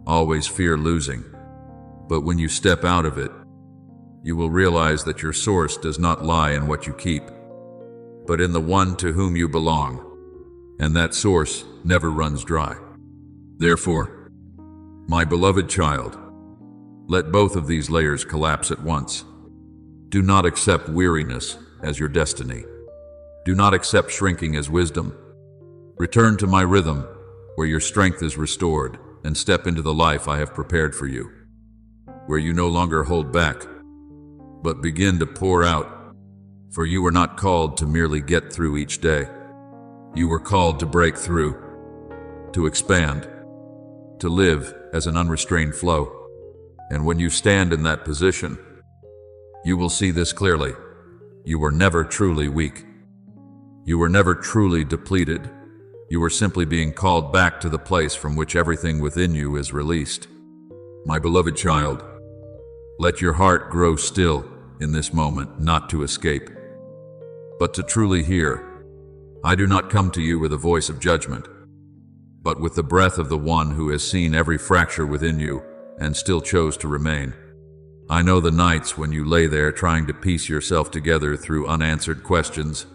always fear losing. But when you step out of it, you will realize that your source does not lie in what you keep, but in the one to whom you belong, and that source never runs dry. Therefore, my beloved child, let both of these layers collapse at once. Do not accept weariness as your destiny. Do not accept shrinking as wisdom. Return to my rhythm, where your strength is restored, and step into the life I have prepared for you, where you no longer hold back, but begin to pour out. For you were not called to merely get through each day. You were called to break through, to expand, to live as an unrestrained flow. And when you stand in that position, you will see this clearly. You were never truly weak. You were never truly depleted. You were simply being called back to the place from which everything within you is released. My beloved child, let your heart grow still in this moment, not to escape, but to truly hear. I do not come to you with a voice of judgment, but with the breath of the one who has seen every fracture within you and still chose to remain. I know the nights when you lay there trying to piece yourself together through unanswered questions.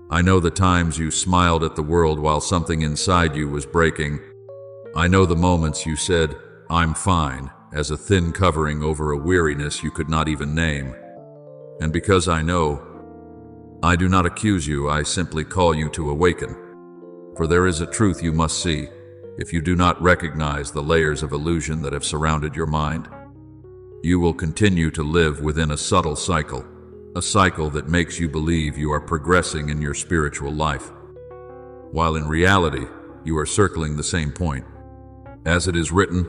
I know the times you smiled at the world while something inside you was breaking. I know the moments you said, "I'm fine," as a thin covering over a weariness you could not even name. And because I know, I do not accuse you, I simply call you to awaken. For there is a truth you must see, if you do not recognize the layers of illusion that have surrounded your mind. You will continue to live within a subtle cycle, a cycle that makes you believe you are progressing in your spiritual life, while in reality, you are circling the same point. As it is written,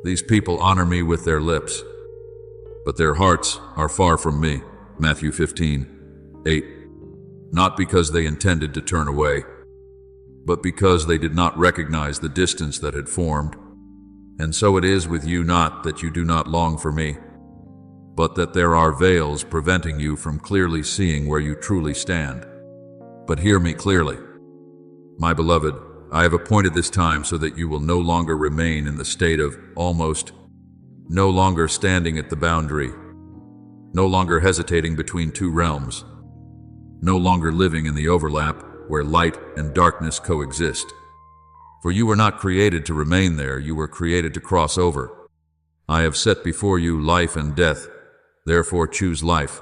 "These people honor me with their lips, but their hearts are far from me." Matthew 15:8. Not because they intended to turn away, but because they did not recognize the distance that had formed. And so it is with you, not that you do not long for me, but that there are veils preventing you from clearly seeing where you truly stand. But hear me clearly. My beloved, I have appointed this time so that you will no longer remain in the state of almost, no longer standing at the boundary, no longer hesitating between two realms, no longer living in the overlap where light and darkness coexist. For you were not created to remain there, you were created to cross over. I have set before you life and death, therefore choose life.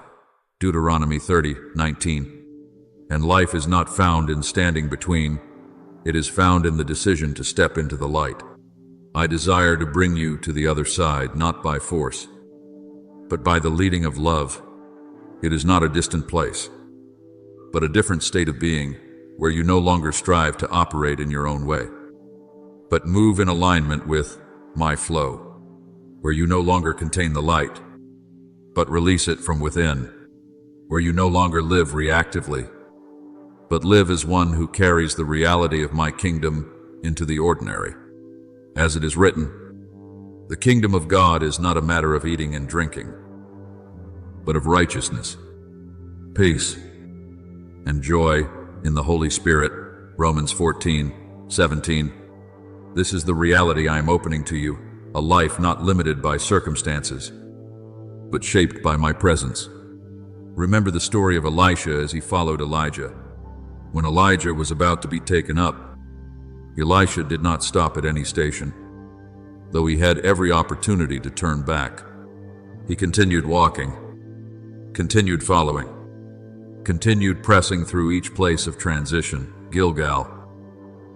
Deuteronomy 30:19. And life is not found in standing between, it is found in the decision to step into the light. I desire to bring you to the other side, not by force, but by the leading of love. It is not a distant place, but a different state of being, where you no longer strive to operate in your own way, but move in alignment with my flow, where you no longer contain the light, but release it from within, where you no longer live reactively, but live as one who carries the reality of my kingdom into the ordinary. As it is written, the kingdom of God is not a matter of eating and drinking, but of righteousness, peace, and joy in the Holy Spirit. Romans 14:17. This is the reality I am opening to you, a life not limited by circumstances, but shaped by my presence. Remember the story of Elisha as he followed Elijah. When Elijah was about to be taken up, Elisha did not stop at any station, though he had every opportunity to turn back. He continued walking, continued following, continued pressing through each place of transition, Gilgal,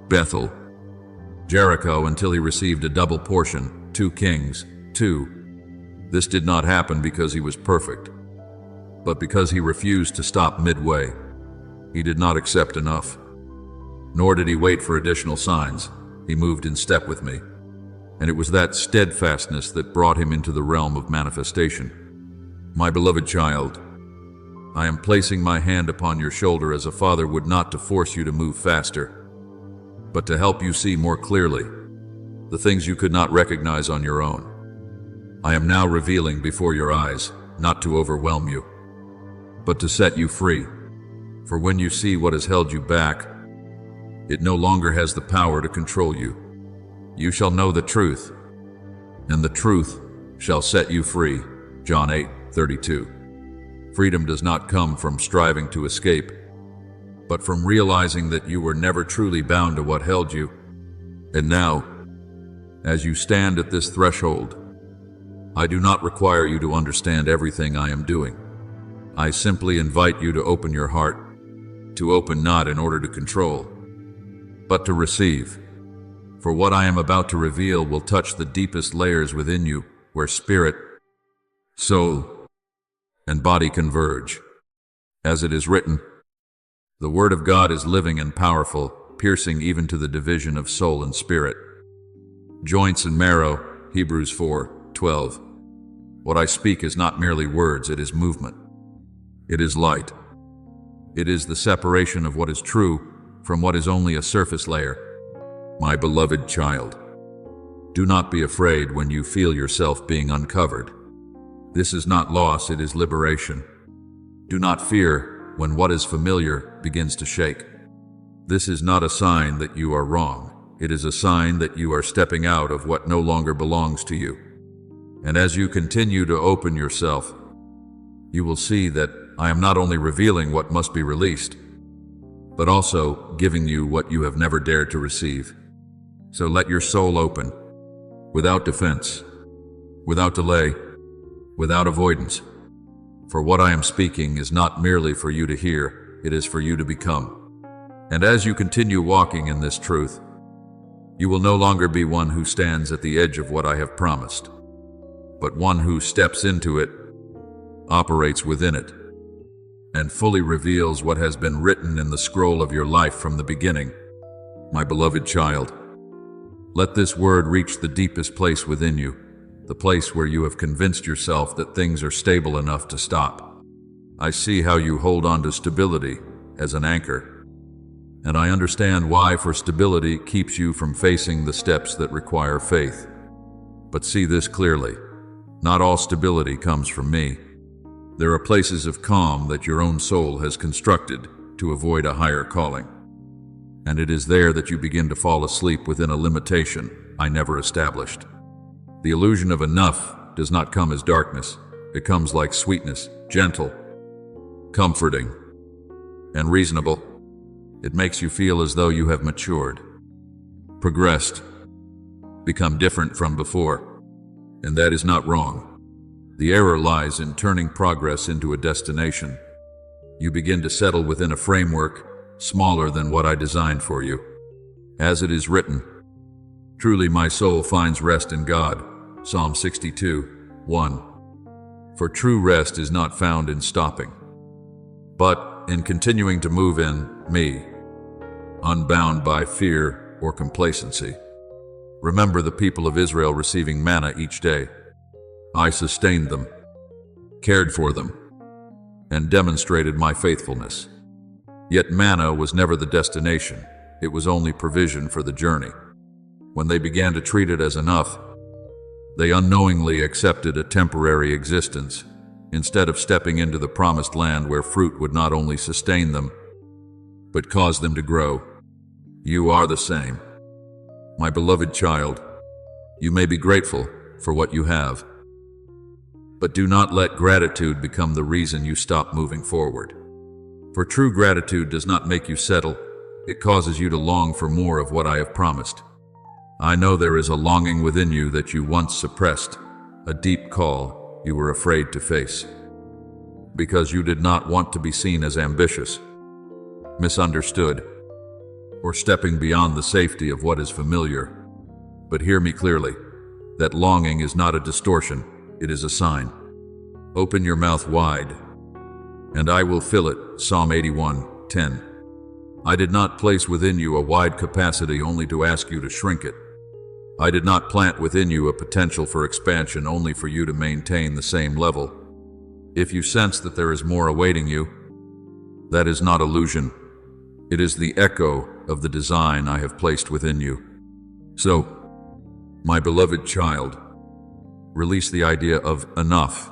Bethel, Jericho, until he received a double portion, 2 Kings 2. This did not happen because he was perfect, but because he refused to stop midway. He did not accept enough, nor did he wait for additional signs. He moved in step with me, and it was that steadfastness that brought him into the realm of manifestation. My beloved child, I am placing my hand upon your shoulder as a father would, not to force you to move faster, but to help you see more clearly the things you could not recognize on your own. I am now revealing before your eyes, not to overwhelm you, but to set you free. For when you see what has held you back, it no longer has the power to control you. You shall know the truth, and the truth shall set you free. John 8:32. Freedom does not come from striving to escape, but from realizing that you were never truly bound to what held you. And now, as you stand at this threshold, I do not require you to understand everything I am doing. I simply invite you to open your heart, to open not in order to control, but to receive. For what I am about to reveal will touch the deepest layers within you, where spirit, soul, and body converge. As it is written, the word of God is living and powerful, piercing even to the division of soul and spirit, joints and marrow. Hebrews 4:12. What I speak is not merely words, it is movement. It is light. It is the separation of what is true from what is only a surface layer. My beloved child, do not be afraid when you feel yourself being uncovered. This is not loss, it is liberation. Do not fear when what is familiar begins to shake. This is not a sign that you are wrong. It is a sign that you are stepping out of what no longer belongs to you. And as you continue to open yourself, you will see that I am not only revealing what must be released, but also giving you what you have never dared to receive. So let your soul open, without defense, without delay, without avoidance. For what I am speaking is not merely for you to hear, it is for you to become. And as you continue walking in this truth, you will no longer be one who stands at the edge of what I have promised, but one who steps into it, operates within it, and fully reveals what has been written in the scroll of your life from the beginning. My beloved child, let this word reach the deepest place within you, the place where you have convinced yourself that things are stable enough to stop. I see how you hold on to stability as an anchor, And I understand why, for stability keeps you from facing the steps that require faith. But see this clearly. Not all stability comes from me. There are places of calm that your own soul has constructed to avoid a higher calling. And it is there that you begin to fall asleep within a limitation I never established. The illusion of enough does not come as darkness. It comes like sweetness, gentle, comforting, and reasonable. It makes you feel as though you have matured, progressed, become different from before. And that is not wrong. The error lies in turning progress into a destination. You begin to settle within a framework smaller than what I designed for you. As it is written, "Truly my soul finds rest in God." Psalm 62:1. For true rest is not found in stopping, but in continuing to move in me, unbound by fear or complacency. Remember the people of Israel receiving manna each day. I sustained them, cared for them, and demonstrated my faithfulness. Yet manna was never the destination. It was only provision for the journey. When they began to treat it as enough, they unknowingly accepted a temporary existence instead of stepping into the promised land where fruit would not only sustain them, but cause them to grow. You are the same. My beloved child, you may be grateful for what you have, but do not let gratitude become the reason you stop moving forward. For true gratitude does not make you settle, it causes you to long for more of what I have promised. I know there is a longing within you that you once suppressed, a deep call you were afraid to face, because you did not want to be seen as ambitious, misunderstood, or stepping beyond the safety of what is familiar. But hear me clearly, that longing is not a distortion, it is a sign. Open your mouth wide, and I will fill it. Psalm 81:10. I did not place within you a wide capacity only to ask you to shrink it. I did not plant within you a potential for expansion only for you to maintain the same level. If you sense that there is more awaiting you, that is not illusion. It is the echo of the design I have placed within you. So, my beloved child, release the idea of enough,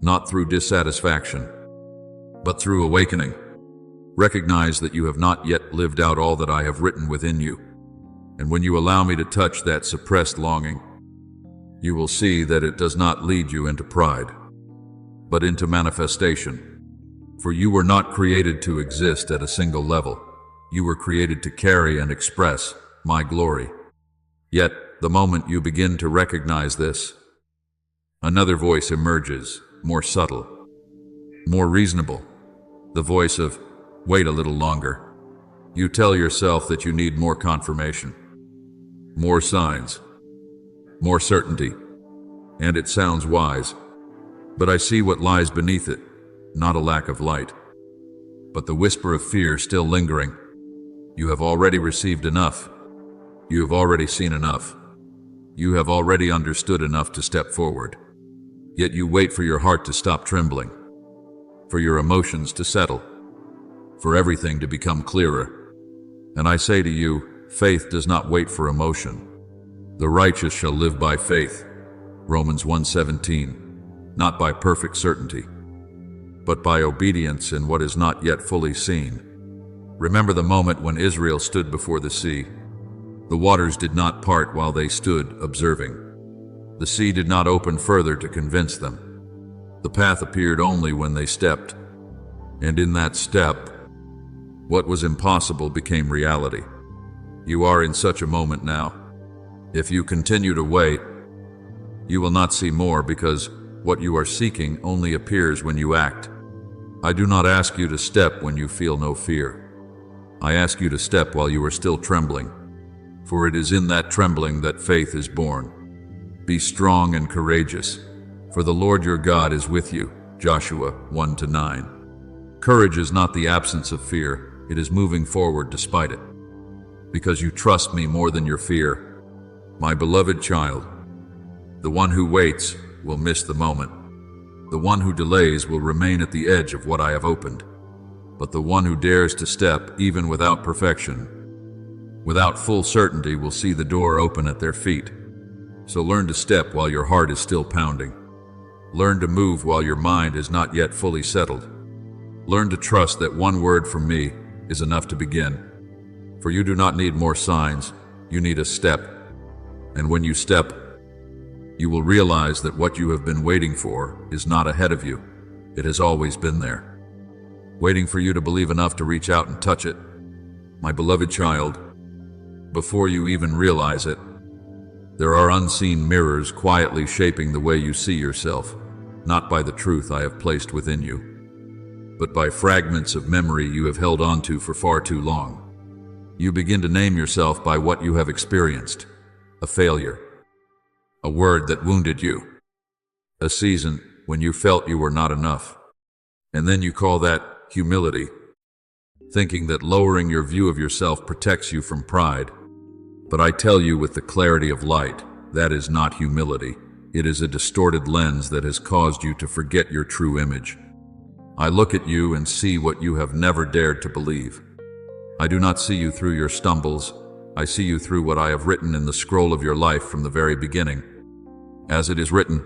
not through dissatisfaction, but through awakening. Recognize that you have not yet lived out all that I have written within you. And when you allow me to touch that suppressed longing, you will see that it does not lead you into pride, but into manifestation. For you were not created to exist at a single level. You were created to carry and express my glory. Yet, the moment you begin to recognize this, another voice emerges, more subtle, more reasonable, the voice of, wait a little longer. You tell yourself that you need more confirmation, more signs, more certainty, and it sounds wise. But I see what lies beneath it, not a lack of light, but the whisper of fear still lingering. You have already received enough. You have already seen enough. You have already understood enough to step forward. Yet you wait for your heart to stop trembling, for your emotions to settle, for everything to become clearer. And I say to you, faith does not wait for emotion. The righteous shall live by faith. Romans 1:17. Not by perfect certainty, but by obedience in what is not yet fully seen. Remember the moment when Israel stood before the sea. The waters did not part while they stood observing. The sea did not open further to convince them. The path appeared only when they stepped. And in that step, what was impossible became reality. You are in such a moment now. If you continue to wait, you will not see more, because what you are seeking only appears when you act. I do not ask you to step when you feel no fear. I ask you to step while you are still trembling, for it is in that trembling that faith is born. Be strong and courageous, for the Lord your God is with you. Joshua 1-9. Courage is not the absence of fear, it is moving forward despite it, because you trust me more than your fear. My beloved child, the one who waits will miss the moment. The one who delays will remain at the edge of what I have opened. but the one who dares to step, even without perfection, without full certainty, will see the door open at their feet. So learn to step while your heart is still pounding. Learn to move while your mind is not yet fully settled. Learn to trust that one word from me is enough to begin. For you do not need more signs, you need a step. And when you step, you will realize that what you have been waiting for is not ahead of you. It has always been there, waiting for you to believe enough to reach out and touch it. My beloved child, before you even realize it, there are unseen mirrors quietly shaping the way you see yourself, not by the truth I have placed within you, but by fragments of memory you have held onto for far too long. You begin to name yourself by what you have experienced: a failure, a word that wounded you, a season when you felt you were not enough. And then you call that humility, thinking that lowering your view of yourself protects you from pride. But I tell you with the clarity of light, that is not humility. It is a distorted lens that has caused you to forget your true image. I look at you and see what you have never dared to believe. I do not see you through your stumbles. I see you through what I have written in the scroll of your life from the very beginning. As it is written,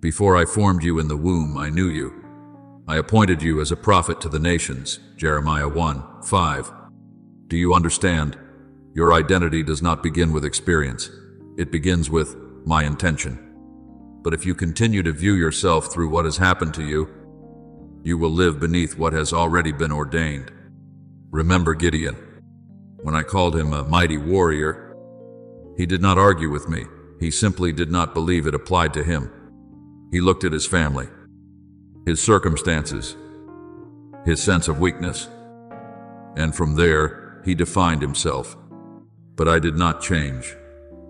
before I formed you in the womb, I knew you. I appointed you as a prophet to the nations. Jeremiah 1:5. Do you understand? Your identity does not begin with experience. It begins with my intention. But if you continue to view yourself through what has happened to you, you will live beneath what has already been ordained. Remember Gideon. When I called him a mighty warrior, he did not argue with me. He simply did not believe it applied to him. He looked at his family, his circumstances, his sense of weakness, and from there, he defined himself. But I did not change.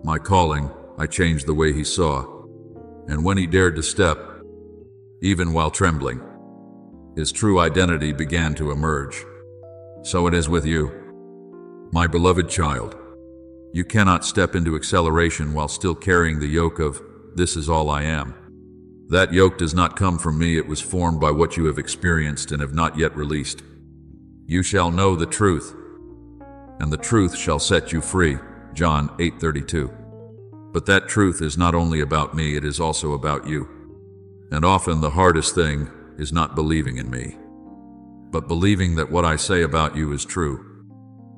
My calling, I changed the way he saw. And when he dared to step, even while trembling, his true identity began to emerge. So it is with you, my beloved child. You cannot step into acceleration while still carrying the yoke of, "This is all I am." That yoke does not come from me. It was formed by what you have experienced and have not yet released. You shall know the truth, and the truth shall set you free. John 8:32. But that truth is not only about me, it is also about you. And often the hardest thing is not believing in me, but believing that what I say about you is true.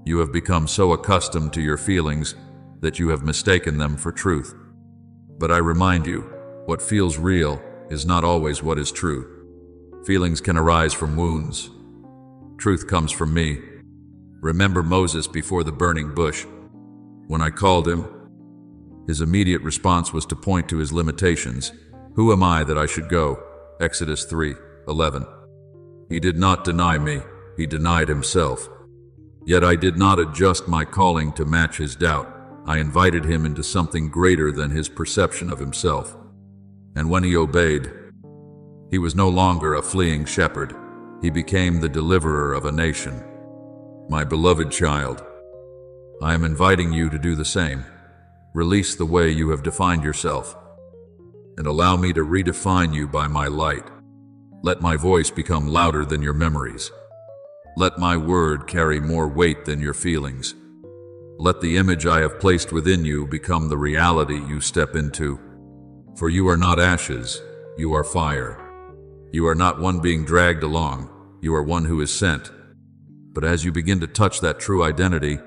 You have become so accustomed to your feelings that you have mistaken them for truth. But I remind you, what feels real is not always what is true. Feelings can arise from wounds. Truth comes from me. Remember Moses before the burning bush. When I called him, his immediate response was to point to his limitations. Who am I that I should go? Exodus 3:11. He did not deny me, he denied himself. Yet I did not adjust my calling to match his doubt. I invited him into something greater than his perception of himself. And when he obeyed, he was no longer a fleeing shepherd. He became the deliverer of a nation. My beloved child, I am inviting you to do the same. Release the way you have defined yourself, and allow me to redefine you by my light. Let my voice become louder than your memories. Let my word carry more weight than your feelings. Let the image I have placed within you become the reality you step into. For you are not ashes, you are fire. You are not one being dragged along, you are one who is sent. But as you begin to touch that true identity,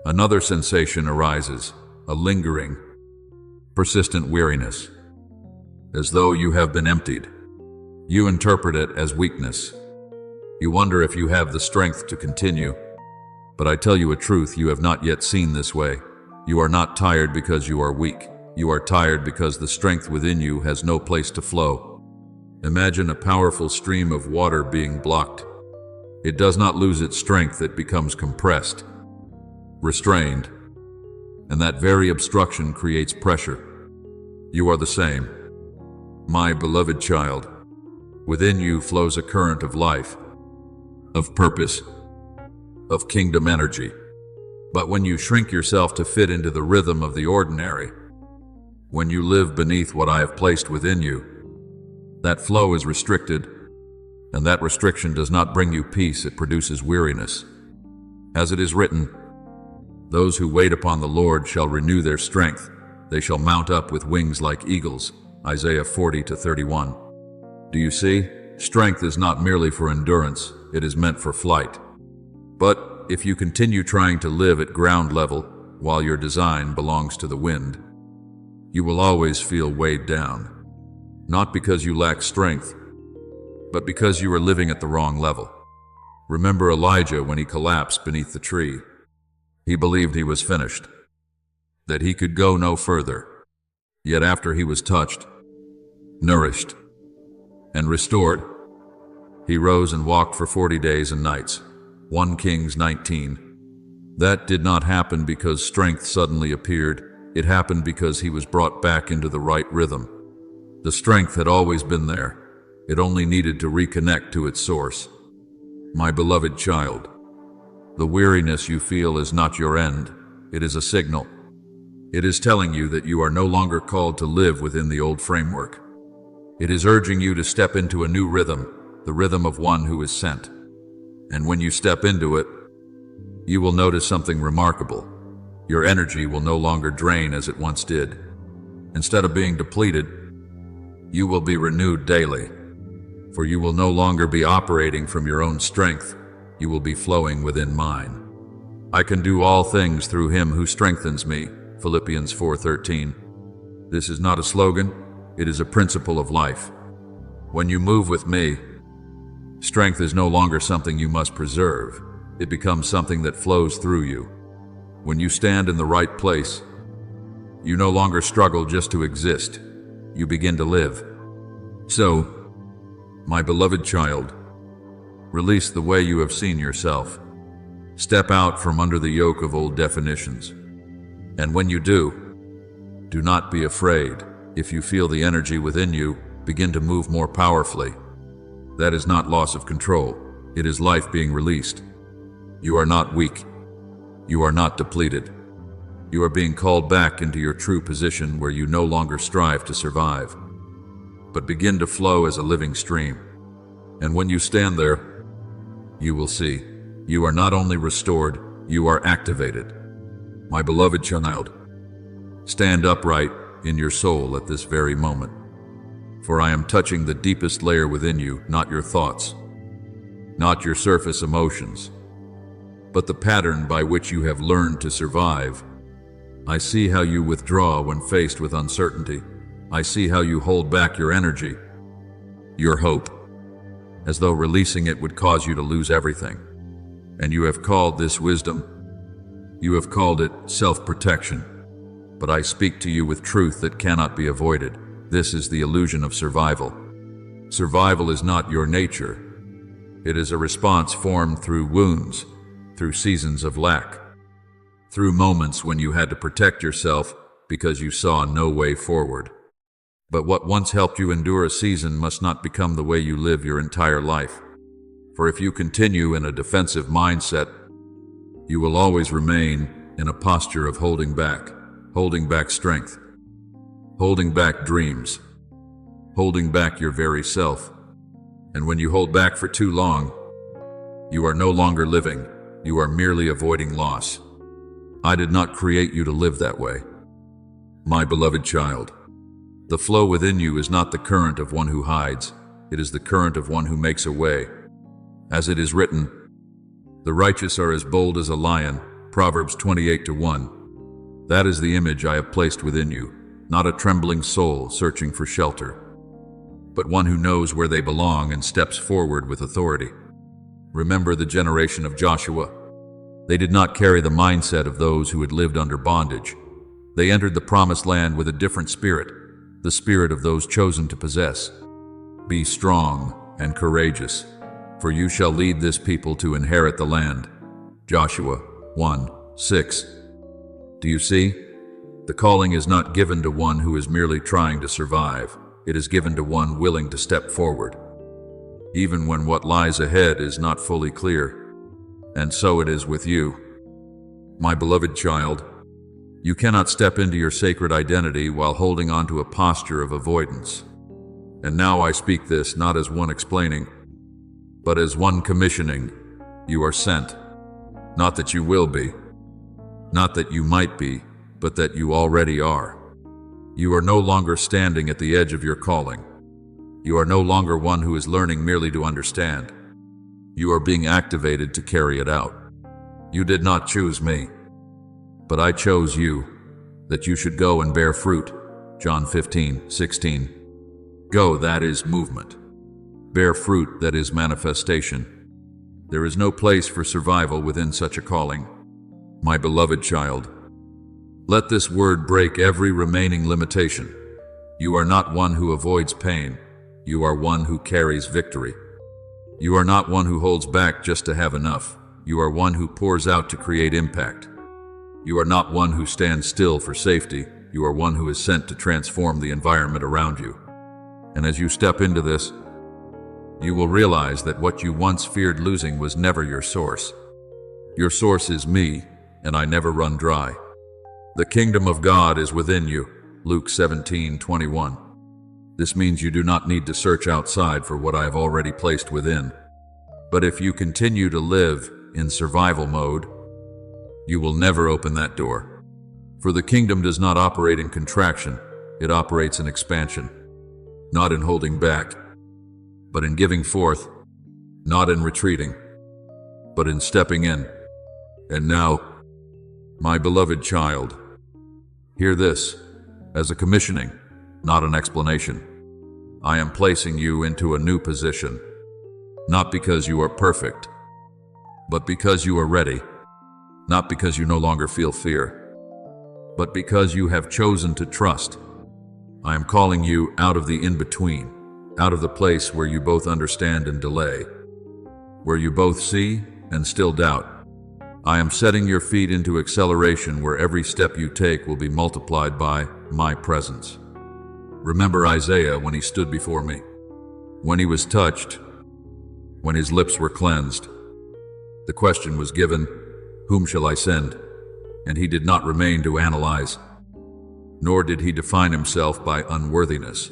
another sensation arises, a lingering, persistent weariness, as though you have been emptied. You interpret it as weakness. You wonder if you have the strength to continue. But I tell you a truth you have not yet seen this way. You are not tired because you are weak. You are tired because the strength within you has no place to flow. Imagine a powerful stream of water being blocked. It does not lose its strength, it becomes compressed, restrained, and that very obstruction creates pressure. You are the same. My beloved child, within you flows a current of life, of purpose, of kingdom energy. But when you shrink yourself to fit into the rhythm of the ordinary, when you live beneath what I have placed within you, that flow is restricted, And that restriction does not bring you peace, it produces weariness. As it is written, "Those who wait upon the Lord shall renew their strength. They shall mount up with wings like eagles." Isaiah 40-31. Do you see? Strength is not merely for endurance, it is meant for flight. But if you continue trying to live at ground level while your design belongs to the wind, you will always feel weighed down. Not because you lack strength, but because you are living at the wrong level. Remember Elijah when he collapsed beneath the tree. He believed he was finished, that he could go no further. Yet after he was touched, nourished, and restored, he rose and walked for 40 days and nights. 1 Kings 19. That did not happen because strength suddenly appeared. It happened because he was brought back into the right rhythm. The strength had always been there. It only needed to reconnect to its source. My beloved child, the weariness you feel is not your end. It is a signal. It is telling you that you are no longer called to live within the old framework. It is urging you to step into a new rhythm, the rhythm of one who is sent. And when you step into it, you will notice something remarkable. Your energy will no longer drain as it once did. Instead of being depleted, you will be renewed daily. For you will no longer be operating from your own strength. You will be flowing within mine. I can do all things through him who strengthens me. Philippians 4:13. This is not a slogan, it is a principle of life. When you move with me, strength is no longer something you must preserve. It becomes something that flows through you. When you stand in the right place, you no longer struggle just to exist. You begin to live. So, my beloved child, release the way you have seen yourself. Step out from under the yoke of old definitions. And when you do not be afraid. If you feel the energy within you begin to move more powerfully, that is not loss of control. It is life being released. You are not weak. You are not depleted. You are being called back into your true position where you no longer strive to survive, but begin to flow as a living stream. And when you stand there, you will see you are not only restored, you are activated. My beloved child, stand upright in your soul at this very moment, for I am touching the deepest layer within you, not your thoughts, not your surface emotions, but the pattern by which you have learned to survive. I see how you withdraw when faced with uncertainty. I see how you hold back your energy, your hope, as though releasing it would cause you to lose everything. And you have called this wisdom. You have called it self-protection. But I speak to you with truth that cannot be avoided. This is the illusion of survival. Survival is not your nature. It is a response formed through wounds, through seasons of lack, through moments when you had to protect yourself because you saw no way forward. But what once helped you endure a season must not become the way you live your entire life. For if you continue in a defensive mindset, you will always remain in a posture of holding back strength, holding back dreams, holding back your very self. And when you hold back for too long, you are no longer living, you are merely avoiding loss. I did not create you to live that way. My beloved child, the flow within you is not the current of one who hides, it is the current of one who makes a way. As it is written, the righteous are as bold as a lion, Proverbs 28:1. That is the image I have placed within you, not a trembling soul searching for shelter, but one who knows where they belong and steps forward with authority. Remember the generation of Joshua. They did not carry the mindset of those who had lived under bondage. They entered the promised land with a different spirit, the spirit of those chosen to possess. Be strong and courageous, for you shall lead this people to inherit the land. Joshua 1:6. Do you see? The calling is not given to one who is merely trying to survive. It is given to one willing to step forward, even when what lies ahead is not fully clear. And so it is with you. My beloved child, you cannot step into your sacred identity while holding on to a posture of avoidance. And now I speak this not as one explaining, but as one commissioning, you are sent. Not that you will be, not that you might be, but that you already are. You are no longer standing at the edge of your calling. You are no longer one who is learning merely to understand. You are being activated to carry it out. You did not choose me, but I chose you, that you should go and bear fruit. John 15:16. Go, that is movement. Bear fruit, that is manifestation. There is no place for survival within such a calling. My beloved child, let this word break every remaining limitation. You are not one who avoids pain. You are one who carries victory. You are not one who holds back just to have enough. You are one who pours out to create impact. You are not one who stands still for safety. You are one who is sent to transform the environment around you. And as you step into this, you will realize that what you once feared losing was never your source. Your source is me, and I never run dry. The kingdom of God is within you. Luke 17:21. This means you do not need to search outside for what I have already placed within. But if you continue to live in survival mode, you will never open that door. For the kingdom does not operate in contraction, it operates in expansion. Not in holding back, but in giving forth. Not in retreating, but in stepping in. And now, my beloved child, hear this as a commissioning, not an explanation. I am placing you into a new position, not because you are perfect, but because you are ready. Not because you no longer feel fear, but because you have chosen to trust. I am calling you out of the in-between, out of the place where you both understand and delay, where you both see and still doubt. I am setting your feet into acceleration where every step you take will be multiplied by my presence. Remember Isaiah when he stood before me, when he was touched, when his lips were cleansed. The question was given, whom shall I send? And he did not remain to analyze, nor did he define himself by unworthiness.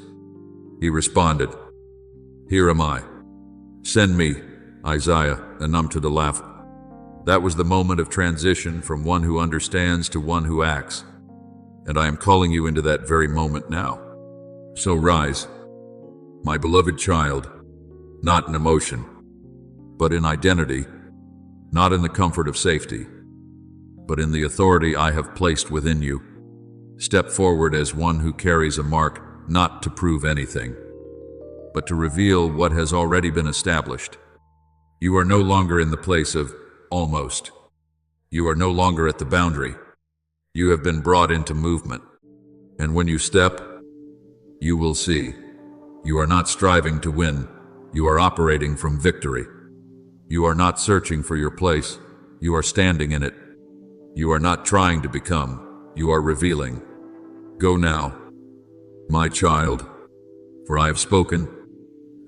He responded, here am I. Send me, Isaiah, and numb to the laugh. That was the moment of transition from one who understands to one who acts. And I am calling you into that very moment now. So rise, my beloved child, not in emotion, but in identity, not in the comfort of safety, but in the authority I have placed within you. Step forward as one who carries a mark, not to prove anything, but to reveal what has already been established. You are no longer in the place of almost. You are no longer at the boundary. You have been brought into movement. And when you step, you will see. You are not striving to win. You are operating from victory. You are not searching for your place. You are standing in it. You are not trying to become. You are revealing. Go now, my child, for I have spoken,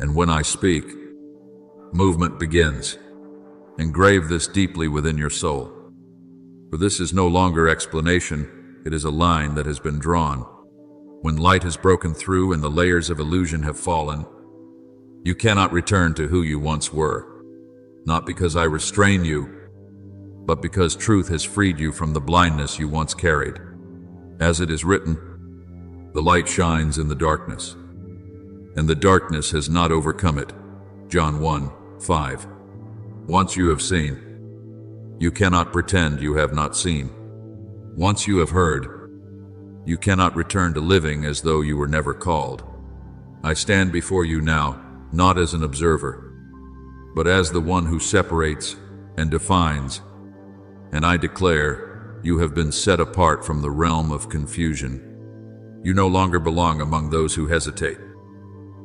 and when I speak, movement begins. Engrave this deeply within your soul. For this is no longer explanation, it is a line that has been drawn. When light has broken through and the layers of illusion have fallen, you cannot return to who you once were. Not because I restrain you, but because truth has freed you from the blindness you once carried. As it is written, the light shines in the darkness, and the darkness has not overcome it. John 1:5. Once you have seen, you cannot pretend you have not seen. Once you have heard, you cannot return to living as though you were never called. I stand before you now, not as an observer, but as the one who separates and defines, and I declare you have been set apart from the realm of confusion. You no longer belong among those who hesitate,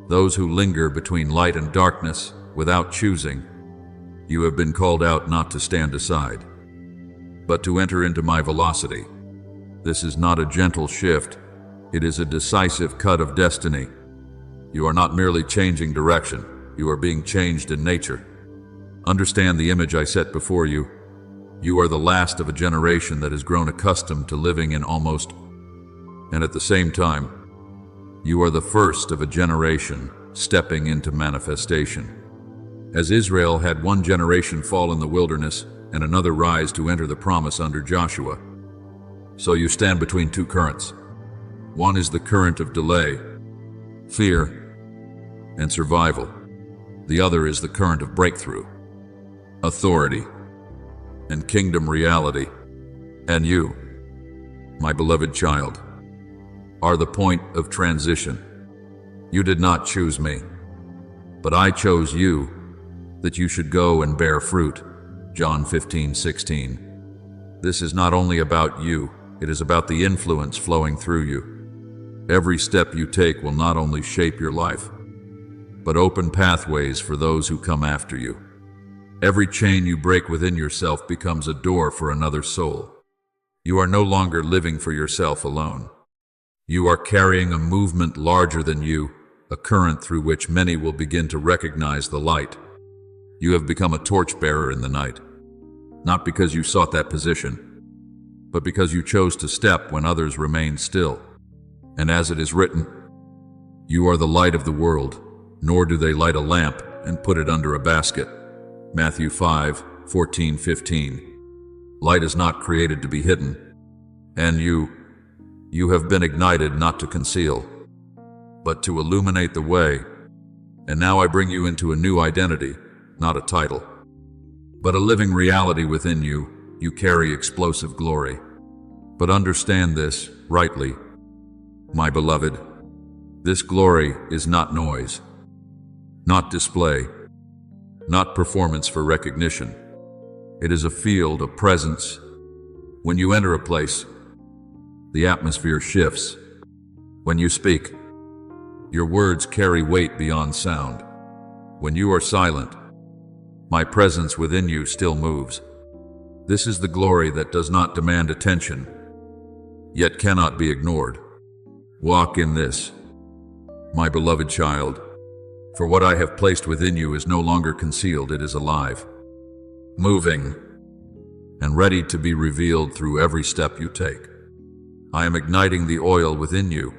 those who linger between light and darkness without choosing. You have been called out not to stand aside, but to enter into my velocity. This is not a gentle shift, it is a decisive cut of destiny. You are not merely changing direction, you are being changed in nature. Understand the image I set before you. You are the last of a generation that has grown accustomed to living in almost, and at the same time, you are the first of a generation stepping into manifestation. As Israel had one generation fall in the wilderness and another rise to enter the promise under Joshua, so you stand between two currents. One is the current of delay, fear, and survival. The other is the current of breakthrough, authority, and kingdom reality. And you, my beloved child, are the point of transition. You did not choose me, but I chose you, that you should go and bear fruit. John 15:16. This is not only about you, it is about the influence flowing through you. Every step you take will not only shape your life, but open pathways for those who come after you. Every chain you break within yourself becomes a door for another soul. You are no longer living for yourself alone. You are carrying a movement larger than you, a current through which many will begin to recognize the light. You have become a torchbearer in the night, not because you sought that position, but because you chose to step when others remained still. And as it is written, you are the light of the world, nor do they light a lamp and put it under a basket. Matthew 5:14-15. Light is not created to be hidden, and you have been ignited not to conceal, but to illuminate the way. And now I bring you into a new identity, not a title, but a living reality within you. You carry explosive glory. But understand this rightly, my beloved. This glory is not noise, not display, not performance for recognition. It is a field of presence. When you enter a place, the atmosphere shifts. When you speak, your words carry weight beyond sound. When you are silent, my presence within you still moves. This is the glory that does not demand attention, yet cannot be ignored. Walk in this, my beloved child, for what I have placed within you is no longer concealed, it is alive, moving, and ready to be revealed through every step you take. I am igniting the oil within you,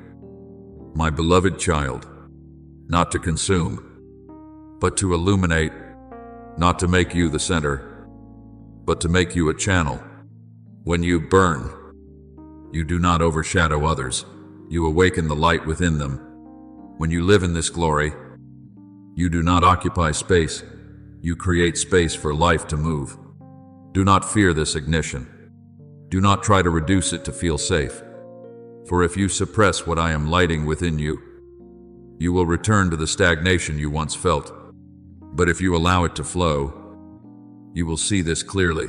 my beloved child, not to consume, but to illuminate, not to make you the center, but to make you a channel. When you burn, you do not overshadow others. You awaken the light within them. When you live in this glory, you do not occupy space. You create space for life to move. Do not fear this ignition. Do not try to reduce it to feel safe. For if you suppress what I am lighting within you, you will return to the stagnation you once felt. But if you allow it to flow, you will see this clearly.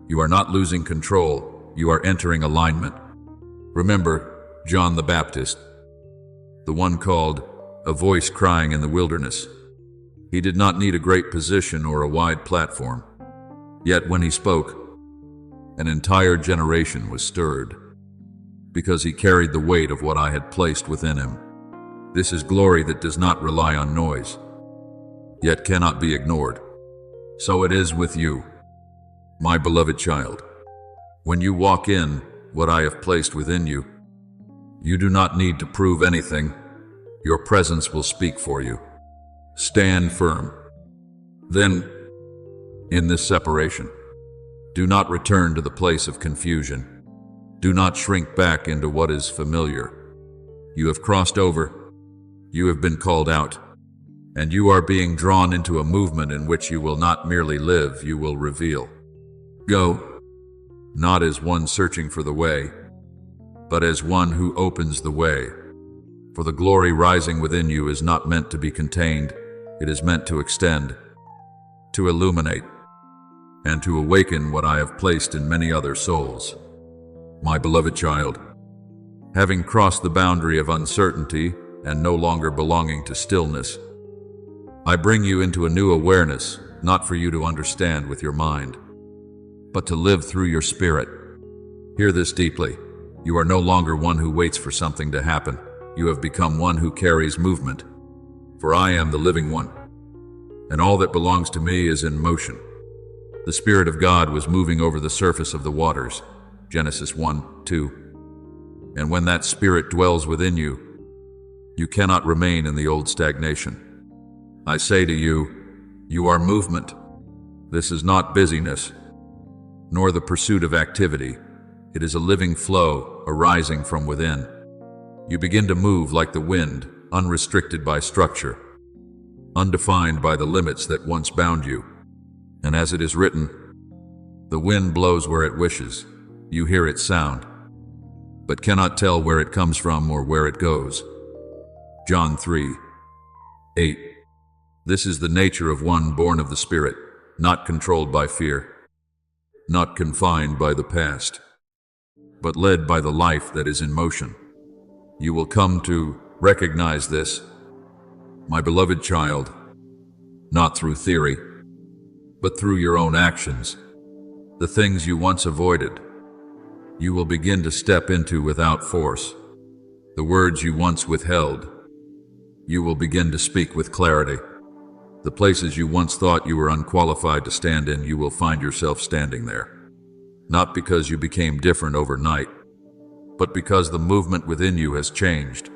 You are not losing control, you are entering alignment. Remember John the Baptist, the one called a voice crying in the wilderness. He did not need a great position or a wide platform. Yet when he spoke, an entire generation was stirred, because he carried the weight of what I had placed within him. This is glory that does not rely on noise, yet cannot be ignored. So it is with you, my beloved child. When you walk in what I have placed within you, you do not need to prove anything. Your presence will speak for you. Stand firm. Then, in this separation, do not return to the place of confusion. Do not shrink back into what is familiar. You have crossed over. You have been called out. And you are being drawn into a movement in which you will not merely live, you will reveal. Go, not as one searching for the way, but as one who opens the way. For the glory rising within you is not meant to be contained, it is meant to extend, to illuminate, and to awaken what I have placed in many other souls. My beloved child, having crossed the boundary of uncertainty and no longer belonging to stillness, I bring you into a new awareness, not for you to understand with your mind, but to live through your spirit. Hear this deeply. You are no longer one who waits for something to happen. You have become one who carries movement. For I am the living one, and all that belongs to me is in motion. The Spirit of God was moving over the surface of the waters. Genesis 1:2. And when that Spirit dwells within you, you cannot remain in the old stagnation. I say to you, You are movement. This is not busyness, nor the pursuit of activity. It is a living flow arising from within. You begin to move like the wind, unrestricted by structure, undefined by the limits that once bound you. And as it is written, the wind blows where it wishes. You hear its sound, but cannot tell where it comes from or where it goes. John 3:8. This is the nature of one born of the Spirit, not controlled by fear, not confined by the past, but led by the life that is in motion. You will come to recognize this, my beloved child, not through theory, but through your own actions. The things you once avoided, you will begin to step into without force. The words you once withheld, you will begin to speak with clarity. The places you once thought you were unqualified to stand in, you will find yourself standing there. Not because you became different overnight, but because the movement within you has changed.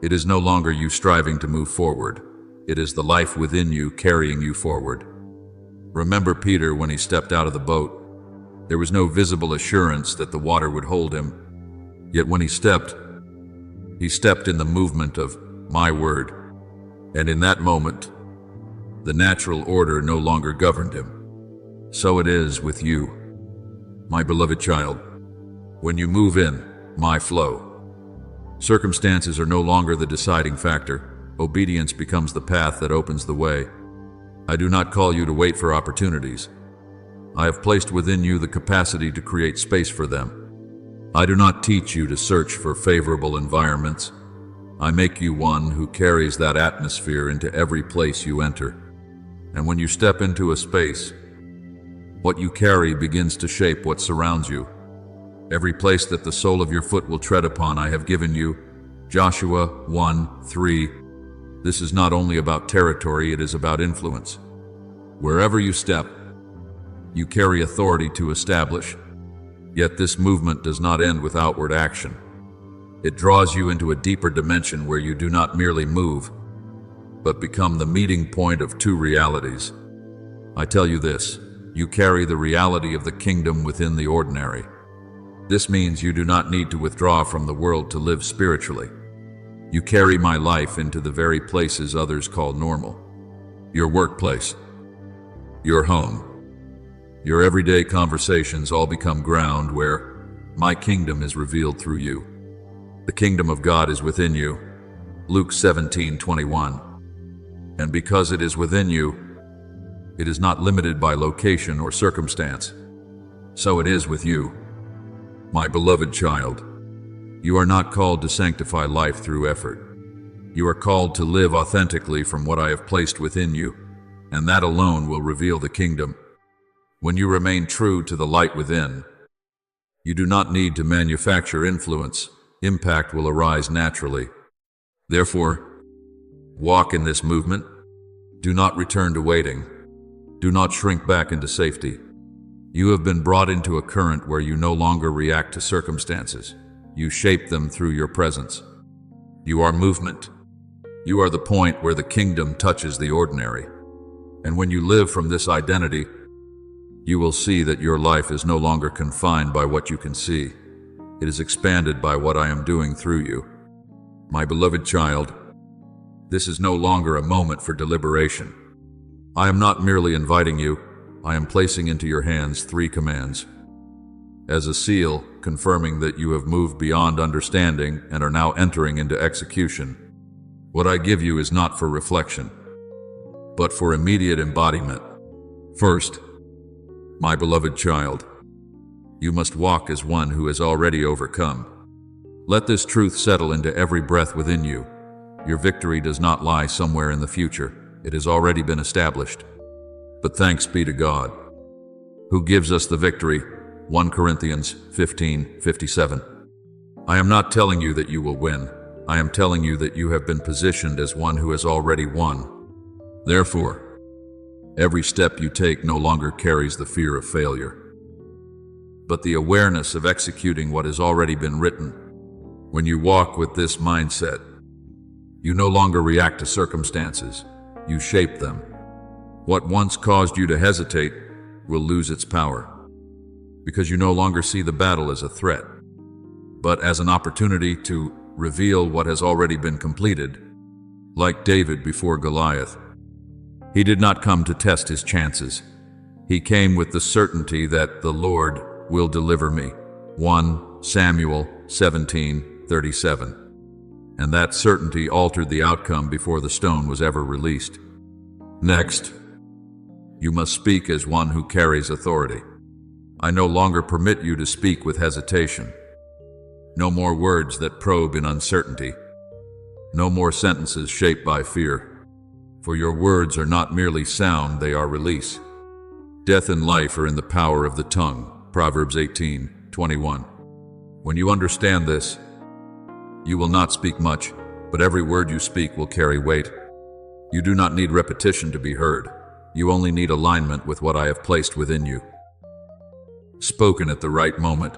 It is no longer you striving to move forward. It is the life within you carrying you forward. Remember Peter when he stepped out of the boat. There was no visible assurance that the water would hold him. Yet when he stepped in the movement of my word. And in that moment, the natural order no longer governed him. So it is with you, my beloved child. When you move in my flow, circumstances are no longer the deciding factor. Obedience becomes the path that opens the way. I do not call you to wait for opportunities. I have placed within you the capacity to create space for them. I do not teach you to search for favorable environments. I make you one who carries that atmosphere into every place you enter. And when you step into a space, what you carry begins to shape what surrounds you. Every place that the sole of your foot will tread upon, I have given you. Joshua 1:3. This is not only about territory, it is about influence. Wherever you step, you carry authority to establish. Yet this movement does not end with outward action. It draws you into a deeper dimension where you do not merely move, but become the meeting point of two realities. I tell you this, you carry the reality of the kingdom within the ordinary. This means you do not need to withdraw from the world to live spiritually. You carry my life into the very places others call normal. Your workplace, your home, your everyday conversations all become ground where my kingdom is revealed through you. The kingdom of God is within you. Luke 17:21. And because it is within you, it is not limited by location or circumstance. So it is with you, my beloved child. You are not called to sanctify life through effort. You are called to live authentically from what I have placed within you, and that alone will reveal the kingdom. When you remain true to the light within, you do not need to manufacture influence. Impact will arise naturally. Therefore, walk in this movement. Do not return to waiting. Do not shrink back into safety. You have been brought into a current where you no longer react to circumstances. You shape them through your presence. You are movement. You are the point where the kingdom touches the ordinary. And when you live from this identity, you will see that your life is no longer confined by what you can see. It is expanded by what I am doing through you. My beloved child, this is no longer a moment for deliberation. I am not merely inviting you, I am placing into your hands 3 commands. As a seal, confirming that you have moved beyond understanding and are now entering into execution. What I give you is not for reflection, but for immediate embodiment. First, my beloved child, you must walk as one who has already overcome. Let this truth settle into every breath within you. Your victory does not lie somewhere in the future. It has already been established. But thanks be to God, who gives us the victory. 1 Corinthians 15:57. I am not telling you that you will win. I am telling you that you have been positioned as one who has already won. Therefore, every step you take no longer carries the fear of failure, but the awareness of executing what has already been written. When you walk with this mindset, you no longer react to circumstances, you shape them. What once caused you to hesitate will lose its power, because you no longer see the battle as a threat, but as an opportunity to reveal what has already been completed. Like David before Goliath, he did not come to test his chances. He came with the certainty that the Lord will deliver me. 1 Samuel 17:37. And that certainty altered the outcome before the stone was ever released. Next, you must speak as one who carries authority. I no longer permit you to speak with hesitation. No more words that probe in uncertainty. No more sentences shaped by fear. For your words are not merely sound, they are release. Death and life are in the power of the tongue. Proverbs 18:21. When you understand this, you will not speak much, but every word you speak will carry weight. You do not need repetition to be heard. You only need alignment with what I have placed within you. Spoken at the right moment.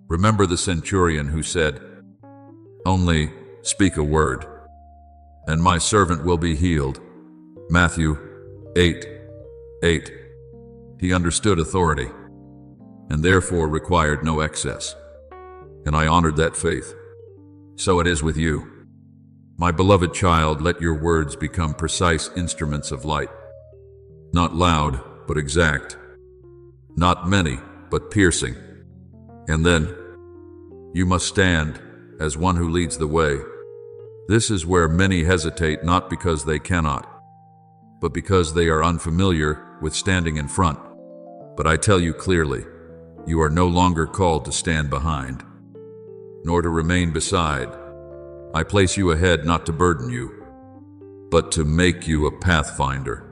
Remember the centurion who said, "Only speak a word, and my servant will be healed." Matthew 8:8. He understood authority, and therefore required no excess. And I honored that faith. So it is with you. My beloved child, let your words become precise instruments of light. Not loud, but exact. Not many, but piercing. And then, you must stand as one who leads the way. This is where many hesitate, not because they cannot, but because they are unfamiliar with standing in front. But I tell you clearly, you are no longer called to stand behind, nor to remain beside. I place you ahead not to burden you, but to make you a pathfinder.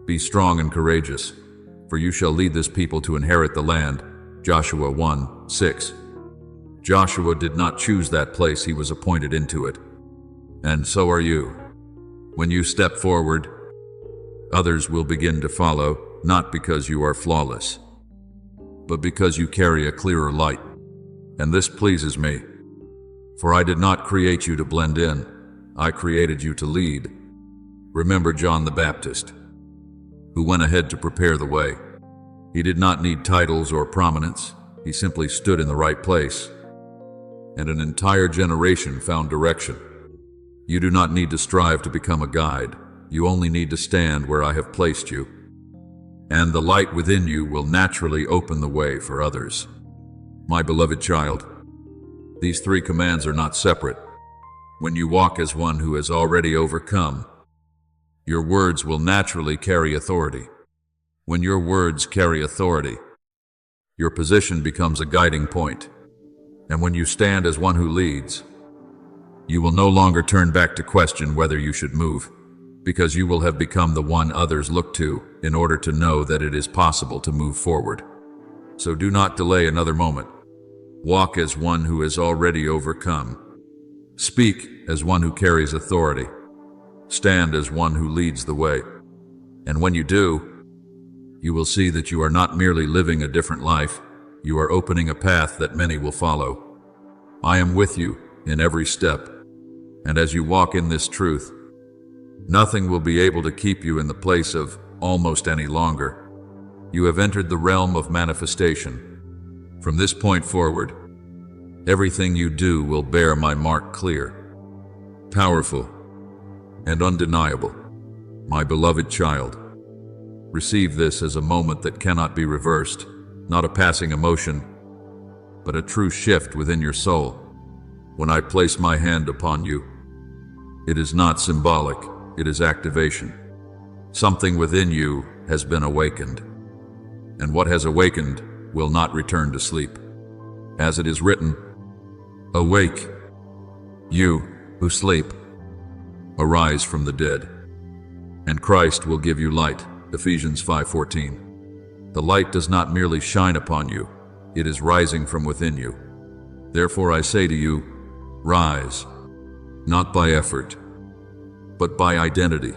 Be strong and courageous, for you shall lead this people to inherit the land. Joshua 1:6. Joshua did not choose that place, he was appointed into it. And so are you. When you step forward, others will begin to follow, not because you are flawless, but because you carry a clearer light. And this pleases me, for I did not create you to blend in, I created you to lead. Remember John the Baptist, who went ahead to prepare the way. He did not need titles or prominence, he simply stood in the right place, and an entire generation found direction. You do not need to strive to become a guide, you only need to stand where I have placed you, and the light within you will naturally open the way for others. My beloved child, these 3 commands are not separate. When you walk as one who has already overcome, your words will naturally carry authority. When your words carry authority, your position becomes a guiding point. And when you stand as one who leads, you will no longer turn back to question whether you should move, because you will have become the one others look to in order to know that it is possible to move forward. So do not delay another moment. Walk as one who has already overcome. Speak as one who carries authority. Stand as one who leads the way. And when you do, you will see that you are not merely living a different life, you are opening a path that many will follow. I am with you in every step, and as you walk in this truth, nothing will be able to keep you in the place of almost any longer. You have entered the realm of manifestation. From this point forward, everything you do will bear my mark clear, powerful, and undeniable. My beloved child, receive this as a moment that cannot be reversed, not a passing emotion, but a true shift within your soul. When I place my hand upon you, it is not symbolic, it is activation. Something within you has been awakened, and what has awakened will not return to sleep. As it is written, "Awake, you who sleep, arise from the dead, and Christ will give you light." Ephesians 5:14. The light does not merely shine upon you, it is rising from within you. Therefore I say to you, rise, not by effort, but by identity,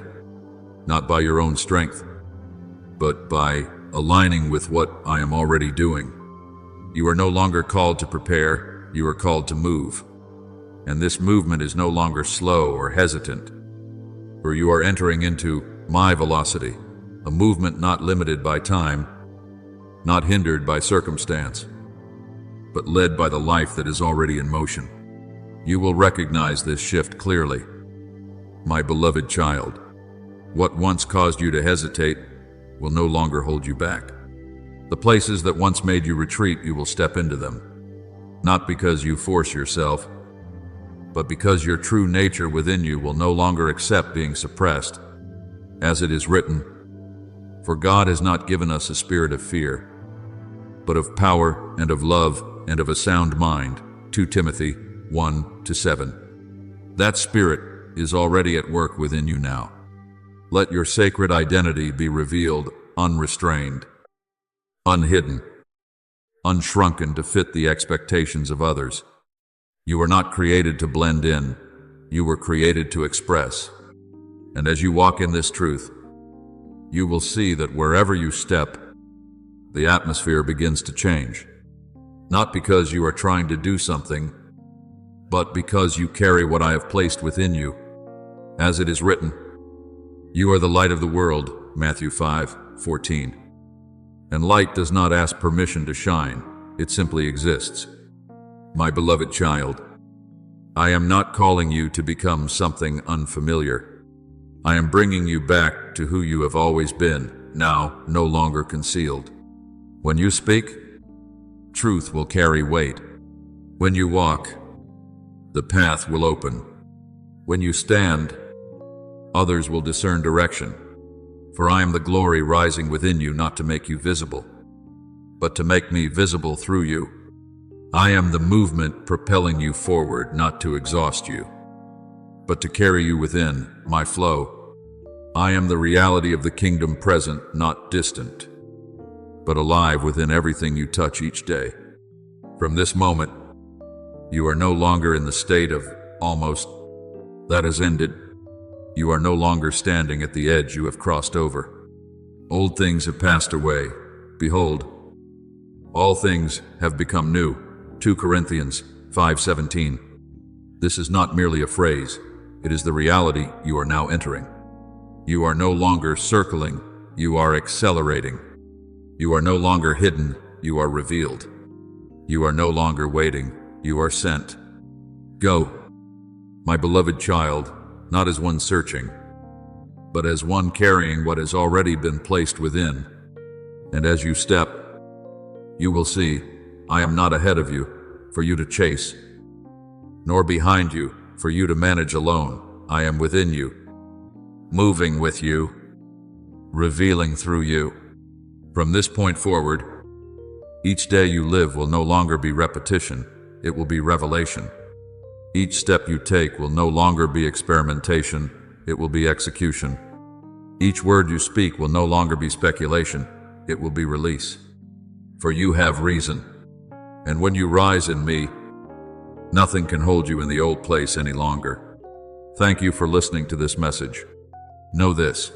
not by your own strength, but by aligning with what I am already doing. You are no longer called to prepare, you are called to move. And this movement is no longer slow or hesitant, for you are entering into my velocity, a movement not limited by time, not hindered by circumstance, but led by the life that is already in motion. You will recognize this shift clearly. My beloved child, what once caused you to hesitate will no longer hold you back. The places that once made you retreat, you will step into them, not because you force yourself, but because your true nature within you will no longer accept being suppressed. As it is written, "For God has not given us a spirit of fear, but of power and of love and of a sound mind." 2 Timothy 1-7. That spirit is already at work within you now. Let your sacred identity be revealed unrestrained, unhidden, unshrunken to fit the expectations of others. You were not created to blend in, you were created to express. And as you walk in this truth, you will see that wherever you step, the atmosphere begins to change. Not because you are trying to do something, but because you carry what I have placed within you. As it is written, "You are the light of the world," Matthew 5:14. And light does not ask permission to shine, it simply exists. My beloved child, I am not calling you to become something unfamiliar. I am bringing you back to who you have always been, now no longer concealed. When you speak, truth will carry weight. When you walk, the path will open. When you stand, others will discern direction. For I am the glory rising within you, not to make you visible, but to make me visible through you. I am the movement propelling you forward, not to exhaust you, but to carry you within my flow. I am the reality of the kingdom present, not distant, but alive within everything you touch each day. From this moment, you are no longer in the state of almost. That has ended. You are no longer standing at the edge, you have crossed over. Old things have passed away. Behold, all things have become new. 2 Corinthians 5:17. This is not merely a phrase, it is the reality you are now entering. You are no longer circling, you are accelerating. You are no longer hidden, you are revealed. You are no longer waiting, you are sent. Go, my beloved child, not as one searching, but as one carrying what has already been placed within. And as you step, you will see, I am not ahead of you, for you to chase, nor behind you, for you to manage alone. I am within you, moving with you, revealing through you. From this point forward, each day you live will no longer be repetition, it will be revelation. Each step you take will no longer be experimentation, it will be execution. Each word you speak will no longer be speculation, it will be release. For you have reason, and when you rise in me, nothing can hold you in the old place any longer. Thank you for listening to this message. Know this,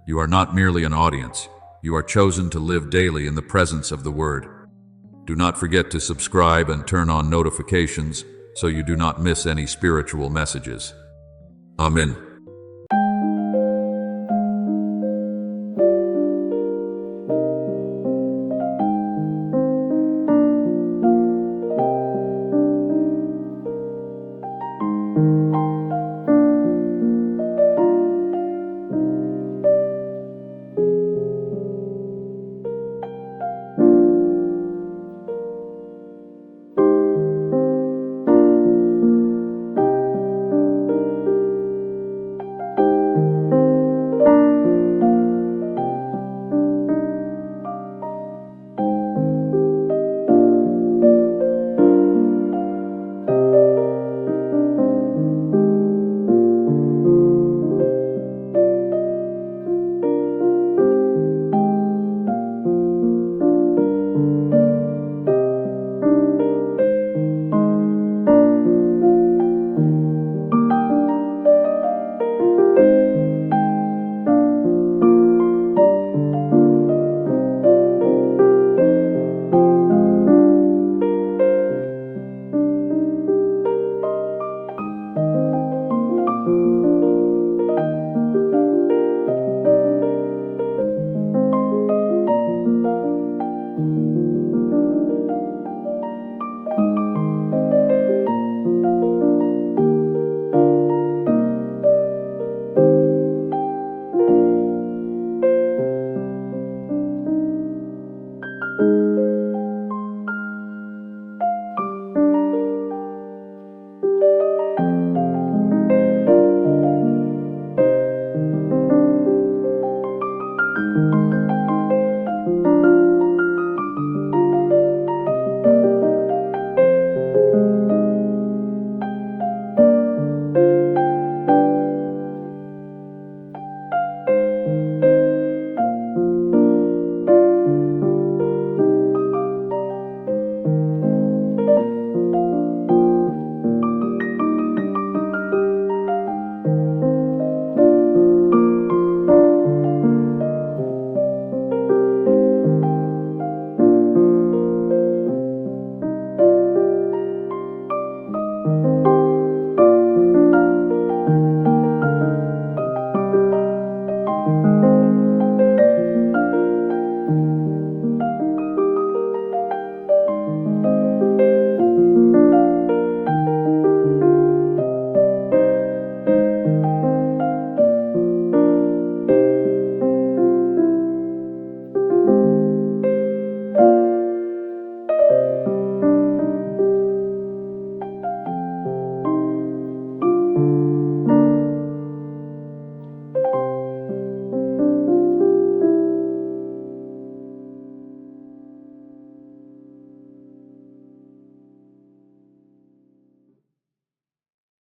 you are not merely an audience, you are chosen to live daily in the presence of the Word. Do not forget to subscribe and turn on notifications so you do not miss any spiritual messages. Amen.